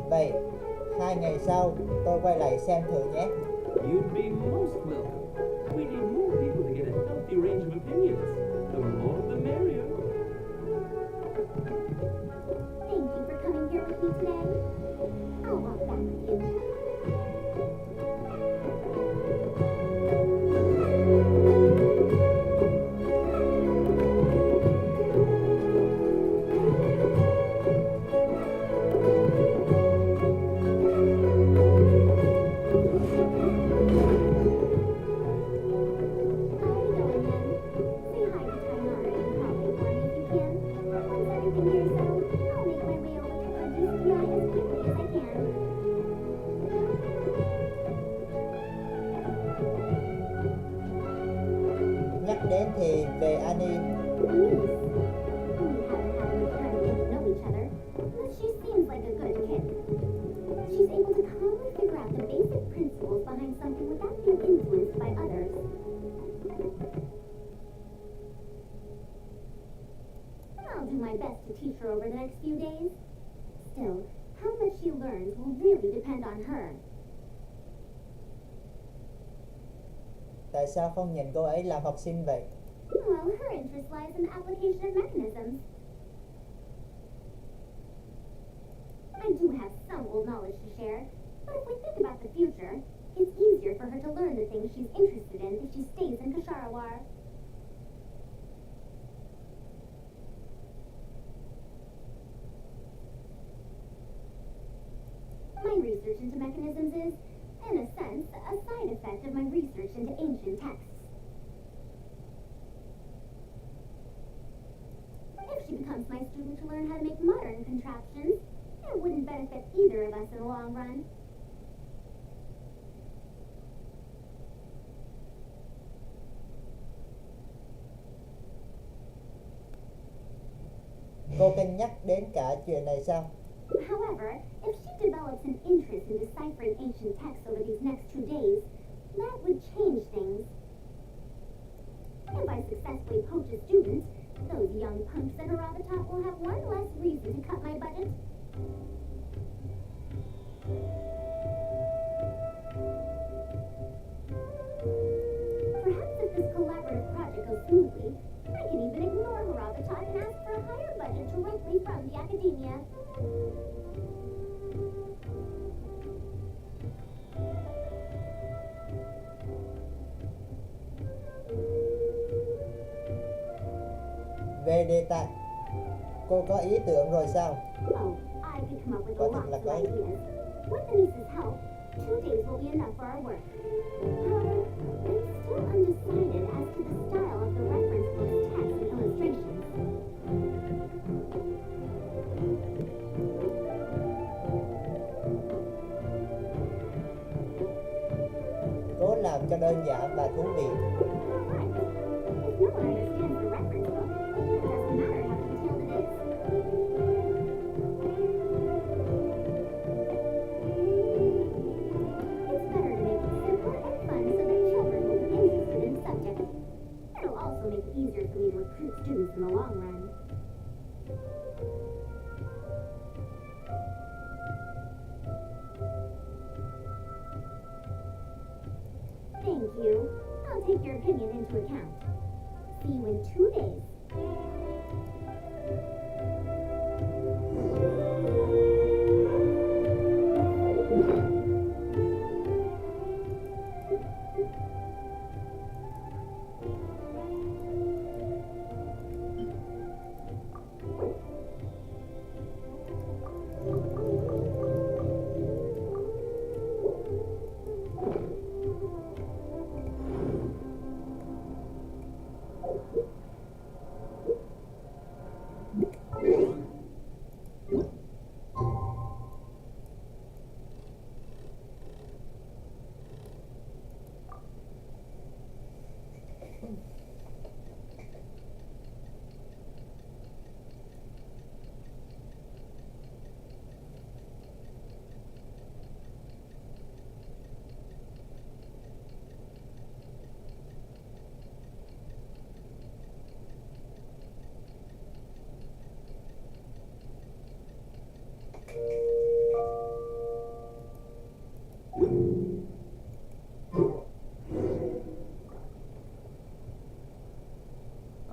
[SPEAKER 1] Vậy 2 ngày sau tôi quay lại xem thử nhé.
[SPEAKER 2] You'd be most welcome. We need more people to get a healthy range of opinions. The more the merrier.
[SPEAKER 3] Thank you for coming here with me today. I'll walk back with you.
[SPEAKER 1] Nhắc đến thì về Annie.
[SPEAKER 3] We haven't had
[SPEAKER 1] Tại sao không nhận cô ấy làm học sinh vậy?
[SPEAKER 3] Well, her interest lies in the application of mechanisms. I do have some old knowledge to share, but if we think about the future, it's easier for her to learn the things she's interested in if she stays in Kasharawar. My research into mechanisms is, in a sense, a side effect of my research into ancient texts. If she becomes my student to learn how to make modern contraptions, it wouldn't benefit either of us in the long run.
[SPEAKER 1] Cô cân nhắc đến cả chuyện này sao?
[SPEAKER 3] However, if she develops an interest in deciphering ancient texts over these next 2 days, that would change things. If I successfully poach a student, those young punks at Aravatop will have one less reason to cut my budget. Perhaps if this collaborative project goes smoothly, I can even ignore Aravatop and ask for a higher budget directly from the academia.
[SPEAKER 1] Về đề tài, cô có ý tưởng rồi sao?
[SPEAKER 3] Oh, I could come up with
[SPEAKER 1] Quả
[SPEAKER 3] a
[SPEAKER 1] thực
[SPEAKER 3] lot
[SPEAKER 1] là
[SPEAKER 3] of
[SPEAKER 1] có.
[SPEAKER 3] ideas. With Denise's help, 2 days will be enough for our work. However, I'm still undecided as to the style of the reference book's text and illustrations.
[SPEAKER 1] Cố làm cho đơn giản và thú vị.
[SPEAKER 3] Right. If no one understands the reference book, it doesn't matter how detailed it is. It's better to make it simple and fun so that children will be interested in the subject. It'll also make it easier for me to recruit students in the long run. Thank you. I'll take your opinion into account. See you in 2 days.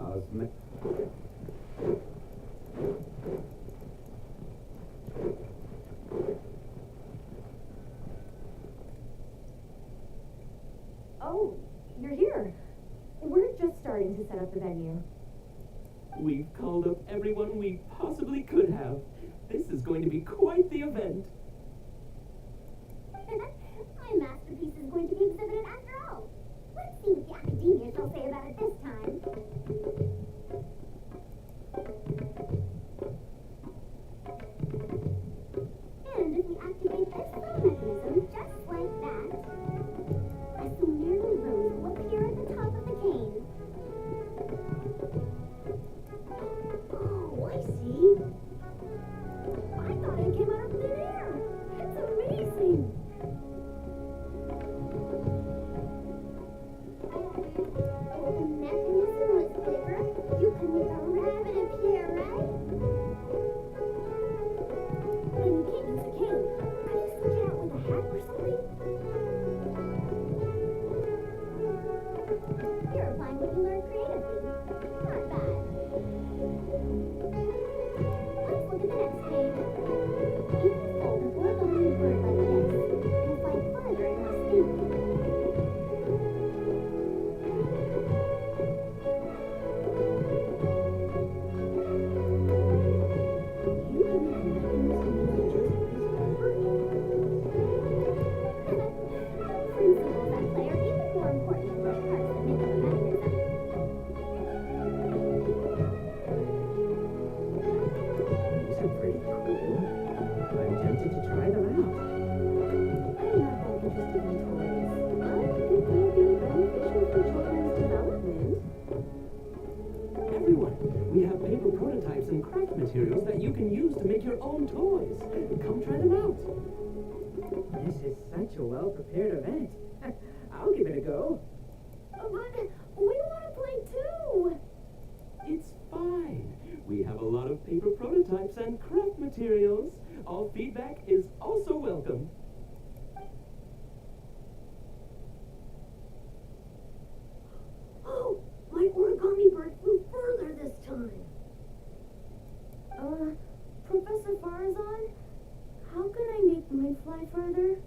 [SPEAKER 6] Osmic.
[SPEAKER 7] Oh, you're here. We're just starting to set up the venue.
[SPEAKER 2] We've called up everyone we possibly could have. This is going to be quite the event.
[SPEAKER 3] My masterpiece is going to be exhibited after all. Let's see what the academia shall say about it this time. And if we activate this little mechanism just like that, a Sumerian rose will appear at the top of the cane.
[SPEAKER 11] Oh, I see. I thought it came out of thin air.
[SPEAKER 3] to learn creatively. Not bad. Let's look at the next page. If you fold an origami bird like this, you'll find further and more stable.
[SPEAKER 11] You can make a mechanism using just this paper?
[SPEAKER 3] Principles at play are even more important than the parts that make up a mechanism.
[SPEAKER 2] These are pretty cool. I'm tempted to try them out.
[SPEAKER 10] I'm not that interested in toys. I think they'll be beneficial for children's development.
[SPEAKER 2] Everyone, we have paper prototypes and craft materials that you can use to make your own toys. Come try them out. This is such a well-prepared event. I'll give it a go.
[SPEAKER 7] But we want to play too.
[SPEAKER 2] It's fine. We have a lot of paper prototypes and craft materials. All feedback is also welcome.
[SPEAKER 11] Oh, my origami bird flew further this time.
[SPEAKER 7] Professor Farazan, how can I make mine fly further?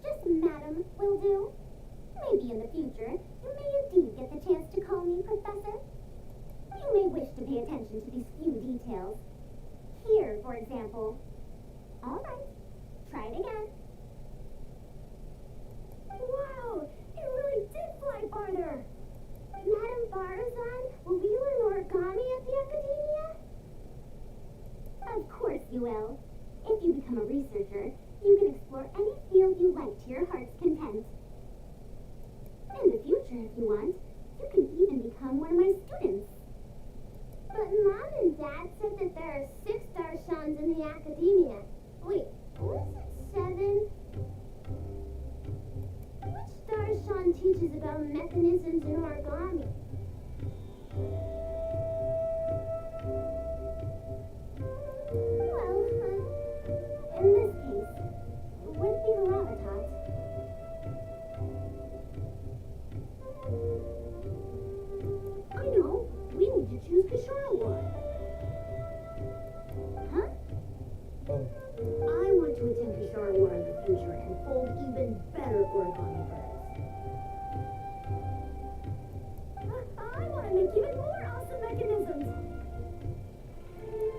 [SPEAKER 3] Just madam will do. Maybe in the future, you may indeed get the chance to call me Professor. You may wish to pay attention to these few details. Here, for example. All right, try it again.
[SPEAKER 7] Wow, it really did fly farther.
[SPEAKER 3] Madam Farazan, will we learn origami at the Academia? Of course you will. If you become a researcher, you can explore any field you like to your heart's content. In the future, if you want, you can even become one of my students. But Mom and Dad said that there are 6 Darshans in the Academia. Wait, was it 7? Which Darshan teaches about mechanisms in origami? Well, in this case, would be Haravatat.
[SPEAKER 11] I know. We need to choose Kishara.
[SPEAKER 3] Huh?
[SPEAKER 1] Oh,
[SPEAKER 11] I want to attend Kishara in the future and fold even better origami birds.
[SPEAKER 7] I want to make even more awesome mechanisms.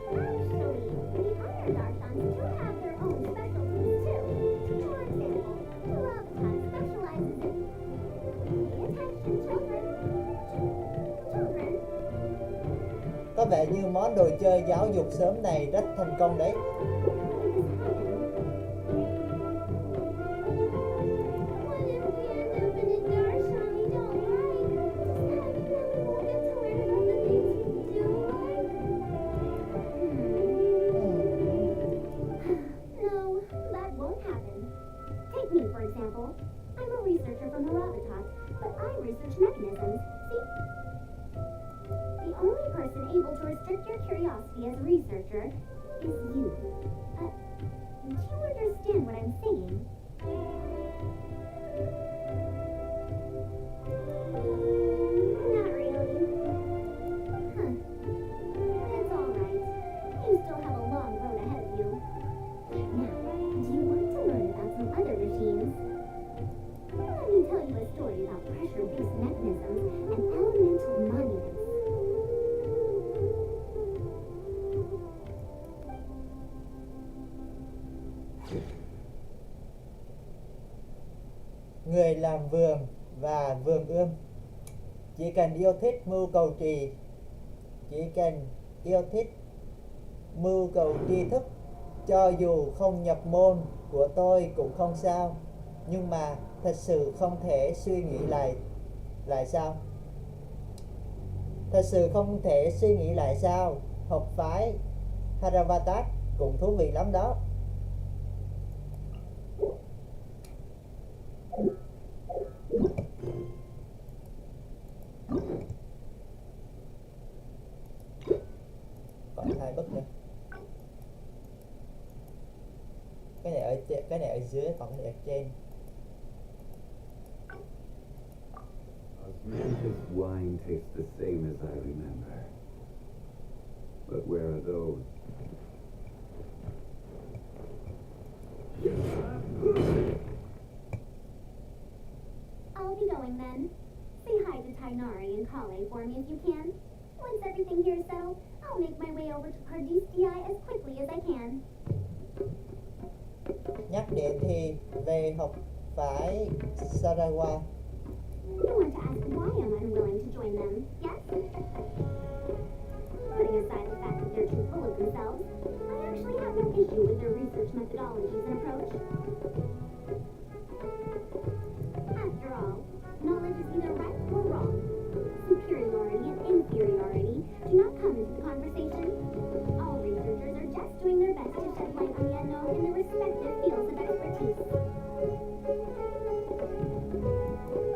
[SPEAKER 3] Actually, the other Darshans do have their own specialties too. For example, Haravatat specializes in... Pay attention, children. Children.
[SPEAKER 1] có vẻ như món đồ chơi giáo dục sớm này rất thành công đấy.
[SPEAKER 3] What if we end up in a Darshan we don't like? Then we won't get to learn about the things we do like. No, that won't happen. Take me, for example. I'm a researcher from Haravatat, but I research mechanisms. See? The only person able to restrict your curiosity as a researcher is you. Do you understand what I'm saying? Not really. Huh. It's all right. You still have a long road ahead of you. Now, do you want to learn about some other machines? Let me tell you a story about pressure-based mechanisms and elemental monuments.
[SPEAKER 1] Người làm vườn và vườn ươm. Chỉ cần yêu thích mưu cầu tri thức, cho dù không nhập môn của tôi cũng không sao. Nhưng mà thật sự không thể suy nghĩ lại sao? Thật sự không thể suy nghĩ lại sao? Học phái Haravatat cũng thú vị lắm đó. Còn 2 bức nữa. Cái này ở dưới, còn cái này ở trên.
[SPEAKER 12] Memphis wine tastes the same as I remember. But where are those?
[SPEAKER 3] I'll be going then. Say hi to Tainari and Kale for me if you can. Once everything here is settled, I'll make my way over to Pardistii as quickly as I can.
[SPEAKER 1] Nhắc đến thì về học phái Sarawa.
[SPEAKER 3] You want to ask why I'm unwilling to join them, yes? Putting aside the fact that they're too full of themselves, I actually have no issue with their research methodologies and approach. After all, knowledge is either right or wrong. Superiority and inferiority do not come into the conversation. All researchers are just doing their best to shed light on the unknown in their respective fields of expertise.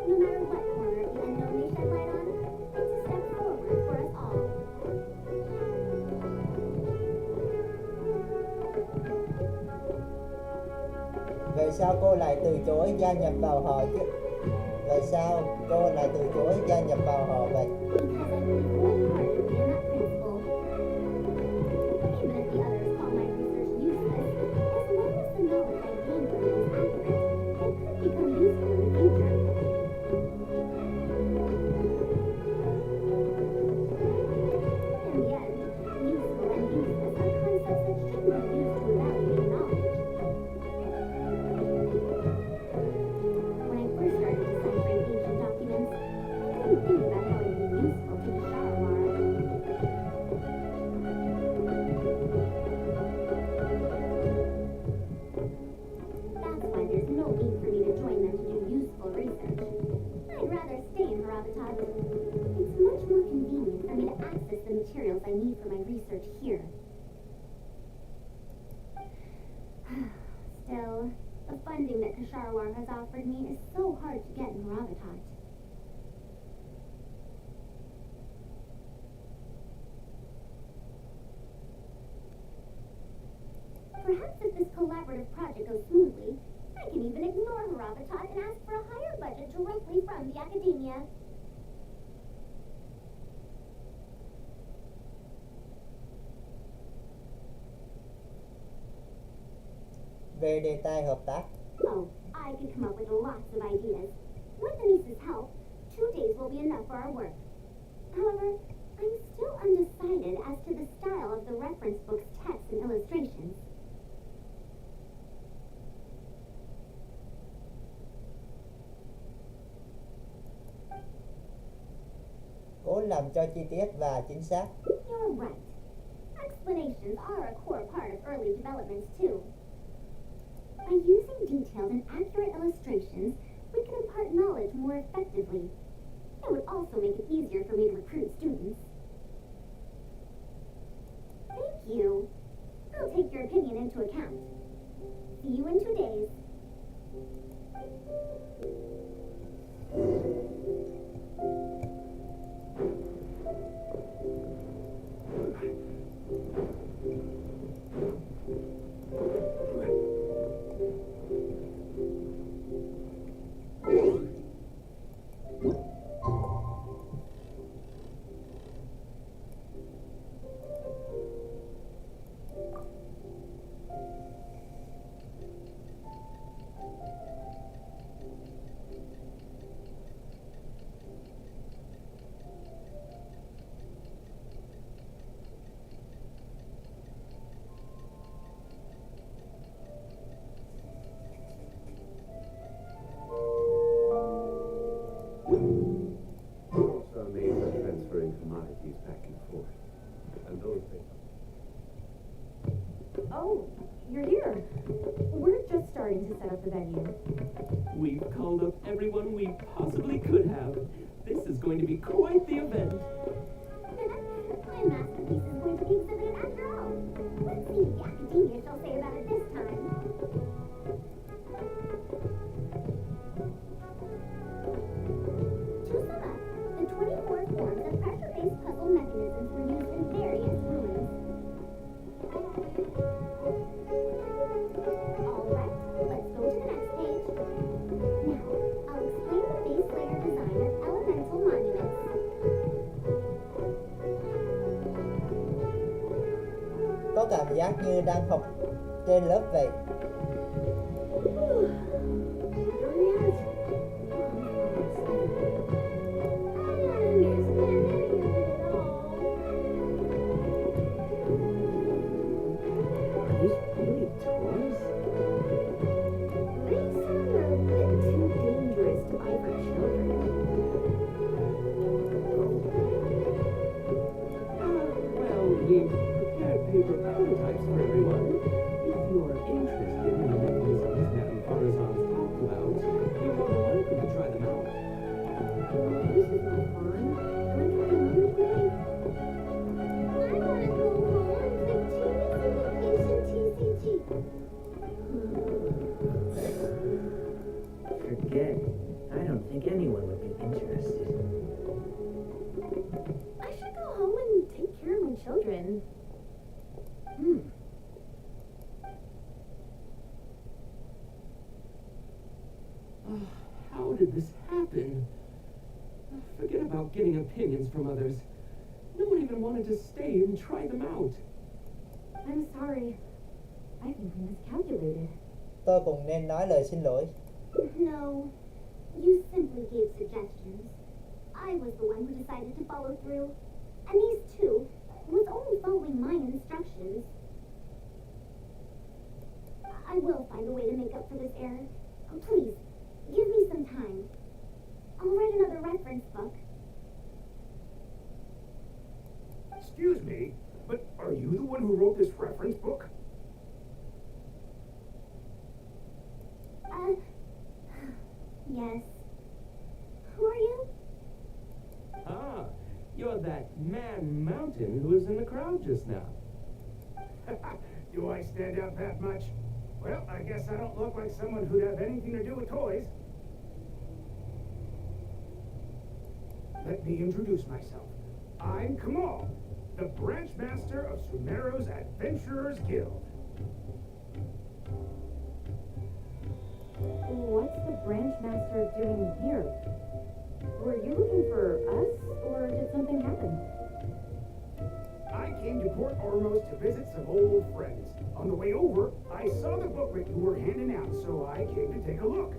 [SPEAKER 3] No matter what corner of the unknown they shed light on, it's a step forward for us all.
[SPEAKER 1] Vậy sao cô lại từ chối gia nhập vào họ chứ? Vậy sao cô lại từ chối gia nhập vào họ vậy?
[SPEAKER 3] Because I believe wholeheartedly in that principle. Even if the others call my research useless, as long as the knowledge I gain from it is accurate, it could become useful in the future. In the end, useful and useless are concepts that should be used to evaluate knowledge. When I first started deciphering ancient documents, I didn't think about how it would be useful to the Sharawar. That's why there's no need for me to join them to do useful research. I'd rather stay in Harabatat. It's much more convenient for me to access the materials I need for my research here. Still, the funding that Kasharawar has offered me is so hard to get in Harabatat. Perhaps if this collaborative project goes smoothly, I can even ignore Harabatat and ask for a higher budget directly from the academia.
[SPEAKER 1] Về đề tài hợp tác.
[SPEAKER 3] Oh, I can come up with lots of ideas. With Denise's help, 2 days will be enough for our work. However, I'm still undecided as to the style of the reference book's text and illustrations.
[SPEAKER 1] Cố làm cho chi tiết và chính xác.
[SPEAKER 3] You're right. Explanations are a core part of early developments, too. By using detailed and accurate illustrations, we can impart knowledge more effectively. It would also make it easier for me to recruit students. Thank you. I'll take your opinion into account. See you in 2 days.
[SPEAKER 12] Also made for transferring commodities back and forth. And those things.
[SPEAKER 7] Oh, you're here. We're just starting to set up the venue.
[SPEAKER 13] We've called up everyone we possibly could have. This is going to be quite the event.
[SPEAKER 3] My masterpiece is going to be exhibited after all. Let's see what the academia shall say about it this time. To sum up, the 24 forms of pressure-based puzzle mechanisms were used in various ruins. Alright, let's go to the next page. Now, I'll explain the base layer design of elemental
[SPEAKER 1] cảm giác như đang học trên lớp vậy.
[SPEAKER 13] We've prepared paper prototypes for everyone. If you're interested in the mechanisms Madame Farazan's talked about, you're more than welcome to try them out.
[SPEAKER 11] This is not fun. Can I try another toy?
[SPEAKER 3] I want to go home. The team is on vacation, TCG.
[SPEAKER 2] Forget it. I don't think anyone would be interested.
[SPEAKER 7] I should go home and take care of my children.
[SPEAKER 13] How did this happen? Forget about getting opinions from others. No one even wanted to stay and try them out.
[SPEAKER 7] I'm sorry. I think we miscalculated.
[SPEAKER 1] Tôi cũng nên nói lời xin lỗi.
[SPEAKER 3] No, you simply gave suggestions. I was the one who decided to follow through. And these two was only following my instructions. I will find a way to make up for this error. Please, give me some time. I'll write another reference book.
[SPEAKER 5] Excuse me, but are you the one who wrote this reference book?
[SPEAKER 3] Yes. Who are you?
[SPEAKER 13] Ah, you're that man mountain who was in the crowd just now.
[SPEAKER 5] Do I stand out that much? Well, I guess I don't look like someone who'd have anything to do with toys. Let me introduce myself. I'm Kamal, the branch master of Sumero's Adventurers Guild.
[SPEAKER 7] What's the branch master doing here? Were you looking for us, or did something happen?
[SPEAKER 5] I came to Port Ormos to visit some old friends. On the way over, I saw the booklet you were handing out, so I came to take a look.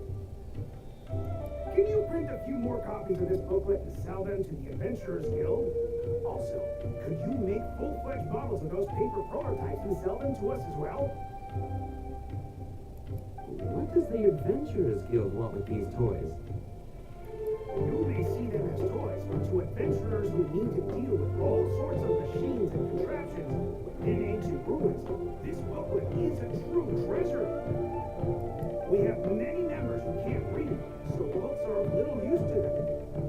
[SPEAKER 5] Can you print a few more copies of this booklet and sell them to the Adventurers Guild? Also, could you make full-fledged models of those paper prototypes and sell them to us as well?
[SPEAKER 13] What does the Adventurers Guild want with these toys?
[SPEAKER 5] You may see them as toys, but to adventurers who need to deal with all sorts of machines and contraptions within ancient ruins, this booklet is a true treasure. We have many members who can't read, so books are of little use to them.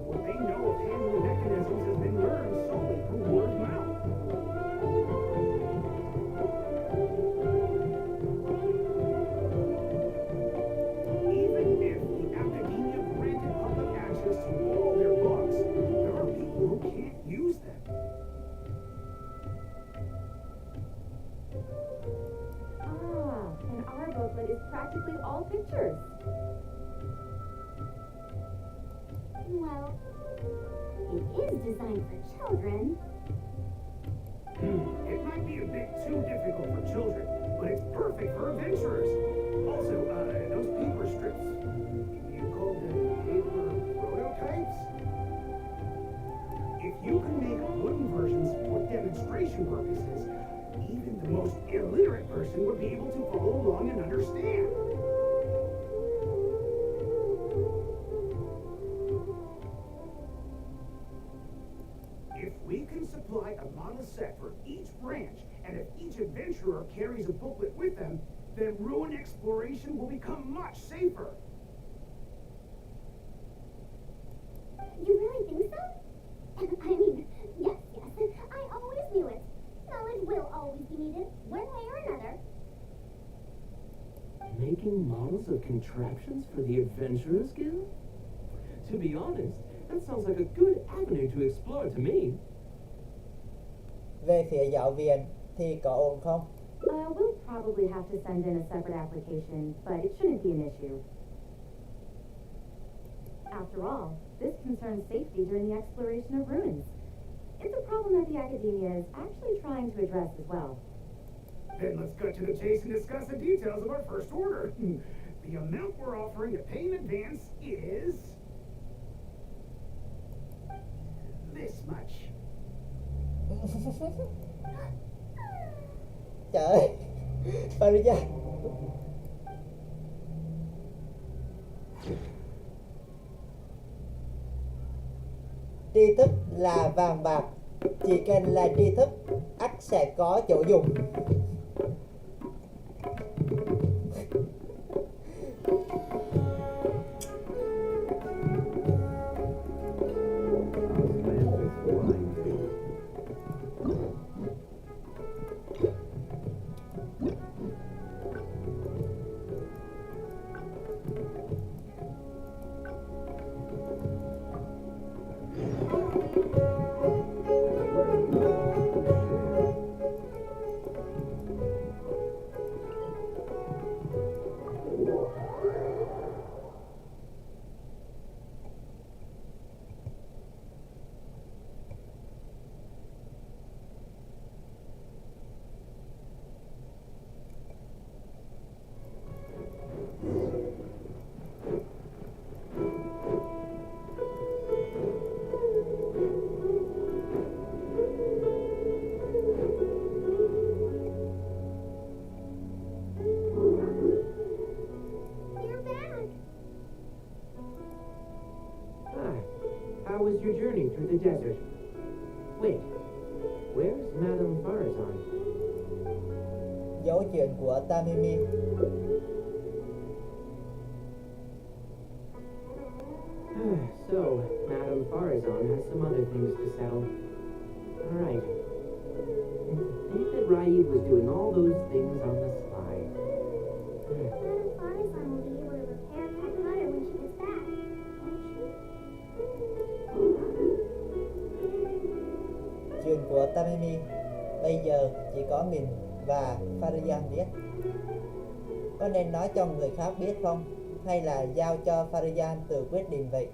[SPEAKER 5] What they know of handling mechanisms has been learned solely through word of mouth. Even if the academia granted public access to all their books, there are people who can't use them.
[SPEAKER 7] And our booklet is practically all pictures.
[SPEAKER 3] Well, it is designed for children.
[SPEAKER 5] It might be a bit too difficult for children, but it's perfect for adventurers. Also, those paper strips, you call them paper prototypes? If you can make wooden versions for demonstration purposes, even the most illiterate person would be able to follow along and understand. If we can supply a model set for each branch, and if each adventurer carries a booklet with them, then ruin exploration will become much safer.
[SPEAKER 3] You really think so? I mean, yes. I always knew it. Knowledge will always be needed, one way or another.
[SPEAKER 13] Making models of contraptions for the Adventurers Guild? To be honest, that sounds like a good avenue to explore to me.
[SPEAKER 1] Về phía giáo viên thì có ổn không?
[SPEAKER 7] We'll probably have to send in a separate application, but it shouldn't be an issue. After all, this concerns safety during the exploration of ruins. It's a problem that the academia is actually trying to address as well.
[SPEAKER 5] Then let's cut to the chase and discuss the details of our first order. The amount we're offering to pay in advance is this much.
[SPEAKER 1] Trời ơi, Faria. Tri thức là vàng bạc, chỉ cần là tri thức, ắt sẽ có chỗ dùng.
[SPEAKER 2] How was your journey through the desert? Wait, where's Madame Farazan?
[SPEAKER 1] Dấu chuyện của Tamimi.
[SPEAKER 2] So, Madame Farazan has some other things to settle. Alright. And to think that Raid was doing all those things on the sly.
[SPEAKER 3] Madame Farazan will be able to repair Calcutta when she gets back, won't she?
[SPEAKER 1] Chuyện của Tamimi bây giờ chỉ có mình và Farian biết. Có nên nói cho người khác biết không? Hay là giao cho Farian tự quyết định vậy?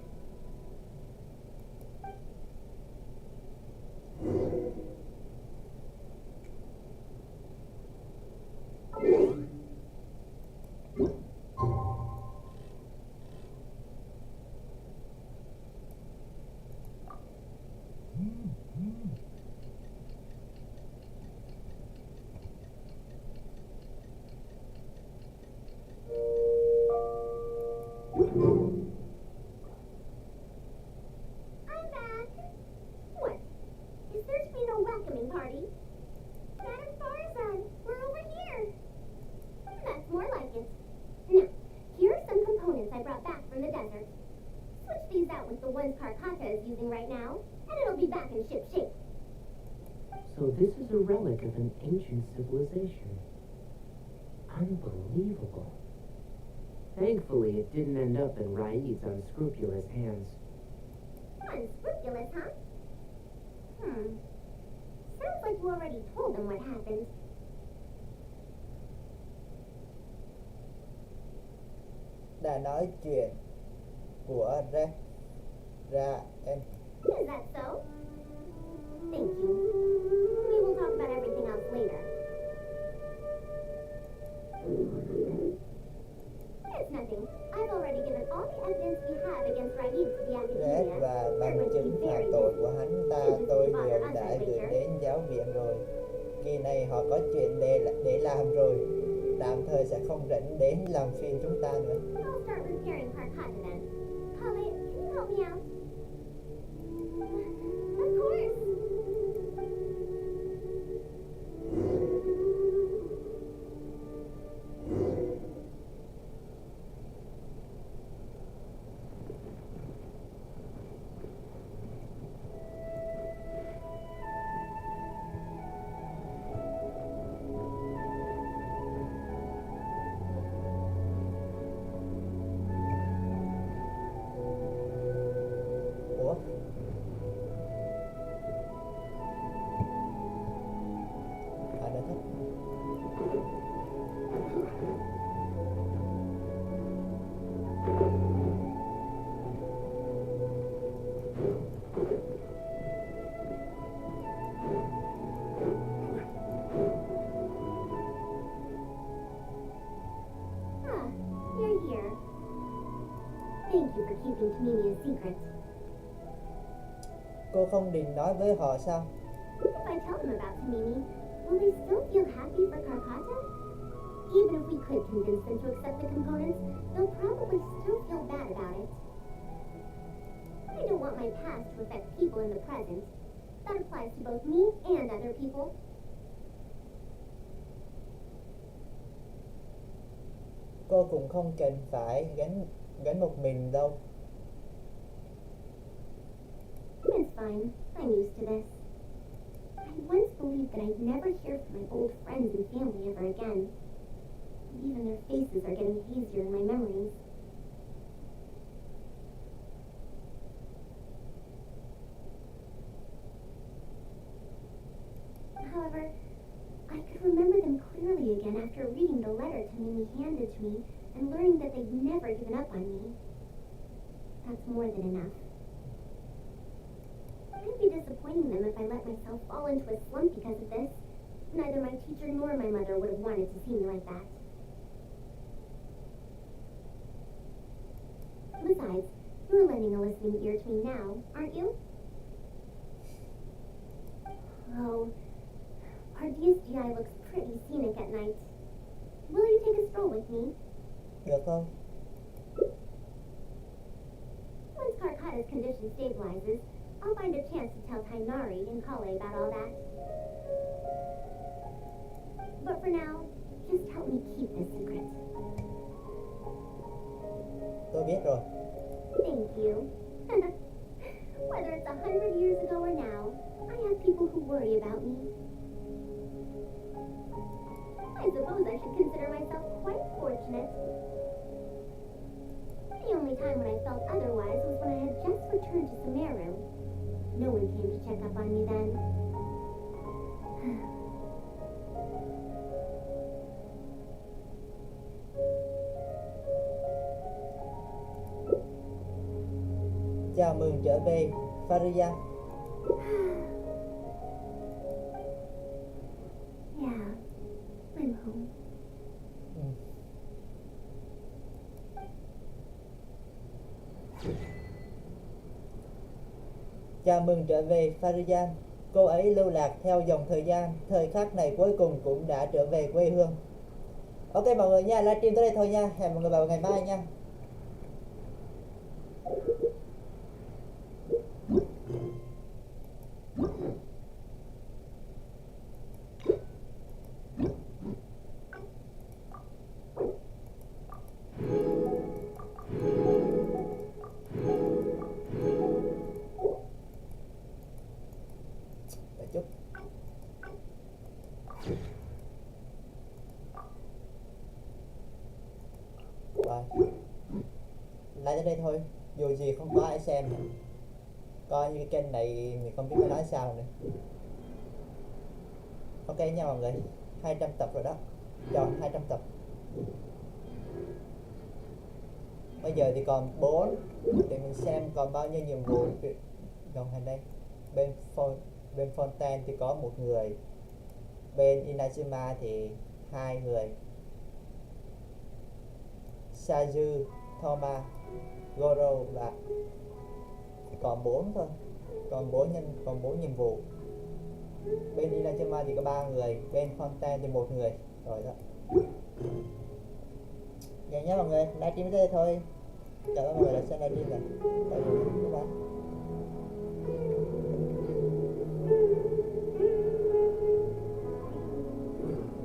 [SPEAKER 3] I'm back. What? Is there to be no welcoming party? Madame Farazan, we're over here. That's more like it. Now, here are some components I brought back from the desert. Switch these out with the ones Karkata is using right now, and it'll be back in ship shape.
[SPEAKER 2] So this is a relic of an ancient civilization. Unbelievable. Thankfully, it didn't end up in Raid's unscrupulous hands.
[SPEAKER 3] Unscrupulous, huh? Sounds like you already told them what happened.
[SPEAKER 1] Đã nói chuyện của Ra em.
[SPEAKER 3] Is that so? Thank you. We will talk about everything else later. It's nothing. I've already given all the evidence we have against Raid to the
[SPEAKER 1] Red
[SPEAKER 3] academia.
[SPEAKER 1] và bằng
[SPEAKER 3] They're going to
[SPEAKER 1] chứng
[SPEAKER 3] be
[SPEAKER 1] phạm
[SPEAKER 3] very
[SPEAKER 1] tội
[SPEAKER 3] busy.
[SPEAKER 1] của hắn ta tôi đều đã gửi đến giáo viện rồi. Kỳ này họ có chuyện để làm rồi. Tạm thời sẽ không rảnh đến làm phiền chúng ta nữa.
[SPEAKER 3] I'll start repairing Karkata then. Kale, can you help me out? Of course. Thank you for keeping Tamimi a secret.
[SPEAKER 1] Cô không định nói với họ sao?
[SPEAKER 3] If I tell them about Tamimi, will they still feel happy for Karkata? Even if we could convince them to accept the components, they'll probably still feel bad about it. I don't want my past to affect people in the present. That applies to both me and other people.
[SPEAKER 1] Cô cũng không cần phải gánh một mình đâu.
[SPEAKER 3] It's fine. I'm used to this. I once believed that I'd never hear from my old friends and family ever again. Even their faces are getting hazier in my memories. However, I could remember them clearly again after reading the letter Tamimi handed to me and learning that they'd never given up on me. That's more than enough. I'd be disappointing them if I let myself fall into a slump because of this. Neither my teacher nor my mother would have wanted to see me like that. Besides, you're lending a listening ear to me now, aren't you? Oh, our DSGI looks pretty scenic at night. Will you take a stroll with me?
[SPEAKER 1] Được không?
[SPEAKER 3] Once Karkata's condition stabilizes, I'll find a chance to tell Tainari and Kale about all that. But for now, just help me keep this secret.
[SPEAKER 1] Tôi biết rồi.
[SPEAKER 3] Thank you. Whether it's 100 years ago or now, I have people who worry about me. I suppose I should consider myself quite fortunate. The only time when I felt otherwise was when I had just returned to Sumeru. No one came to check up on me then.
[SPEAKER 1] Chào mừng trở về, Farian.
[SPEAKER 3] Yeah, I'm home.
[SPEAKER 1] Chào mừng trở về, Farian. Cô ấy lưu lạc theo dòng thời gian, thời khắc này cuối cùng cũng đã trở về quê hương. Ok mọi người nha, livestream tới đây thôi nha. Hẹn mọi người vào ngày mai nha. Chút. Rồi. Lại tới đây thôi. Dù gì không có ai xem. Coi như cái kênh này mình không biết phải nói sao nữa. Ok nha mọi người. 200 tập rồi đó. Chọn 200 tập. Bây giờ thì còn 4. Để mình xem còn bao nhiêu nhiệm vụ đồng hành đây. Bên Fontaine thì có 1 người. Bên Inazuma thì 2 người. Saju, Thoma, Goro và còn 4 thôi. Còn 4 nhiệm vụ. Bên Inazuma thì có 3 người. Bên Fontaine thì 1 người. Rồi đó. Vậy nhé mọi người, livestream tới đây thôi. Cảm ơn mọi người đã xem livestream này. Bye bye.